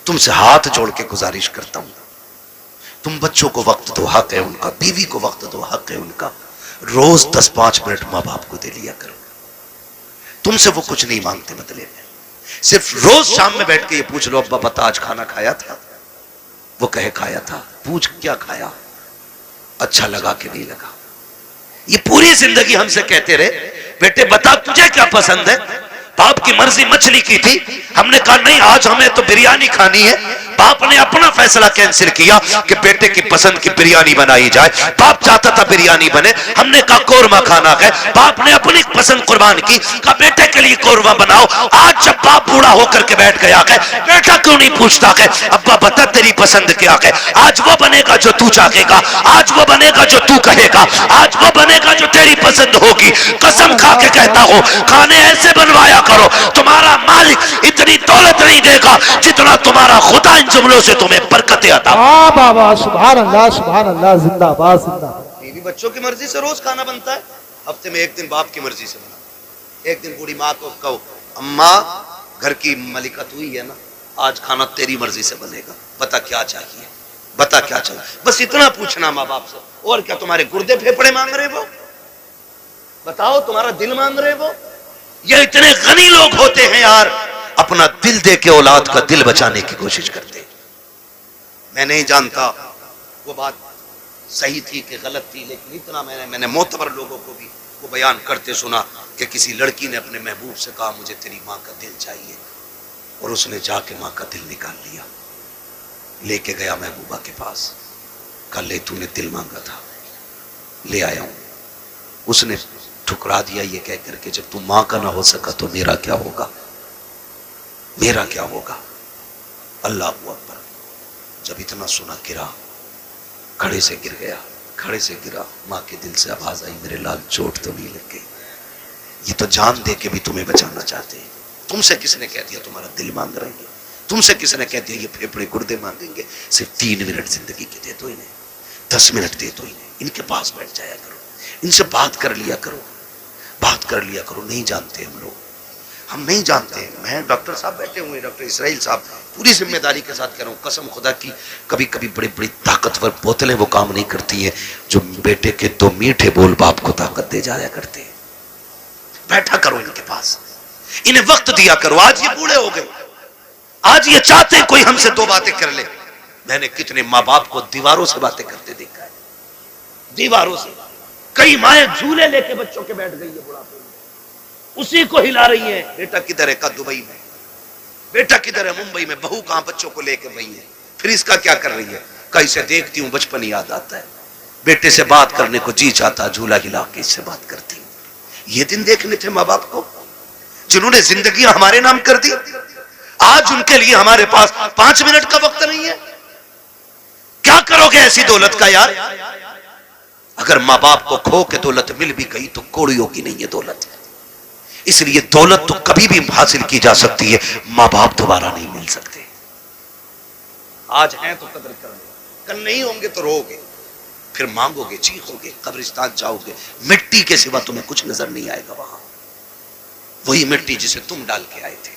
तुमसे हाथ जोड़ के गुजारिश करता हूं, तुम बच्चों को वक्त दो, हक है उनका, बीवी को वक्त दो, हक है उनका। रोज 10-5 मिनट मां बाप को दे लिया करो। तुमसे वो कुछ नहीं मांगते बदले में, सिर्फ रोज शाम में बैठ के ये पूछ लो, अब्बा बता आज खाना खाया था? वो कहे खाया था। पूछ क्या खाया? अच्छा लगा कि नहीं लगा? ये पूरी जिंदगी हमसे कहते रहे, बेटे बता तुझे क्या पसंद है? बाप की मर्जी मछली की थी, हमने कहा नहीं आज हमें तो बिरयानी खानी है। बाप ने अपना फैसला कैंसिल किया कि बेटे की पसंद की बिरयानी बनाई जाए। बाप चाहता था बिरयानी बने, हमने कहा कोरमा खाना है। बाप ने अपनी पसंद कुर्बान की, कहा बेटे के लिए कोरमा बनाओ। आज जब बाप बूढ़ा होकर के बैठ गया है, बेटा क्यों नहीं पूछता है अब्बा बता तेरी पसंद क्या है? आज वो बनेगा जो तू चाहेगा, आज वो बनेगा जो तू कहेगा, आज वो बनेगा जो तेरी पसंद होगी। कसम खा के कहता हूं खाने ऐसे बनवाया करो, तुम्हारा मालिक इतनी दौलत नहीं देगा जितना तुम्हारा खुदा इन जुमलों से तुम्हें बरकतें अता। वाह बाबा, सुभान अल्लाह, जिंदाबाद जिंदाबाद। बीवी बच्चों की मर्जी से रोज खाना बनता है, हफ्ते में एक दिन बाप की मर्जी से बना। एक दिन बूढ़ी माँ को कहो अम्मा घर की मलिका तू ही है ना, आज खाना तेरी मर्जी से बनेगा, बता क्या चाहिए, बता क्या चाहिए। बस इतना पूछना माँ बाप से। और क्या तुम्हारे गुर्दे फेफड़े मांग रहे वो? बताओ तुम्हारा दिल मांग रहे वो? ये इतने गनी लोग होते हैं यार, अपना दिल दे के औलाद का दिल बचाने की कोशिश करते हैं। मैं नहीं जानता वो बात सही थी कि गलत थी, लेकिन इतना मैंने मोतबर लोगों को भी वो बयान करते सुना कि किसी लड़की ने अपने महबूब से कहा मुझे तेरी माँ का दिल चाहिए, और उसने जाके माँ का दिल निकाल लिया, लेके गया महबूबा के पास, कल ले तूने दिल मांगा था ले आया हूं। उसने ठुकरा दिया ये कह करके जब तू माँ का ना हो सका तो मेरा क्या होगा, मेरा क्या होगा। अल्लाह अकबर। जब इतना सुना गिरा, खड़े से गिर गया, खड़े से गिरा, माँ के दिल से आवाज आई मेरे लाल चोट तो नहीं लग गई, ये तो जान दे के भी तुम्हें बचाना चाहते हैं। तुमसे किसने कह दिया तुम्हारा दिल मांग रहे हैं? तुमसे किसने कह दिया ये फेफड़े गुर्दे मांगेंगे? सिर्फ 3 मिनट जिंदगी के दे दो इन्हें, 10 मिनट दे दो इन्हें, इनके पास बैठ जाया करो, इनसे बात कर लिया करो, बात कर लिया करो। नहीं जानते हम लोग, हम नहीं जानते। मैं डॉक्टर साहब बैठे हुए, डॉक्टर इसराइल साहब, पूरी जिम्मेदारी के साथ कह रहा हूँ, कसम खुदा की कभी कभी बड़ी बड़ी ताकतवर बोतलें वो काम नहीं करती हैं जो बेटे के 2 मीठे बोल बाप को ताकत दे जाया करते हैं। बैठा करो इनके पास, इन्हें वक्त दिया करो। आज ये बूढ़े हो गए, आज ये चाहते हैं कोई हमसे 2 बातें कर ले। मैंने कितने माँ बाप को दीवारों से बातें करते देखा है, दीवारों से। कई माएं झूले लेके बच्चों के बैठ गई है बुढ़ापे में, उसी को हिला रही है। बेटा किधर है? का दुबई में। बेटा किधर है? मुंबई में। बहू कहां? बच्चों को लेके गई है। फिर इसका क्या कर रही है? कहीं से देखती हूँ बचपन याद आता है, बेटे से बात करने को जी चाहता, झूला हिला के इससे बात करती हूँ। ये दिन देखने थे माँ बाप को जिन्होंने जिंदगी हमारे नाम कर दी। आज उनके लिए हमारे पास 5 मिनट का वक्त नहीं है। क्या करोगे ऐसी दौलत का यार? अगर माँ बाप को खो के दौलत मिल भी गई तो कौड़ियों की नहीं है दौलत। इसलिए दौलत तो कभी भी हासिल की जा सकती है, माँ बाप दोबारा नहीं मिल सकते। आज हैं तो कदर कर लो, कल नहीं होंगे तो रोगे, फिर मांगोगे, चीखोगे, कब्रिस्तान जाओगे, मिट्टी के सिवा तुम्हें कुछ नजर नहीं आएगा। वहां वही मिट्टी जिसे तुम डाल के आए थे,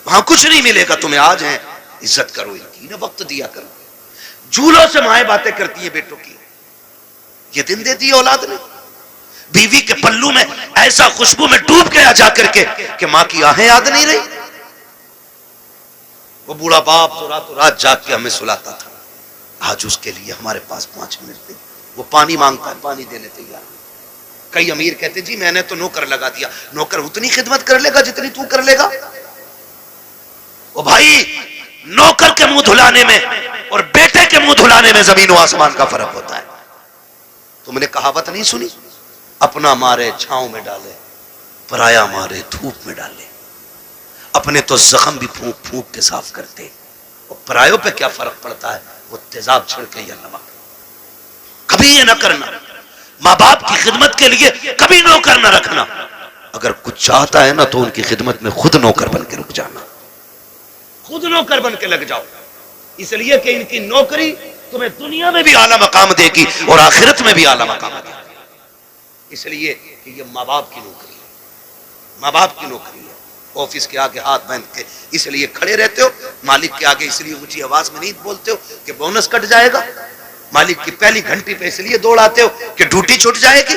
वहां कुछ नहीं मिलेगा तुम्हें। आज हैं, इज्जत करो इनकी, ना वक्त दिया करो। झूलों से माएं बातें करती है बेटों की, ये दिन देती है औलाद ने। बीवी के पल्लू में ऐसा खुशबू में डूब गया जाकर के कि मां की आहें याद नहीं रही। वो बूढ़ा बाप तो रातों रात जाग के हमें सुलाता था, आज उसके लिए हमारे पास 5 मिनट थे। वो पानी मांगता है, पानी देने तैयार। कई अमीर कहते जी मैंने तो नौकर लगा दिया। नौकर उतनी खिदमत कर लेगा जितनी तू कर लेगा। ओ भाई, नौकर के मुंह धुलाने में और बेटे के मुंह धुलाने में जमीन और आसमान का फर्क होता है। तुमने कहावत नहीं सुनी? अपना मारे छांव में डाले, पराया मारे धूप में डाले। अपने तो जख्म भी फूंक फूंक के साफ करते, और परायों पे क्या फर्क पड़ता है? वो तेजाब छिड़के या नमक। कभी ये ना करना, माँ बाप की खिदमत के लिए कभी नौकर ना रखना। अगर कुछ चाहता है ना तो उनकी खिदमत में खुद नौकर बन के रुक जाना, खुद नौकर बन के लग जाओ। इसलिए कि इनकी नौकरी तुम्हें दुनिया में भी आला मकाम देगी और आखिरत में भी आला मकाम देगी। इसलिए कि ये माँ बाप की नौकरी है, माँ बाप की नौकरी है। ऑफिस के आगे हाथ बांध के इसलिए खड़े रहते हो, मालिक के आगे इसलिए ऊंची आवाज में नहीं बोलते हो कि बोनस कट जाएगा। मालिक की पहली घंटी पे इसलिए दौड़ाते हो कि ड्यूटी छूट जाएगी।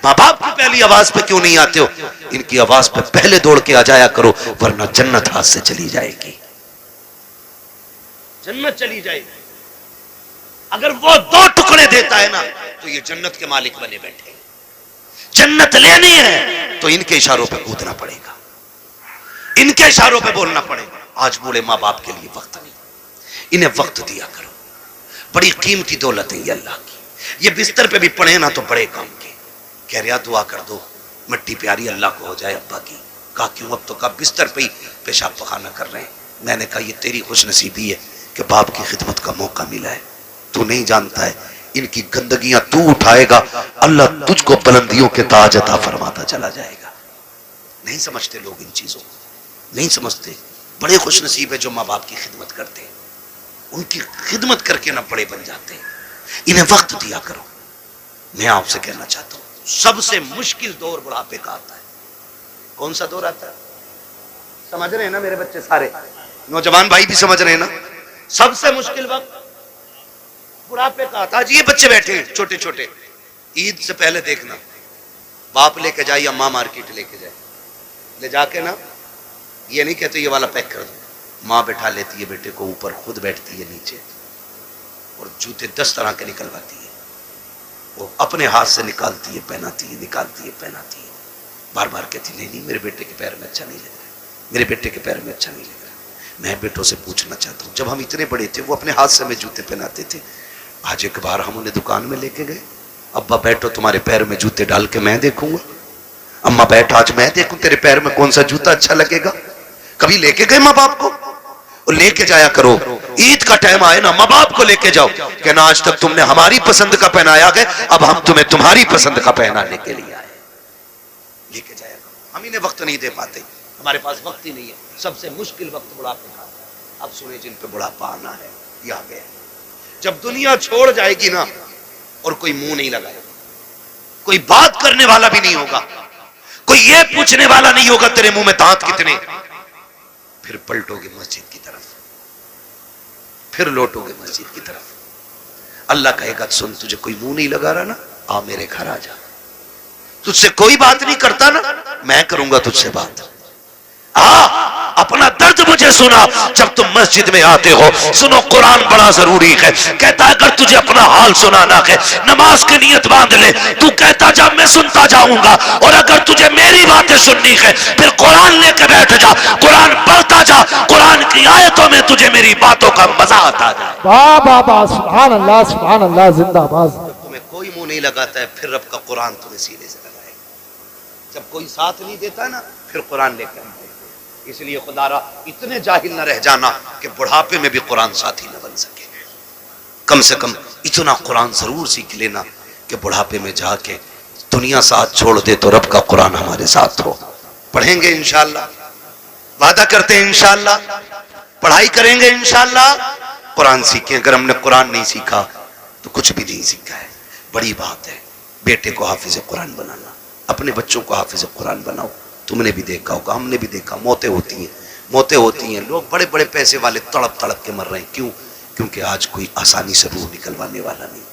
माँ बाप की पहली आवाज पे क्यों नहीं आते हो? इनकी आवाज पे पहले दौड़ के आ जाया करो, वरना जन्नत हाथ से चली जाएगी, जन्नत चली जाएगी। अगर वो 2 टुकड़े देता है ना तो ये जन्नत के मालिक बने बैठे। जन्नत लेनी है तो इनके इशारों पे कूदना पड़ेगा, इनके इशारों पे बोलना पड़ेगा। आज बूढ़े माँ बाप के लिए वक्त नहीं, इन्हें वक्त दिया करो। बड़ी कीमती दौलत है ये अल्लाह की। ये बिस्तर पे भी पड़े ना तो बड़े काम के। कह रहा दुआ कर दो मिट्टी प्यारी अल्लाह को हो जाए अब्बा की। कहा क्यों? अब तो कब बिस्तर पे ही पेशाब पखाना कर रहे हैं। मैंने कहा ये तेरी खुशनसीबी है कि बाप की खिदमत का मौका मिला है। तू नहीं जानता है इनकी गंदगियां तू उठाएगा, अल्लाह तुझको बुलंदियों के ताज अता फरमाता चला जाएगा। नहीं समझते लोग इन चीजों को, नहीं समझते। बड़े खुशनसीब है जो माँ बाप की खिदमत करते हैं, उनकी खिदमत करके ना बड़े बन जाते हैं। इन्हें वक्त दिया करो। मैं आपसे कहना चाहता हूं सबसे मुश्किल दौर बुढ़ापे का आता है। कौन सा दौर आता है? समझ रहे हैं ना मेरे बच्चे? सारे नौजवान भाई भी समझ रहे हैं ना? सबसे मुश्किल वक्त बुढ़ापे का आता है। आज ये बच्चे बैठे हैं छोटे छोटे, ईद से पहले देखना बाप लेके जाए या माँ मार्केट लेके जाए, ले जाके ना ये नहीं कहते ये वाला पैक कर दो, माँ बैठा लेती है बेटे को ऊपर, खुद बैठती है नीचे और जूते 10 तरह के निकलवाती है। वो अपने हाथ से निकालती है, पहनाती है, निकालती है, पहनाती है। बार बार कहती नहीं मेरे बेटे के पैर में अच्छा नहीं लग रहा, मेरे बेटे के पैर में अच्छा नहीं लग रहा। मैं बेटों से पूछना चाहता हूँ, जब हम इतने बड़े थे वो अपने हाथ से हमें जूते पहनाते थे। आज एक बार हम उन्हें दुकान में लेके गए, अब्बा बैठो तुम्हारे पैर में जूते डाल के मैं देखूंगा। अम्मा बैठ आज मैं देखूं तेरे पैर में कौन सा जूता अच्छा लगेगा। कभी लेके गए माँ बाप को? और लेके जाया करो। ईद का टाइम आए ना माँ बाप को लेके जाओ, कहना आज तक तुमने हमारी पसंद का पहनाया गया, अब हम तुम्हें तुम्हारी पसंद का पहनाने के लिए आए। लेके जाया करो। हम इन्हें वक्त नहीं दे पाते, हमारे पास वक्त ही नहीं है। सबसे मुश्किल वक्त बुढ़ापे का। अब सुने जिन पे बुढ़ापा आना है ये आ गया। जब दुनिया छोड़ जाएगी ना और कोई मुंह नहीं लगाएगा, कोई बात करने वाला भी नहीं होगा, कोई ये पूछने वाला नहीं होगा तेरे मुंह में दांत कितने, फिर पलटोगे मस्जिद की तरफ, फिर लौटोगे मस्जिद की तरफ। अल्लाह कहेगा सुन तुझे कोई मुंह नहीं लगा रहा ना, आ मेरे घर आ जा। तुझसे कोई बात नहीं करता ना, मैं करूंगा तुझसे बात। अपना दर्द मुझे सुना जब तुम मस्जिद में आते हो। सुनो कुरान बड़ा जरूरी है। कहता है अगर तुझे अपना हाल सुनाना है नमाज की नियत बांध ले, तू कहता जा मैं सुनता जाऊंगा। और अगर तुझे मेरी बातें सुननी है फिर कुरान लेके बैठ जा, कुरान पढ़ता जा, कुरान की आयतों में तुझे मेरी बातों का मजा आता जाए। वाह वाह वाह, सुभान अल्लाह, जिंदाबाद। तुम्हें कोई मुंह नहीं लगाता है फिर रब का कुरान तुम्हें सीने से लगाएगा। जब कोई साथ नहीं देता ना फिर कुरान लेकर आए। इसलिए खुदारा इतने जाहिल न रह जाना कि बुढ़ापे में भी कुरान साथी न बन सके। कम से कम इतना कुरान जरूर सीख लेना कि बुढ़ापे में जाके दुनिया साथ छोड़ दे तो रब का कुरान हमारे साथ हो। पढ़ेंगे इंशाअल्लाह, वादा करते हैं इंशाअल्लाह, पढ़ाई करेंगे इंशाअल्लाह, कुरान सीखें। अगर हमने कुरान नहीं सीखा तो कुछ भी नहीं सीखा है। बड़ी बात है बेटे को हाफिज कुरान बनाना, अपने बच्चों को हाफिज कुरान बनाओ। तुमने भी देखा होगा, हमने भी देखा, मौतें होती हैं, मौतें होती हैं। लोग बड़े बड़े पैसे वाले तड़प तड़प के मर रहे हैं। क्यों? क्योंकि आज कोई आसानी से रूह निकलवाने वाला नहीं।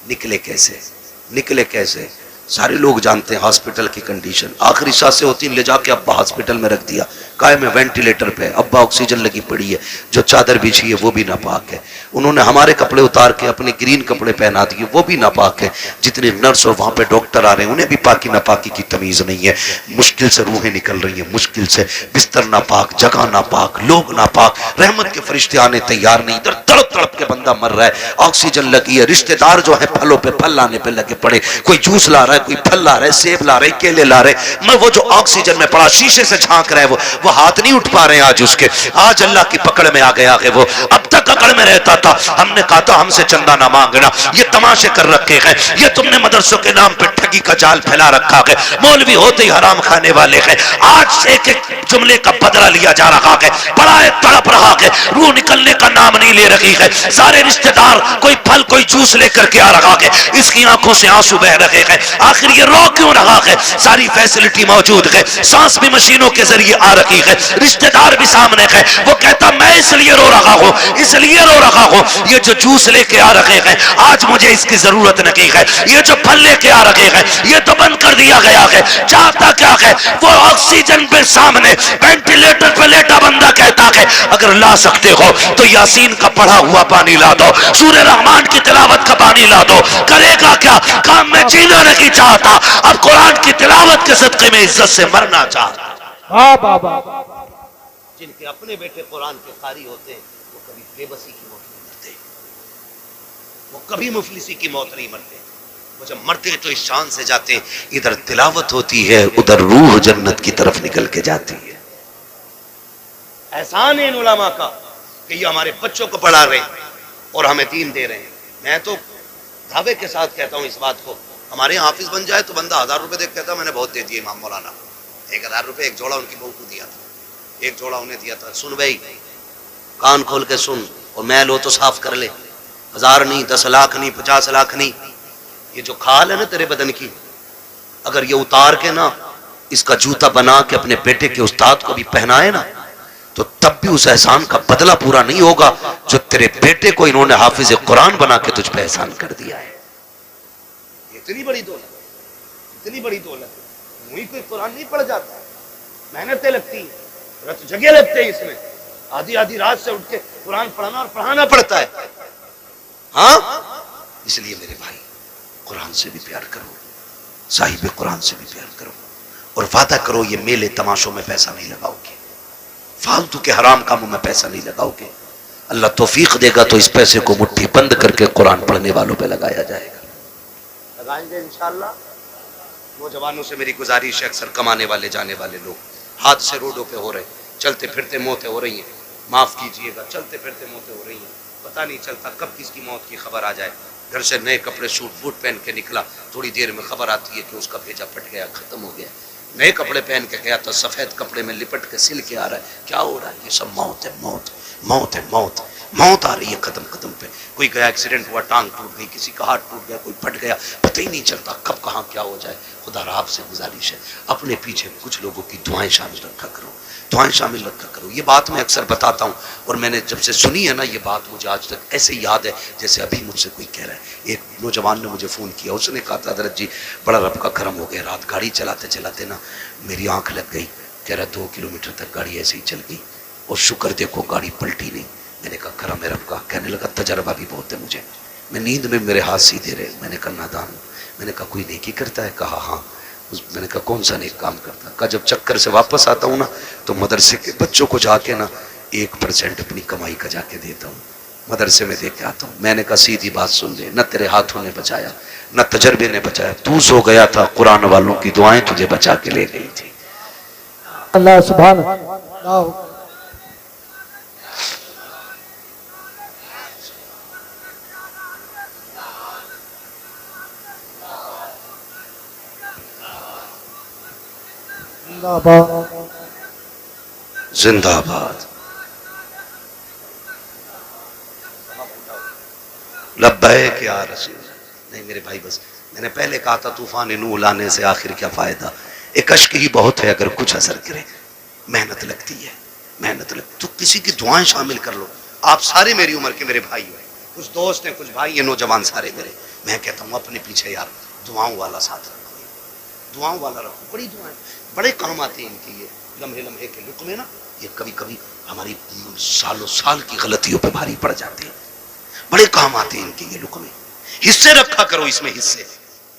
निकले कैसे? निकले कैसे? सारे लोग जानते हैं हॉस्पिटल की कंडीशन। आखिरी सांसें होती ले जाके अब्बा हॉस्पिटल में रख दिया, काय में वेंटिलेटर पे, अब्बा ऑक्सीजन लगी पड़ी है, जो चादर बिछी है वो भी नापाक है। उन्होंने हमारे कपड़े उतार के अपने ग्रीन कपड़े पहना दिए, वो भी नापाक है। जितने नर्स और वहां पे डॉक्टर आ रहे हैं उन्हें भी पाकी नापाकी की तमीज नहीं है। मुश्किल से रूहें निकल रही हैं, मुश्किल से। बिस्तर नापाक, जगह नापाक, लोग नापाक, रहमत के फरिश्ते आने तैयार नहीं। इधर तड़प तड़प के बंदा मर रहा है, ऑक्सीजन लगी है। रिश्तेदार जो है फलों पे फल लाने पे लगे पड़े, कोई जूस ला रहा है, कोई फल ला रहा है, सेब ला रहे, केले ला रहे। मैं वो जो ऑक्सीजन में पड़ा शीशे से झांक रहा है वो हाथ नहीं उठ पा रहे हैं आज उसके। आज अल्लाह की पकड़ में आ गया है वो। अब तक अकड़ में रहता था, हमने कहा था हमसे चंदा ना मांगना, ये तमाशे कर रखे हैं, ये तुमने मदरसों के नाम पे ठगी का जाल फैला रखा है, मौलवी होते ही हराम खाने वाले हैं। आज एक एक जुमले का बदला लिया जा रहा है, बड़ा तड़प रहा है, रूह निकलने का नाम नहीं ले रही है। सारे रिश्तेदार कोई फल कोई जूस लेकर के आ रहा है, इसकी आंखों से आंसू बह रहे हैं। आखिर ये रो क्यों रहा है? सारी फैसिलिटी मौजूद है, सांस भी मशीनों के जरिए आ रही रखी है, रिश्तेदार भी सामने है। वो कहता मैं इसलिए रो रहा हूँ, इसलिए रो रहा हूँ, ये जो जूस लेके आ रखे हैं आज मुझे इसकी जरूरत नहीं है, ये जो फल लेके आ रखे हैं ये तो बंद कर दिया गया है। चाहता क्या है वो ऑक्सीजन पे सामने वेंटिलेटर पे लेटा बंदा कहता है अगर ला सकते हो तो यासीन का पढ़ा हुआ पानी ला दो, सूरह रहमान की तिलावत का पानी ला दो। करेगा क्या? काम में जीना नहीं चाहता, अब कुरान की तिलावत के सदके में इज्जत से मरना चाहता। वाह वाह वाह। जिनके अपने बेटे कुरान के कारी होते हैं वो कभी बेबसी की मौत नहीं मरते, वो कभी मुफलिसी की मौत नहीं मरते। वो जब मरते हैं तो इस शान से जाते हैं, इधर तिलावत होती है उधर रूह जन्नत की तरफ निकल के जाती है। एहसान है इन उलमा का कि ये हमारे बच्चों को पढ़ा रहे हैं और हमें दीन दे रहे हैं। मैं तो दावे के साथ कहता हूँ इस बात को, हमारे यहाँ हाफिज बन जाए तो बंदा 1000 रुपए देख कहता मैंने बहुत दे दिए इमाम मौलाना। 1000 रुपए एक जोड़ा उनकी बहू को दिया था, एक जोड़ा उन्हें दिया था। सुन भाई, कान खोल के सुन और मैल हो तो साफ कर ले। 1000 नहीं, 10 लाख नहीं, 50 लाख नहीं, ये जो खाल है ना तेरे बदन की, अगर ये उतार के ना इसका जूता बना के अपने बेटे के उस्ताद को भी पहनाए ना तो तब भी उस एहसान का बदला पूरा नहीं होगा जो तेरे बेटे को इन्होंने हाफिज कुरान बना के तुझ पे एहसान कर दिया है। इतनी बड़ी दौलत, इतनी बड़ी दौलत, मुझे कोई कुरान नहीं पढ़ जाता, मेहनतें लगती हैं, रत जगह लगते हैं इसमें, आधी आधी रात से उठ के कुरान पढ़ना और पढ़ाना पड़ता है। हाँ, इसलिए मेरे भाई कुरान से भी प्यार करो, साहिब कुरान से भी प्यार करो और वादा करो ये मेले तमाशों में पैसा नहीं लगाओगे, फालतू के हराम कामों में पैसा नहीं लगाओगे। अल्लाह तौफीक देगा तो इस पैसे को मुट्ठी बंद करके कुरान पढ़ने वालों पे लगाया जाएगा, लगाएंगे इंशाअल्लाह। नौजवानों से मेरी गुजारिश है, अक्सर कमाने वाले जाने वाले लोग हादसे रोडों पे हो रहे, चलते फिरते मौतें हो रही हैं, माफ कीजिएगा, चलते फिरते मौतें हो रही हैं, पता नहीं चलता कब किसकी मौत की खबर आ जाए। घर से नए कपड़े सूट बूट पहन के निकला, थोड़ी देर में खबर आती है कि उसका भेजा फट गया, खत्म हो गया। नए कपड़े पहन के गया तो सफेद कपड़े में लिपट के सिल के आ रहा है, क्या हो रहा है? ये सब मौत है, मौत, मौत है, मौत, मौत आ रही है कदम कदम पे। कोई गया एक्सीडेंट हुआ, टांग टूट गई, किसी का हाथ टूट गया, कोई फट गया, पता ही नहीं चलता कब कहाँ क्या हो जाए। खुदा आपसे गुजारिश है अपने पीछे कुछ लोगों की दुआएं शामिल रखा करो, दुआएं शामिल रखा करो। ये बात मैं अक्सर बताता हूँ और मैंने जब से सुनी है ना ये बात मुझे आज तक ऐसे याद है जैसे अभी मुझसे कोई कह रहा है। एक नौजवान ने मुझे फ़ोन किया, उसने कहा था हज़रत जी बड़ा रब का करम हो गया, रात गाड़ी चलाते चलाते ना मेरी आँख लग गई, कह रहा 2 किलोमीटर तक गाड़ी ऐसे ही चल गई और शुक्र देखो गाड़ी पलटी नहीं। मैंने कहा करम है रब का। कहने लगा तजर्बा भी बहुत है मुझे, मैं नींद में मेरे हाथ सीधे रहे। मैंने कहा नादान। मैंने कहा कोई नेकी करता है? कहा हाँ। मैंने कहा कौन सा नेक काम करता? कहा जब चक्कर से वापस आता हूँ ना तो मदरसे के बच्चों को जाके ना 1% अपनी कमाई का जाके देता हूँ, मदरसे में दे के आता हूँ। मैंने कहा सीधी बात सुन ले, न तेरे हाथों ने बचाया न तजर्बे ने बचाया, तू सो गया था, कुरान वालों की दुआएं तुझे बचा के ले गई थी। अल्लाह सुभान अल्लाह। जिंदाबाद, लब्बैक या रसूल। नहीं मेरे भाई बस मैंने पहले कहा था तूफान नूह लाने से आखिर क्या फायदा, एक अश्क ही बहुत है अगर कुछ असर करे। मेहनत लगती है, मेहनत लगती, तो किसी की दुआएं शामिल कर लो। आप सारे मेरी उम्र के मेरे भाई हो, कुछ दोस्त हैं, कुछ भाई हैं, नौजवान सारे मेरे। मैं कहता हूँ अपने पीछे यार दुआओं वाला साथ रखो, दुआओं वाला रखो। बड़ी दुआएं बड़े काम आते हैं इनकी, ये लम्हे लम्हे के लुक में ना ये कभी कभी हमारी सालों साल की गलतियों पे भारी पड़ जाते हैं। बड़े काम आते हैं इनके ये लुक में। हिस्से रखा करो इसमें, हिस्से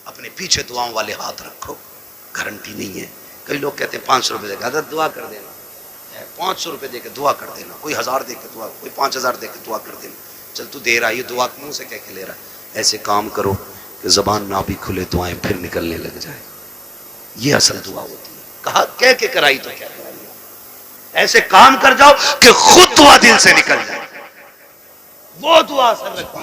अपने पीछे दुआओं वाले हाथ रखो। गारंटी नहीं है, कई लोग कहते हैं 500 रुपये देकर अगर दुआ कर देना, 500 रुपये दे के दुआ कर देना, कोई 1000 दे के दुआ, कोई 5000 दे के दुआ कर देना। चल तू दे रहा है, ये दुआ मुंह से कह के ले रहा है। ऐसे काम करो कि जबान ना भी खुले दुआएं फिर निकलने लग जाए, ये असल दुआ होती है। कहा कह के कराई तो क्या कराई, ऐसे काम कर जाओ कि खुद दुआ दिल से निकल जाए, वो दुआ असर रखती है।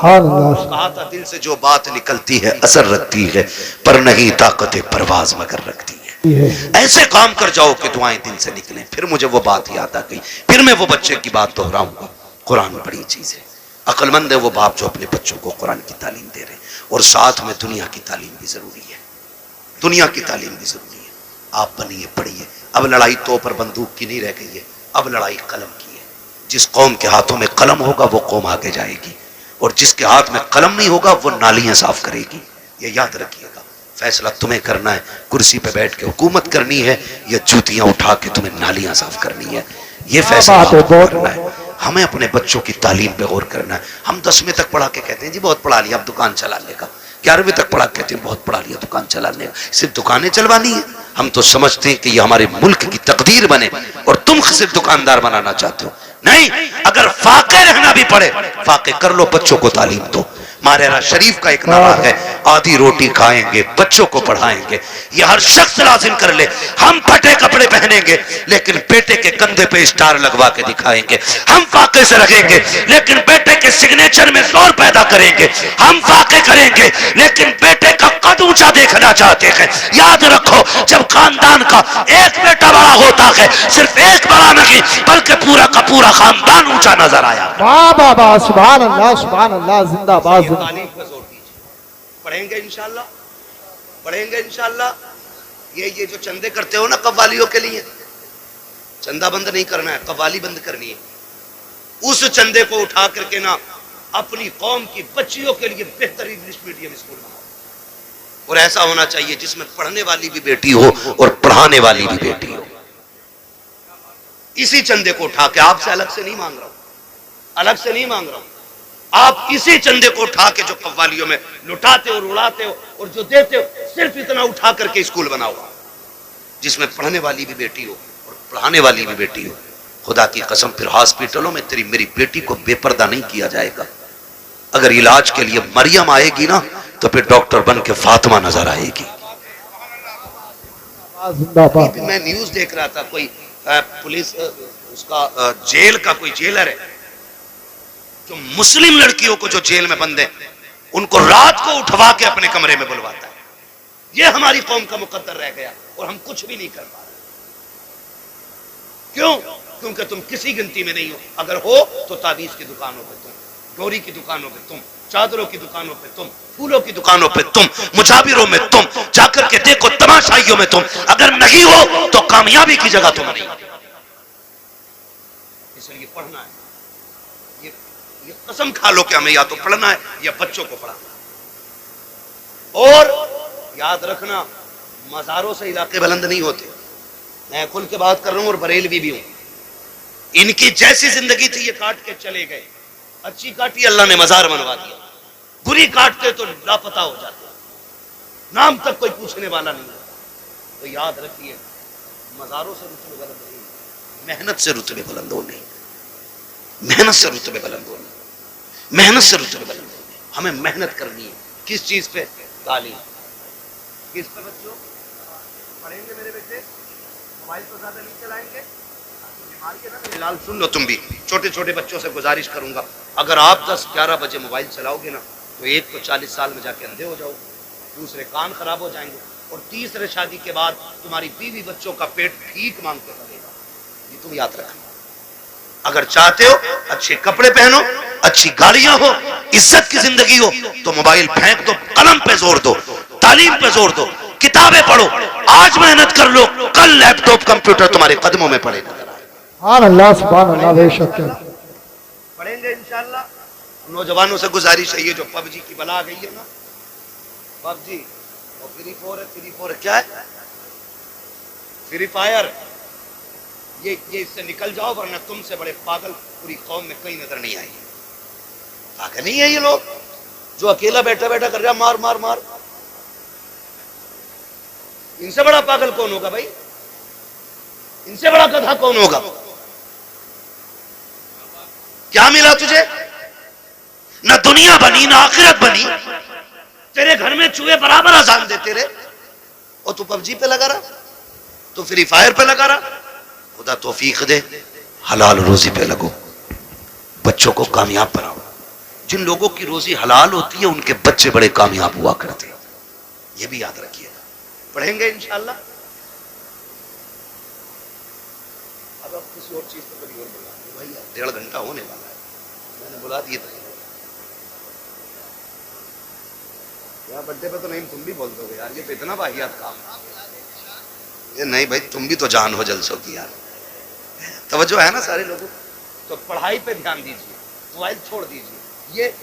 कहा था दिल से जो बात निकलती है असर रखती है, पर नहीं ताकत परवाज मगर रखती है। ऐसे काम कर जाओ कि दुआएं दिल से निकलें। फिर मुझे वो बात याद आ गई, फिर मैं वो बच्चे की बात दोहराऊंगा। कुरान बड़ी चीज है, अक्लमंद है वो बाप जो अपने बच्चों को कुरान की तालीम दे रहे, और साथ में दुनिया की तालीम भी जरूरी है, दुनिया की तालीम भी जरूरी है। आप बनिए, पढ़िए। अब लड़ाई तोप और बंदूक की नहीं रह गई है, अब लड़ाई कलम की है। जिस कौम के हाथों में कलम होगा वो कौम आगे जाएगी, और जिसके हाथ में कलम नहीं होगा वो नालियां साफ करेगी। ये याद रखिएगा। फैसला तुम्हें करना है, कुर्सी पे बैठ के हुकूमत करनी है या जूतियां उठा के तुम्हें नालियां साफ करनी है, ये फैसला आपको करना है। हमें अपने बच्चों की तालीम पे गौर करना है। हम 10वीं तक पढ़ा के कहते हैं जी बहुत पढ़ा लिया, अब दुकान चलाने का। 11वीं तक पढ़ा कहते हैं बहुत पढ़ा लिया, दुकान चलाने का। सिर्फ दुकानें चलवानी है? हम तो समझते हैं कि ये हमारे मुल्क की तकदीर बने और तुम सिर्फ दुकानदार बनाना चाहते हो। नहीं, अगर फाके रहना भी पड़े फाके कर लो, बच्चों को तालीम दो। मारेरा शरीफ का एक नारा है, आधी रोटी खाएंगे बच्चों को पढ़ाएंगे। ये हर शख्स लाजिम कर ले। हम फटे कपड़े पहनेंगे लेकिन बेटे के कंधे पे स्टार लगवा के दिखाएंगे। हम फाके से रखेंगे लेकिन बेटे के सिग्नेचर में जोर पैदा करेंगे। हम फाके करेंगे लेकिन बेटे का कद ऊंचा देखना चाहते हैं। याद रखो, जब खानदान का एक बेटा बड़ा होता है, सिर्फ एक बड़ा नहीं बल्कि पूरा का पूरा खानदान ऊंचा नजर आया। वाह वाह वाह, सुभान अल्लाह सुभान अल्लाह, जिंदाबाद। तालीम पे जोर दीजिए, पढ़ेंगे इंशाल्लाह, पढ़ेंगे इंशाल्लाह। ये जो चंदे करते हो ना कव्वालियों के लिए, चंदा बंद नहीं करना है, कव्वाली बंद करनी है। उस चंदे को उठा करके ना अपनी कौम की बच्चियों के लिए बेहतरीन इंग्लिश मीडियम स्कूल बनाओ, और ऐसा होना चाहिए जिसमें पढ़ने वाली भी बेटी हो और पढ़ाने वाली भी बेटी हो। इसी चंदे को उठा के, आपसे अलग से नहीं मांग रहा हूं, अलग से नहीं मांग रहा हूं, आप इसी चंदे को उठा के जो कव्वालियों में लुटाते हो, उड़ाते हो और जो देते हो, सिर्फ इतना उठा करके स्कूल बनाओ जिसमें पढ़ने वाली भी बेटी हो और पढ़ाने वाली भी बेटी हो। खुदा की कसम, फिर हॉस्पिटलों में तेरी मेरी बेटी को बेपर्दा नहीं किया जाएगा। अगर इलाज के लिए मरियम आएगी ना तो फिर डॉक्टर बन के फातिमा नजर आएगी। मैं न्यूज देख रहा था, कोई पुलिस उसका जेल का कोई जेलर है जो मुस्लिम लड़कियों को जो जेल में बंद है उनको रात को उठवा के अपने कमरे में बुलवाता है। ये हमारी कौम का मुकद्दर रह गया और हम कुछ भी नहीं कर पा रहे। क्यों? क्योंकि तुम किसी गिनती में नहीं हो। अगर हो तो ताबीज की दुकानों पे तुम, डोरी की दुकानों पे तुम, चादरों की दुकानों पे तुम, फूलों की दुकानों पे तुम, मुजाबिरों में तुम, जाकर के देखो तमाशाइयों में तुम। अगर नहीं हो तो कामयाबी की जगह तुम नहीं। इसलिए पढ़ना है। ये कसम खा लो कि हमें या तो पढ़ना है या बच्चों को पढ़ाना है। और याद रखना, मजारों से इलाके बुलंद नहीं होते। मैं खुल के बात कर रहा हूं और बरेलवी भी हूं। इनकी जैसी जिंदगी थी ये काट के चले गए। अच्छी काटी अल्लाह ने मजार बनवा दिया, बुरी काटते तो लापता हो जाते, नाम तक कोई पूछने वाला नहीं। तो याद रखिए, मजारों से रुतबे बुलंद नहीं, मेहनत से रुतबे बुलंद होने, मेहनत से रुतबे बुलंद होने, मेहनत से रुतबे बुलंद होने। हमें मेहनत करनी है। किस चीज पे? तालीम। किस पे बच्चों? पढ़ेंगे मेरे बेटे, मोबाइल तो ज्यादा नहीं चलाएंगे। फिलहाल सुन लो, तुम भी छोटे छोटे बच्चों से गुजारिश करूंगा, अगर आप 10-11 बजे मोबाइल चलाओगे ना तो एक तो 40 साल में जाके अंधे हो जाओगे, दूसरे कान खराब हो जाएंगे, और तीसरे शादी के बाद तुम्हारी बीवी बच्चों का पेट भीख मांगते रहेगा। ये तुम याद रखना। अगर चाहते हो अच्छे कपड़े पहनो, अच्छी गाड़ियां हो, इज्जत की जिंदगी हो, तो मोबाइल फेंक दो, कलम पे जोर दो, तालीम पे जोर दो, किताबें पढ़ो। आज मेहनत कर लो, कल लैपटॉप कंप्यूटर तुम्हारे कदमों में पड़ेगा। अल्लाह सुभान अल्लाह, बेशक पढ़ेंगे इंशाल्लाह। नौजवानों से गुजारिश है, ये जो पबजी की बला आ गई है ना, पबजी और फ्री फायर है, क्या है फ्री फायर, ये इससे निकल जाओ, वरना तुमसे बड़े पागल पूरी कौम में कहीं नजर नहीं आएंगे। पागल नहीं है ये लोग जो अकेला बैठा बैठा कर रहा मार मार मार। इनसे बड़ा पागल कौन होगा भाई? इनसे बड़ा गधा कौन होगा? क्या मिला तुझे? ना दुनिया बनी ना आखिरत बनी। तेरे घर में चूहे बराबर अजान देते रहे और तू पबजी पे लगा रहा, तू फ्री फायर पे लगा रहा। खुदा तौफीक दे, हलाल रोजी पे लगो, बच्चों को कामयाब बनाओ। जिन लोगों की रोजी हलाल होती है उनके बच्चे बड़े कामयाब हुआ करते हैं, ये भी याद रखिएगा। पढ़ेंगे इंशाल्लाह। अब किसी और चीज पर कभी और बोला भाई, 1.5 घंटा होने वाला है, मैंने बुला दिए थे। यार बर्थडे पे तो नहीं, तुम भी बोल दोगे यार, ये तो इतना वाहियात काम। ये नहीं भाई, तुम भी तो जान हो जलसों की यार, तवज्जो है ना सारे लोगों। तो पढ़ाई पे ध्यान दीजिए, मोबाइल छोड़ दीजिए।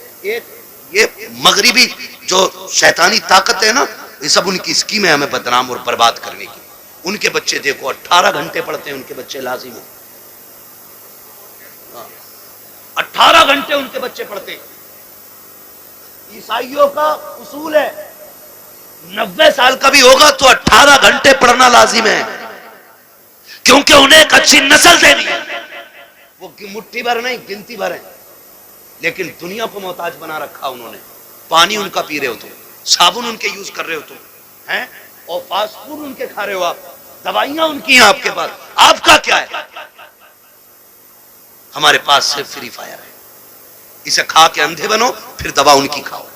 ये मगरिबी जो शैतानी ताकत है ना, ये सब उनकी स्कीम है हमें बदनाम और बर्बाद करने की। उनके बच्चे देखो 18 घंटे पढ़ते हैं, उनके बच्चे लाजिम है 18 घंटे उनके बच्चे पढ़ते हैं। ईसाइयों का उसूल है 90 साल का भी होगा तो 18 घंटे पढ़ना लाजिम है, क्योंकि उन्हें एक अच्छी नस्ल देनी है। वो मुट्ठी भर नहीं, गिनती भर है, लेकिन दुनिया को मोहताज बना रखा उन्होंने। पानी उनका पी रहे हो तुम, साबुन उनके यूज कर रहे हो तुम, हैं, और फास्ट फूड उनके खा रहे हो आप, दवाइयां उनकी हैं आपके पास। आपका क्या है? हमारे पास सिर्फ फ्री फायर है। इसे खा के अंधे बनो, फिर दवा उनकी खाओ।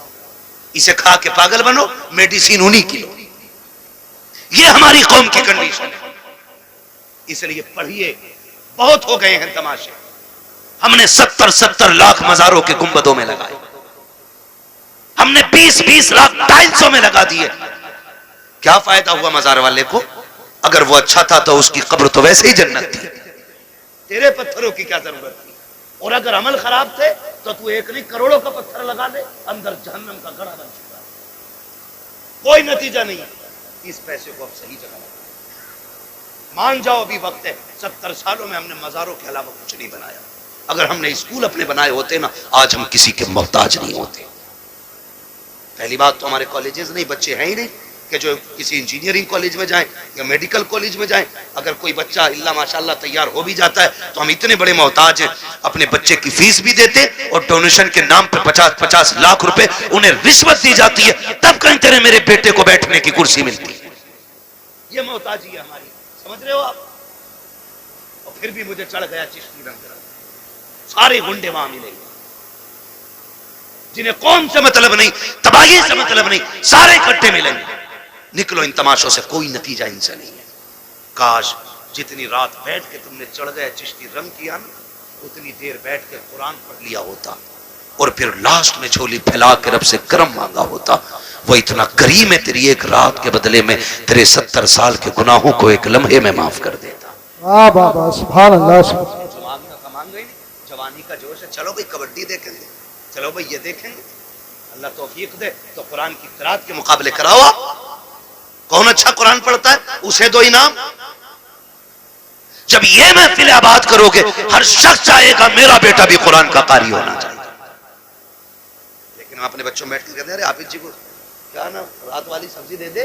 इसे खा के पागल बनो, मेडिसिन उन्हीं की लो। ये हमारी कौम की कंडीशन है। इसलिए पढ़िए, बहुत हो गए हैं तमाशे। हमने 70-70 लाख मजारों के गुंबदों में लगाए, हमने 20-20 लाख टाइल्सों में लगा दिए। क्या फायदा हुआ मजार वाले को? अगर वो अच्छा था तो उसकी कब्र तो वैसे ही जन्नत थी। तेरे पत्थरों की क्या जरूरत थी? और अगर अमल खराब थे तो तू एक नहीं करोड़ों का पत्थर लगा दे, अंदर जहन्नम का गड़ा बन चुका है। कोई नतीजा नहीं है। इस पैसे को अब सही जगह लगा, मान जाओ अभी वक्त है। 70 सालों में हमने मजारों के अलावा कुछ नहीं बनाया। अगर हमने स्कूल अपने बनाए होते ना, आज हम किसी के मोहताज नहीं होते। पहली बात तो हमारे कॉलेजेस नहीं, बच्चे हैं ही नहीं कि जो किसी इंजीनियरिंग कॉलेज में जाएं या मेडिकल कॉलेज में जाएं। अगर कोई बच्चा इल्ला माशाल्लाह तैयार हो भी जाता है तो हम इतने बड़े मोहताज हैं, अपने बच्चे की फीस भी देते और डोनेशन के नाम पर 50-50 लाख रुपए उन्हें रिश्वत दी जाती है, तब कहीं तेरे मेरे बेटे को बैठने की कुर्सी मिलती है। ये मोहताजी है हमारी, समझ रहे हो आप? और फिर भी मुझे चढ़ गया चिश्ती रंग, सारे गुंडे वहां मिलेंगे जिन्हें कौम से मतलब नहीं, तबाही से मतलब नहीं, सारे इकट्ठे मिलेंगे। निकलो इन तमाशों से, कोई नतीजा इनसे नहीं है। काश जितनी रात बैठ के तुमने चढ़ गए चिश्ती रंग किया ना, उतनी देर बैठ के कुरान पढ़ लिया होता और फिर लास्ट में झोली फैला के रब से करम मांगा होता। वो इतना करीम है, तेरी एक रात के बदले में तेरे 70 साल के गुनाहों को एक लम्हे में माफ कर देता। वाह वाह वाह, सुभान अल्लाह। जवानी का जोश है, चलो भाई कबड्डी देखेंगे, चलो भाई ये देखेंगे। अल्लाह तौफीक दे तो कुरान की क़िराअत के मुकाबले कराओ आप। कौन अच्छा कुरान पढ़ता है उसे दो इनाम। जब ये महफिल आबाद करोगे, हर शख्स चाहेगा मेरा बेटा भी कुरान का कारी होना चाहिए। लेकिन अपने बच्चों में बैठ कर कहते हैं, अरे हाफिज जी को क्या ना रात वाली सब्जी दे दे,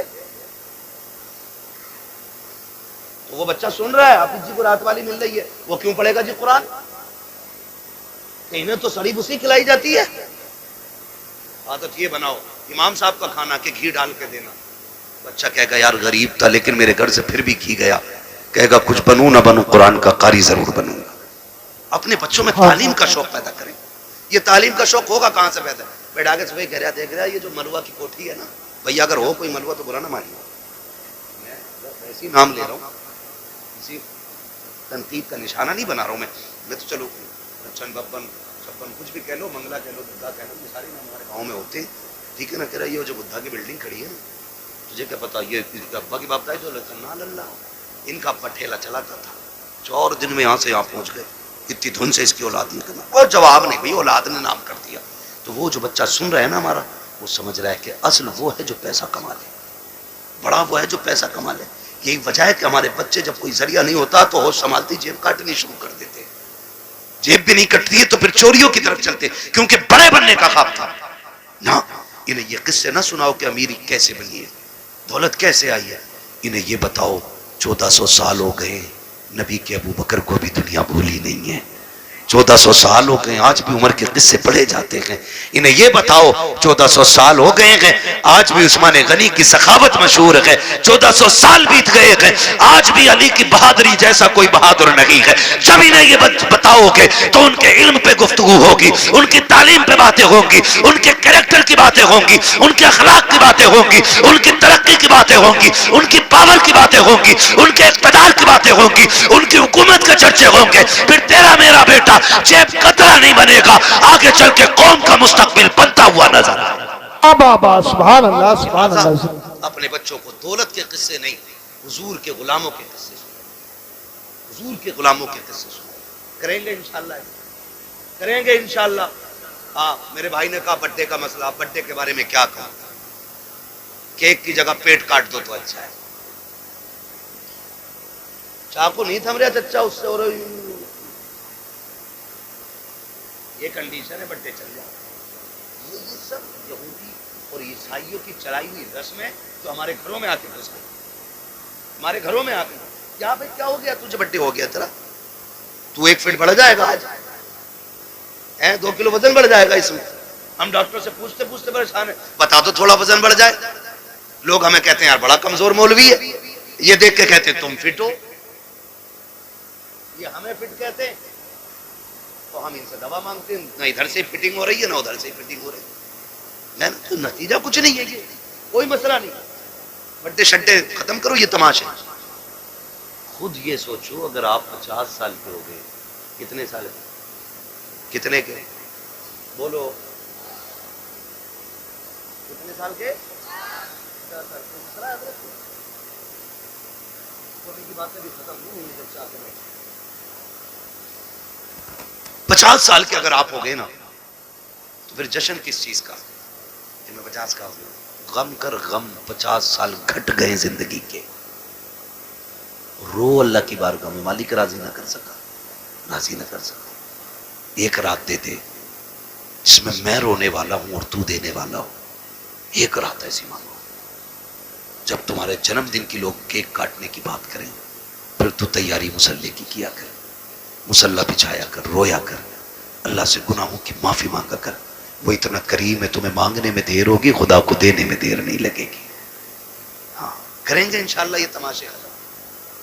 तो वो बच्चा सुन रहा है हाफिज जी को रात वाली मिल रही है, वो क्यों पढ़ेगा जी कुरान? इन्हें तो सड़ी भूसी खिलाई जाती है। आदत ये बनाओ, इमाम साहब का खाना के घी डाल के देना। बच्चा कहेगा यार गरीब था लेकिन मेरे घर से फिर भी घी गया, कहेगा कुछ बनूं ना बनूं कुरान का कारी जरूर बनूंगा। अपने बच्चों में तालीम का शौक पैदा करें। ये तालीम का शौक होगा कहां से पैदा? बेटा आगे सुबह कह रहा देख रहा है, ये जो मलुआ की कोठी है ना, भैया अगर हो कोई मलुआ तो बुरा ना मानिए, मैं वैसे ही नाम ले रहा हूँ, किसी तनकीद का निशाना नहीं बना रहा हूँ मैं तो चलो चन बब्बन छप्पन कुछ भी कह लो, मंगला कह लो, बुद्धा कह लो, ये सारे नाम हमारे गाँव में होते हैं, ठीक है ना। कह रहा ये जो बुद्धा की बिल्डिंग खड़ी है ना, तुझे क्या पता ये अब्बा की बाप जो लचन्ना लल्ला, इनका पठेला चलाता था, 4 दिन में यहाँ से यहाँ पहुँच गए, इतनी धुन से इसकी औलाद ने करना। और जवाब नहीं भाई, औलाद ने नाम कर दिया। तो वो जो बच्चा सुन रहा है ना हमारा, वो समझ रहा है कि असल वो है जो पैसा कमा ले, बड़ा वो है जो पैसा कमा ले। यही वजह है कि हमारे बच्चे जब कोई जरिया नहीं होता तो होश संभालती जेब काटनी शुरू कर देते। जेब भी नहीं कटती है तो फिर चोरियों की तरफ चलते, क्योंकि बड़े बनने का ख्वाब था ना। इन्हें ये किस्से ना सुनाओ कि अमीरी कैसे बनी है, दौलत कैसे आई है। इन्हें ये बताओ 1400 साल हो गए, नबी के अबू बकर को भी दुनिया भूली नहीं है। 1400 साल हो गए, आज भी उमर के किस्से पढ़े जाते हैं। इन्हें ये बताओ 1400 साल हो गए हैं, आज भी उस्मान गनी की सखावत मशहूर है। 1400 साल बीत गए हैं, आज भी अली की बहादुरी जैसा कोई बहादुर नहीं है। जब इन्हें ये बताओगे तो उनके इल्म पे गुफ्तगू होगी, उनकी तालीम पे बातें होंगी, उनके कैरेक्टर की बातें होंगी, उनके अखलाक की बातें होंगी, उनकी तरक्की की बातें होंगी, उनकी पावर की बातें होंगी, उनके इक़्तिदार की बातें होंगी, उनकी हुकूमत के चर्चे होंगे। फिर तेरा मेरा बेटा जेब कतरा नहीं बनेगा, आगे चल के कौम का मुस्तकबिल बनता हुआ नजर आएगा। सुभान अल्लाह, सुभान अल्लाह। अपने बच्चों को दौलत के किस्से नहीं, हुजूर के गुलामों के किस्से सुने, हुजूर के गुलामों के किस्से सुने। करेंगे इंशाल्लाह, करेंगे इंशाल्लाह। हाँ, मेरे भाई ने कहा बर्थडे का मसला, बर्थडे के बारे में क्या कहूं, केक की जगह पेट काट दो तो अच्छा है। चाकू नहीं थम रहा चच्चा उससे, और ये कंडीशन है, बर्थडे चल जाए। ये सब यहूदी और ईसाइयों की चलाई हुई रस्में जो हमारे घरों में आती है, हमारे घरों में आती। क्या भाई क्या हो गया, तुझे बर्थडे हो गया तेरा, तू 1 फीट बढ़ जाएगा आज, 2 किलो वजन बढ़ जाएगा इसमें। हम डॉक्टर से पूछते पूछते परेशान है, बता दो थोड़ा वजन बढ़ जाए। लोग हमें कहते हैं यार बड़ा कमजोर मौलवी है, ये देख के कहते हैं तुम फिट हो, ये हमें फिट कहते हैं, तो हम इनसे दवा मांगते हैं, ना इधर से फिटिंग हो रही है ना उधर से फिटिंग हो रही है, तो नतीजा कुछ नहीं है, ये कोई मसला नहीं। बड्डे शड्डे खत्म करो ये तमाशे। खुद ये सोचो, अगर आप 50 साल के हो गए, कितने साल के, कितने के बोलो, कितने साल के, की बातें भी खत्म नहीं हुई जब चाहते हैं। 50 साल के अगर आप हो गए ना, तो फिर जश्न किस चीज का, कि मैं 50 का हो गया, गम कर गम, 50 साल घट गए जिंदगी के, रो अल्लाह की बारगाह में, मालिक राजी ना कर सका, राजी ना कर सका। एक रात दे दे जिसमें मैं रोने वाला हूं और तू देने वाला हो, एक रात ऐसी मांगो। जब तुम्हारे जन्मदिन की लोग केक काटने की बात करें, फिर तू तैयारी मुसल्ले की किया कर, मुसल्ला बिछाया कर, रोया कर, अल्लाह से गुनाहों की माफी मांगा कर। वो इतना करीम है, तुम्हें मांगने में देर होगी, खुदा को देने में देर नहीं लगेगी। हाँ, करेंगे इंशाल्लाह ये तमाशे खत्म,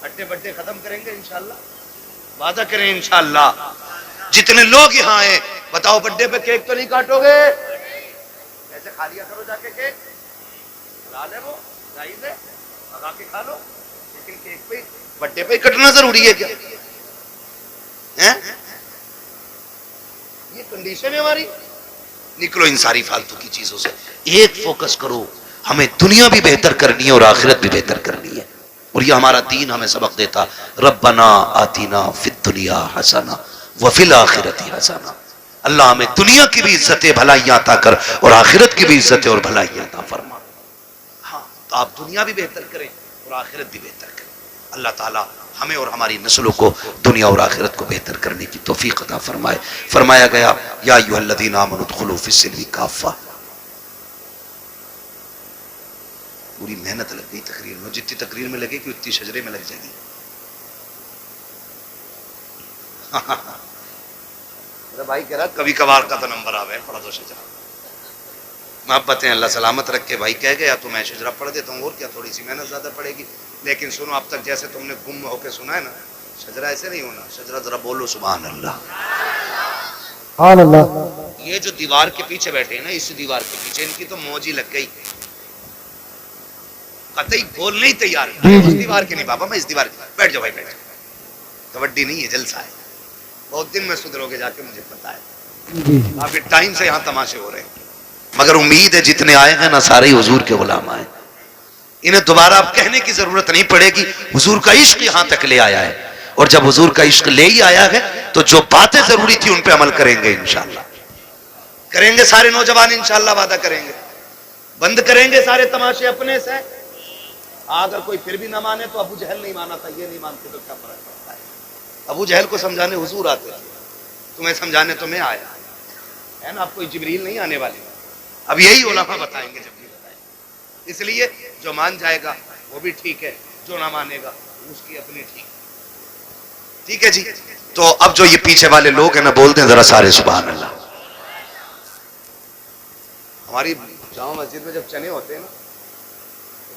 बड्डे बड्डे खत्म करेंगे इंशाल्लाह, वादा करें इंशाल्लाह। जितने लोग यहाँ आए, बताओ बड्डे पे केक तो नहीं काटोगे, ऐसे खा लिया करो जाके केक, लाल है वो, जाहिर है, लगा के खा लो, लेकिन केक पे बड्डे पे कटना जरूरी है क्या है? ये कंडीशन है हमारी। निकलो इन सारी फालतू की चीजों से, एक फोकस करो, हमें दुनिया भी बेहतर करनी है और आखिरत भी बेहतर करनी है। और ये हमारा दीन हमें सबक देता, रब्बना आतीना फिद दुनिया हसना व फिल आखिरती हसना। अल्लाह हमें दुनिया की भी इज्जतें भलाइयां अता कर और आखिरत की भी इज्जतें और भलाइयां अता फरमा। हाँ, तो आप दुनिया भी बेहतर करें और आखिरत भी बेहतर करें। अल्लाह ताला हमें और हमारी नस्लों को दुनिया और आखिरत को बेहतर करने की तौफीक अता फरमाए। फरमाया गया, या अय्युहल्लज़ीना आमनू उदखुलू फिस्सिल्मी काफ़ा। पूरी मेहनत लग गई तकरीर में, जितनी तकरीर में लगेगी उतनी शजरे में लग जाएगी। मेरा भाई कह रहा कभी कभार का तो नंबर आवे, पढ़ा दो शजरा। मोहब्बतें अल्लाह सलामत रख के भाई कह गया तो मैं शजरा पढ़ देता हूँ, और क्या, थोड़ी सी मेहनत ज्यादा पड़ेगी। लेकिन सुनो, अब तक जैसे तुमने गुम होकर सुना है ना, शजरा ऐसे नहीं होना। शजरा जरा बोलो सुभान अल्लाह। ये जो दीवार के पीछे बैठे हैं ना, इस दीवार के पीछे, इनकी तो मौज ही लग गई, कतई बोलने ही तैयार है। उस दीवार के नहीं बाबा, मैं इस दीवार के। बैठ जाओ भाई, बैठ जाओ, कबड्डी नहीं है, जलसा है। बहुत दिन में सुधरोगे जाके, मुझे पता है, काफी टाइम से यहाँ तमाशे हो रहे हैं। मगर उम्मीद है जितने आए हैं ना, सारे हुजूर के गुलाम आए, इन्हें दोबारा अब कहने की जरूरत नहीं पड़ेगी। हुजूर का इश्क यहां तक ले आया है, और जब हुजूर का इश्क ले ही आया है तो जो बातें जरूरी थी उन पे अमल करेंगे इंशाल्लाह। करेंगे सारे नौजवान इंशाल्लाह, वादा करेंगे, बंद करेंगे सारे तमाशे अपने से। अगर कोई फिर भी ना माने तो अबू जहल नहीं माना था, ये नहीं मानते तो क्या फर्क पड़ता है। अबू जहल को समझाने हुजूर आते थे, तुम्हें समझाने तो मैं आया है ना, अब कोई जिब्रील नहीं आने वाली। अब यही उलमा बताएंगे जब भी बताएंगे। इसलिए जो मान जाएगा वो भी ठीक है, जो ना मानेगा उसकी अपनी ठीक है जी। तो अब जो ये पीछे वाले लोग हैं ना, बोलते हैं जरा सारे सुभान अल्लाह। हमारी जामा मस्जिद में जब चने होते हैं ना,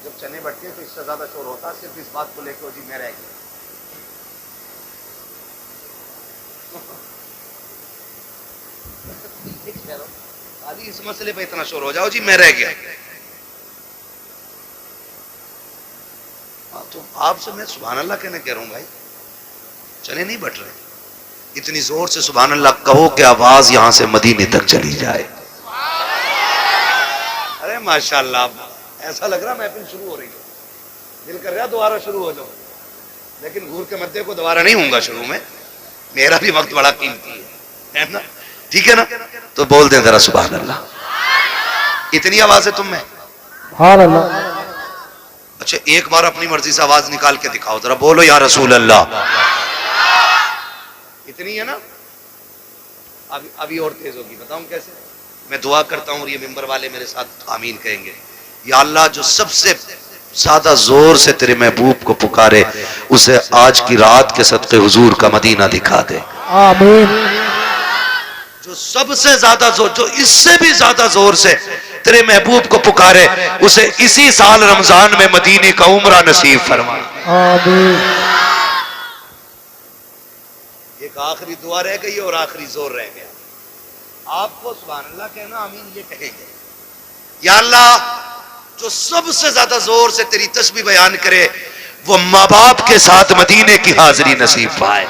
जब चने बटते हैं तो इससे ज्यादा शोर होता है सिर्फ इस बात को लेकर, जी मैं रह गया। आदि इस मसले पे इतना शोर हो जाओ, जी मैं रह गया। तो आपसे मैं सुभान अल्लाह कहने कह रहा हूं भाई, चने नहीं बट रहे, इतनी जोर से सुभान अल्लाह कहो कि आवाज यहां से मदीने तक चली जाए। अरे माशाल्लाह, ऐसा लग रहा महफिल शुरू हो रही है। दिल कर रहा दोबारा शुरू हो जाओ, लेकिन घूर के मध्य को दोबारा नहीं होऊंगा शुरू में, मेरा भी वक्त बड़ा कीमती है ना, ठीक है ना। तो बोल दें जरा सुभान अल्लाह। इतनी आवाज है तुम में? हाँ अल्लाह। अच्छा एक बार अपनी मर्जी से आवाज निकाल के दिखाओ जरा, बोलो या रसूल अल्लाह। इतनी है ना? अभी और तेज होगी, बताऊं कैसे? मैं दुआ करता हूं और ये मिंबर वाले मेरे साथ आमीन कहेंगे। या अल्लाह जो सबसे ज्यादा जोर से तेरे महबूब को पुकारे उसे आज की रात के सदके हुजूर का मदीना दिखा दे। आमीन। जो सबसे ज्यादा जोर, जो इससे भी ज्यादा जोर से तेरे महबूब को पुकारे उसे इसी साल रमजान में मदीने का उम्रा नसीब फरमा। आमीन। एक आखिरी दुआ रह गई और आखिरी जोर रह गया। आपको सुभान अल्लाह कहना, आमीन ये कहेंगे। या अल्लाह जो सबसे ज्यादा जोर से तेरी तस्बीह बयान करे वो माँ बाप के साथ मदीने की हाजिरी नसीब पाए।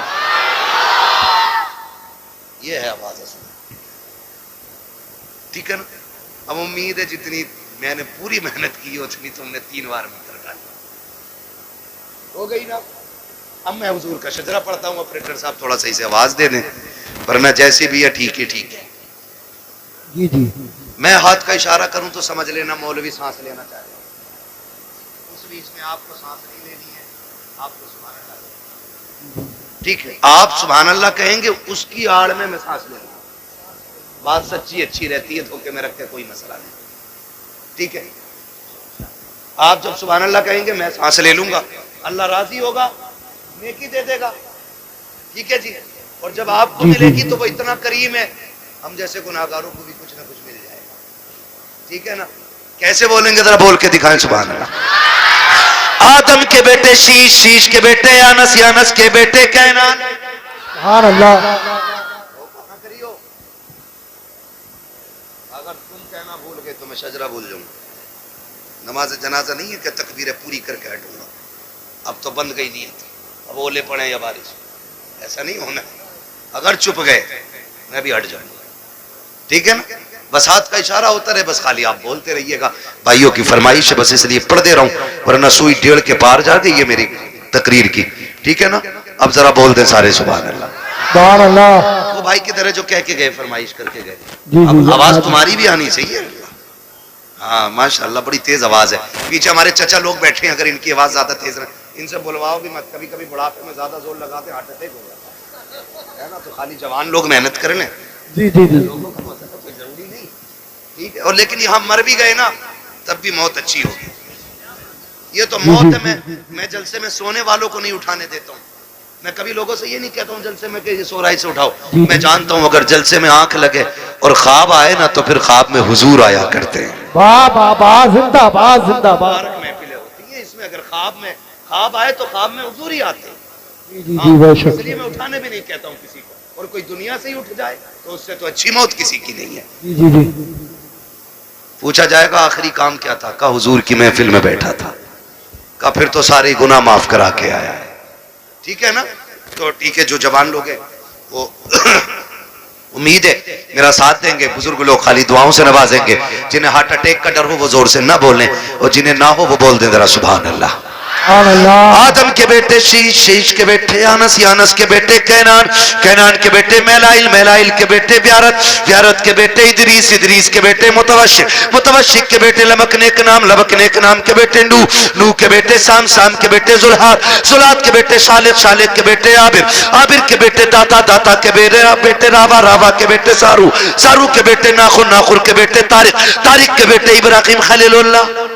ये है आवाज, ठीक है ना। अब उम्मीद है जितनी मैंने पूरी मेहनत की उतनी तुमने 3 बार मंत्र डाली, हो गई ना। अब मैं हुजूर का शजरा पढ़ता हूँ, ऑपरेटर साहब थोड़ा सही से आवाज दे दें, वरना जैसे भी है ठीक है ठीक है। जी जी। मैं हाथ का इशारा करूं तो समझ लेना मौलवी सांस लेना चाह रहे हैं। उस बीच में आपको सांस नहीं लेनी है, आपको सुभान अल्लाह, ठीक है। आप सुभान अल्लाह कहेंगे, उसकी आड़ में मैं सांस ले लूंगा। बात सच्ची अच्छी रहती है, धोखे में रख के कोई मसला नहीं, ठीक है। आप जब सुभान अल्लाह कहेंगे मैं सांस ले लूंगा, अल्लाह राजी होगा, नेकी दे देगा, ठीक है जी। और जब आपको मिलेगी तो वो इतना करीम है, हम जैसे गुनाहगारों को भी कुछ ना कुछ मिल जाएगा, ठीक है ना। कैसे बोलेंगे जरा बोल के दिखाएं सुभान अल्लाह। आदम के बेटे शीश, शीश के बेटे यानस, यानस के बेटे कैनान। सुभान अल्लाह। करियो, अगर तुम कहना भूल गए तो मैं शजरा भूल जाऊंगा। नमाज जनाजा नहीं है कि तकबीरें पूरी करके हटूंगा, अब तो बंद गई नीयत, अब ओले पड़े या बारिश, ऐसा नहीं होना। अगर चुप गए मैं भी हट जाऊंगा, ठीक है ना। बस हाथ का इशारा होता रहे, बस खाली आप बोलते रहिएगा। भाइयों की फरमाइश है, बस इसलिए पढ़ दे रहा हूं, वरना सुई 1.5 के पार जा गई है मेरी तकरीर की, ठीक है ना। अब जरा बोल दे सारे सुभान अल्लाह। सुभान अल्लाह। वो भाई की तरह जो कह के गए, फरमाइश करके गए, जी अब जी। आवाज तुम्हारी भी आनी चाहिए। हाँ माशाल्लाह बड़ी तेज आवाज है। पीछे हमारे चचा लोग बैठे हैं, अगर इनकी आवाज ज्यादा तेज है इनसे बुलवाओ भी मत। कभी कभी बुढ़ापे में ज्यादा जोर लगाते हार्ट अटैक हो जाता है ना। तो खाली जवान लोग मेहनत कर लें, जी जी जी। कोई जरूरी नहीं, ठीक है। और लेकिन यहाँ मर भी गए ना तब भी मौत अच्छी होगी। ये तो मौत है। मैं जलसे में सोने वालों को नहीं उठाने देता हूँ। मैं कभी लोगों से ये नहीं कहता हूँ जलसे में कि सो रहा है से उठाओ। मैं जानता हूँ अगर जलसे में आंख लगे और ख्वाब आए ना तो फिर ख्वाब में हुजूर आया करते हैं। वाह वाह वाह, जिंदाबाद जिंदाबाद। महफिलें होती है इसमें, अगर ख्वाब आए तो ख्वाब में हुजूर ही आते हैं। जी जी जी बेशक। इसलिए मैं उठाने भी नहीं कहता हूँ किसी को। और कोई दुनिया से ही उठ जाए तो उससे तो अच्छी मौत किसी की नहीं है। जी जी जी। पूछा जाएगा आखिरी काम क्या था, का हुजूर की महफिल में बैठा था, का फिर तो सारे गुनाह माफ करा के आया है, ठीक है ना। तो ठीक है, जो जवान लोग हैं वो उम्मीद है मेरा साथ देंगे। बुजुर्ग लोग खाली दुआओं से नवाजेंगे। जिन्हें हार्ट अटैक का डर हो वो जोर से ना बोलें, और जिन्हें ना हो वो बोल दें जरा सुभान अल्लाह। आदम के बेटे शीश, शीश के बेटे यानस, यानस के बेटे कैनान, कैनान के बेटे मैलाइल, मैलाइल के बेटे व्यारत, व्यारत के बेटे इदरीस, इदरीस के बेटे मुतवशिक, मुतवशिक के बेटे लमकने के नाम, लमकने के नाम के बेटे नूह, नूह के बेटे साम, साम के बेटे जुल्हाद, जुल्हाद के बेटे शालिक, शालिक के बेटे आबिर, आबिर के बेटे दाता, दाता के बेटे रावा, रावा के बेटे सारू, सारू के बेटे नाखुर, नाखुर के बेटे तारिक, तारिक के बेटे इब्राहिम खलीलुल्लाह,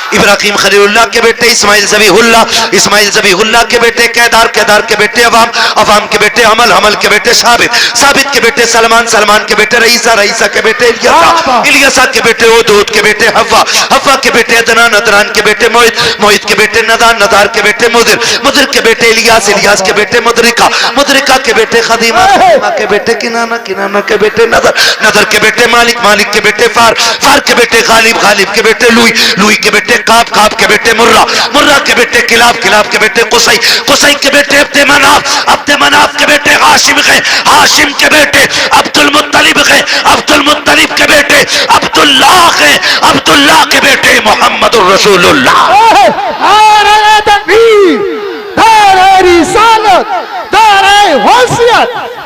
इब्राहिम खलीलुल्लाह के बेटे इस्माइल ज़बीहुल्लाह, इस्माइल ज़बीहुल्लाह के बेटे केदार, केदार के बेटे अवाम, अवाम के बेटे अमल, अमल के बेटे साबित, साबित के बेटे सलमान, सलमान के बेटे रईसा, रईसा के बेटे इलियासा, इलियासा के बेटे ओदूद के बेटे हव्वा, हव्वा के बेटे अदनान, अदनान के बेटे मोहित, मोहित के बेटे नदान, नदार के बेटे मुदिर, मुदिर के बेटे इलियास, इलियास के बेटे मुदरिका, मुदरिका के बेटे खदीमा, खदीमा के बेटे किनाना, किनाना के बेटे नदर, नदर के बेटे मालिक, मालिक के बेटे फार, फार के बेटे गालिब, गालिब के बेटे लुई, लुई के बेटे काब, काब के बेटे मुर्रा, मुर्रा के बेटे किलाब, किलाब के बेटे कुसै, कुसै के बेटे अब्दे मनाफ, अब्दे मनाफ के बेटे हाशिम गए, हाशिम के बेटे अब्दुल मुत्तलिब गए, अब्दुल मुत्तलिब के बेटे अब्दुल्लाह गए, अब्दुल्लाह के बेटे मोहम्मदुर रसूलुल्लाह।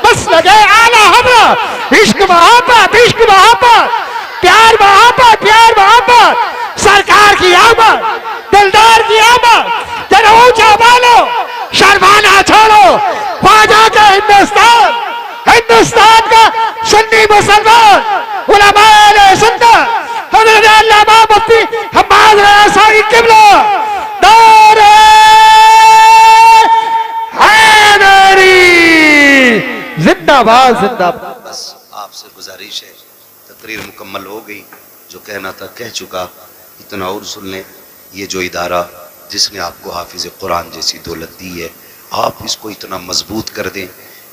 बस लगे आला हजरत, इश्क मोहब्बत, इश्क मोहब्बत, प्यार मोहब्बत, प्यार मोहब्बत, सरकार की आमद, दिलदार की आमद, जरा ऊंचा बोलो, शर्माना छोड़ो, ख्वाजा का हिंदुस्तान, हिंदुस्तान का सुन्नी मुसलमान, उलमाए सुन्नत, हजरत अल्लामा मुफ्ती हम्माद रज़ाई किबला, नारे हैदरी, जिंदाबाद जिंदाबाद। बस आपसे गुजारिश है, तकरीर मुकम्मल हो गई, जो कहना था कह चुका, इतना और सुन लें। ये जो इदारा जिसने आपको हाफिज कुरान जैसी दौलत दी है, आप इसको इतना मजबूत कर दें।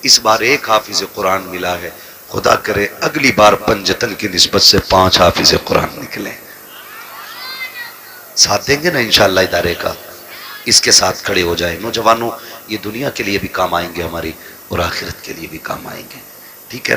इस बार एक हाफिज कुरान मिला है, खुदा करे अगली बार पंजतन की निस्बत से 5 हाफिज कुरान निकले। साथ देंगे ना इंशाअल्लाह इदारे का, इसके साथ खड़े हो जाए। नौजवानों, ये दुनिया के लिए भी काम आएंगे हमारी, और आखिरत के लिए भी काम आएंगे, ठीक है ना।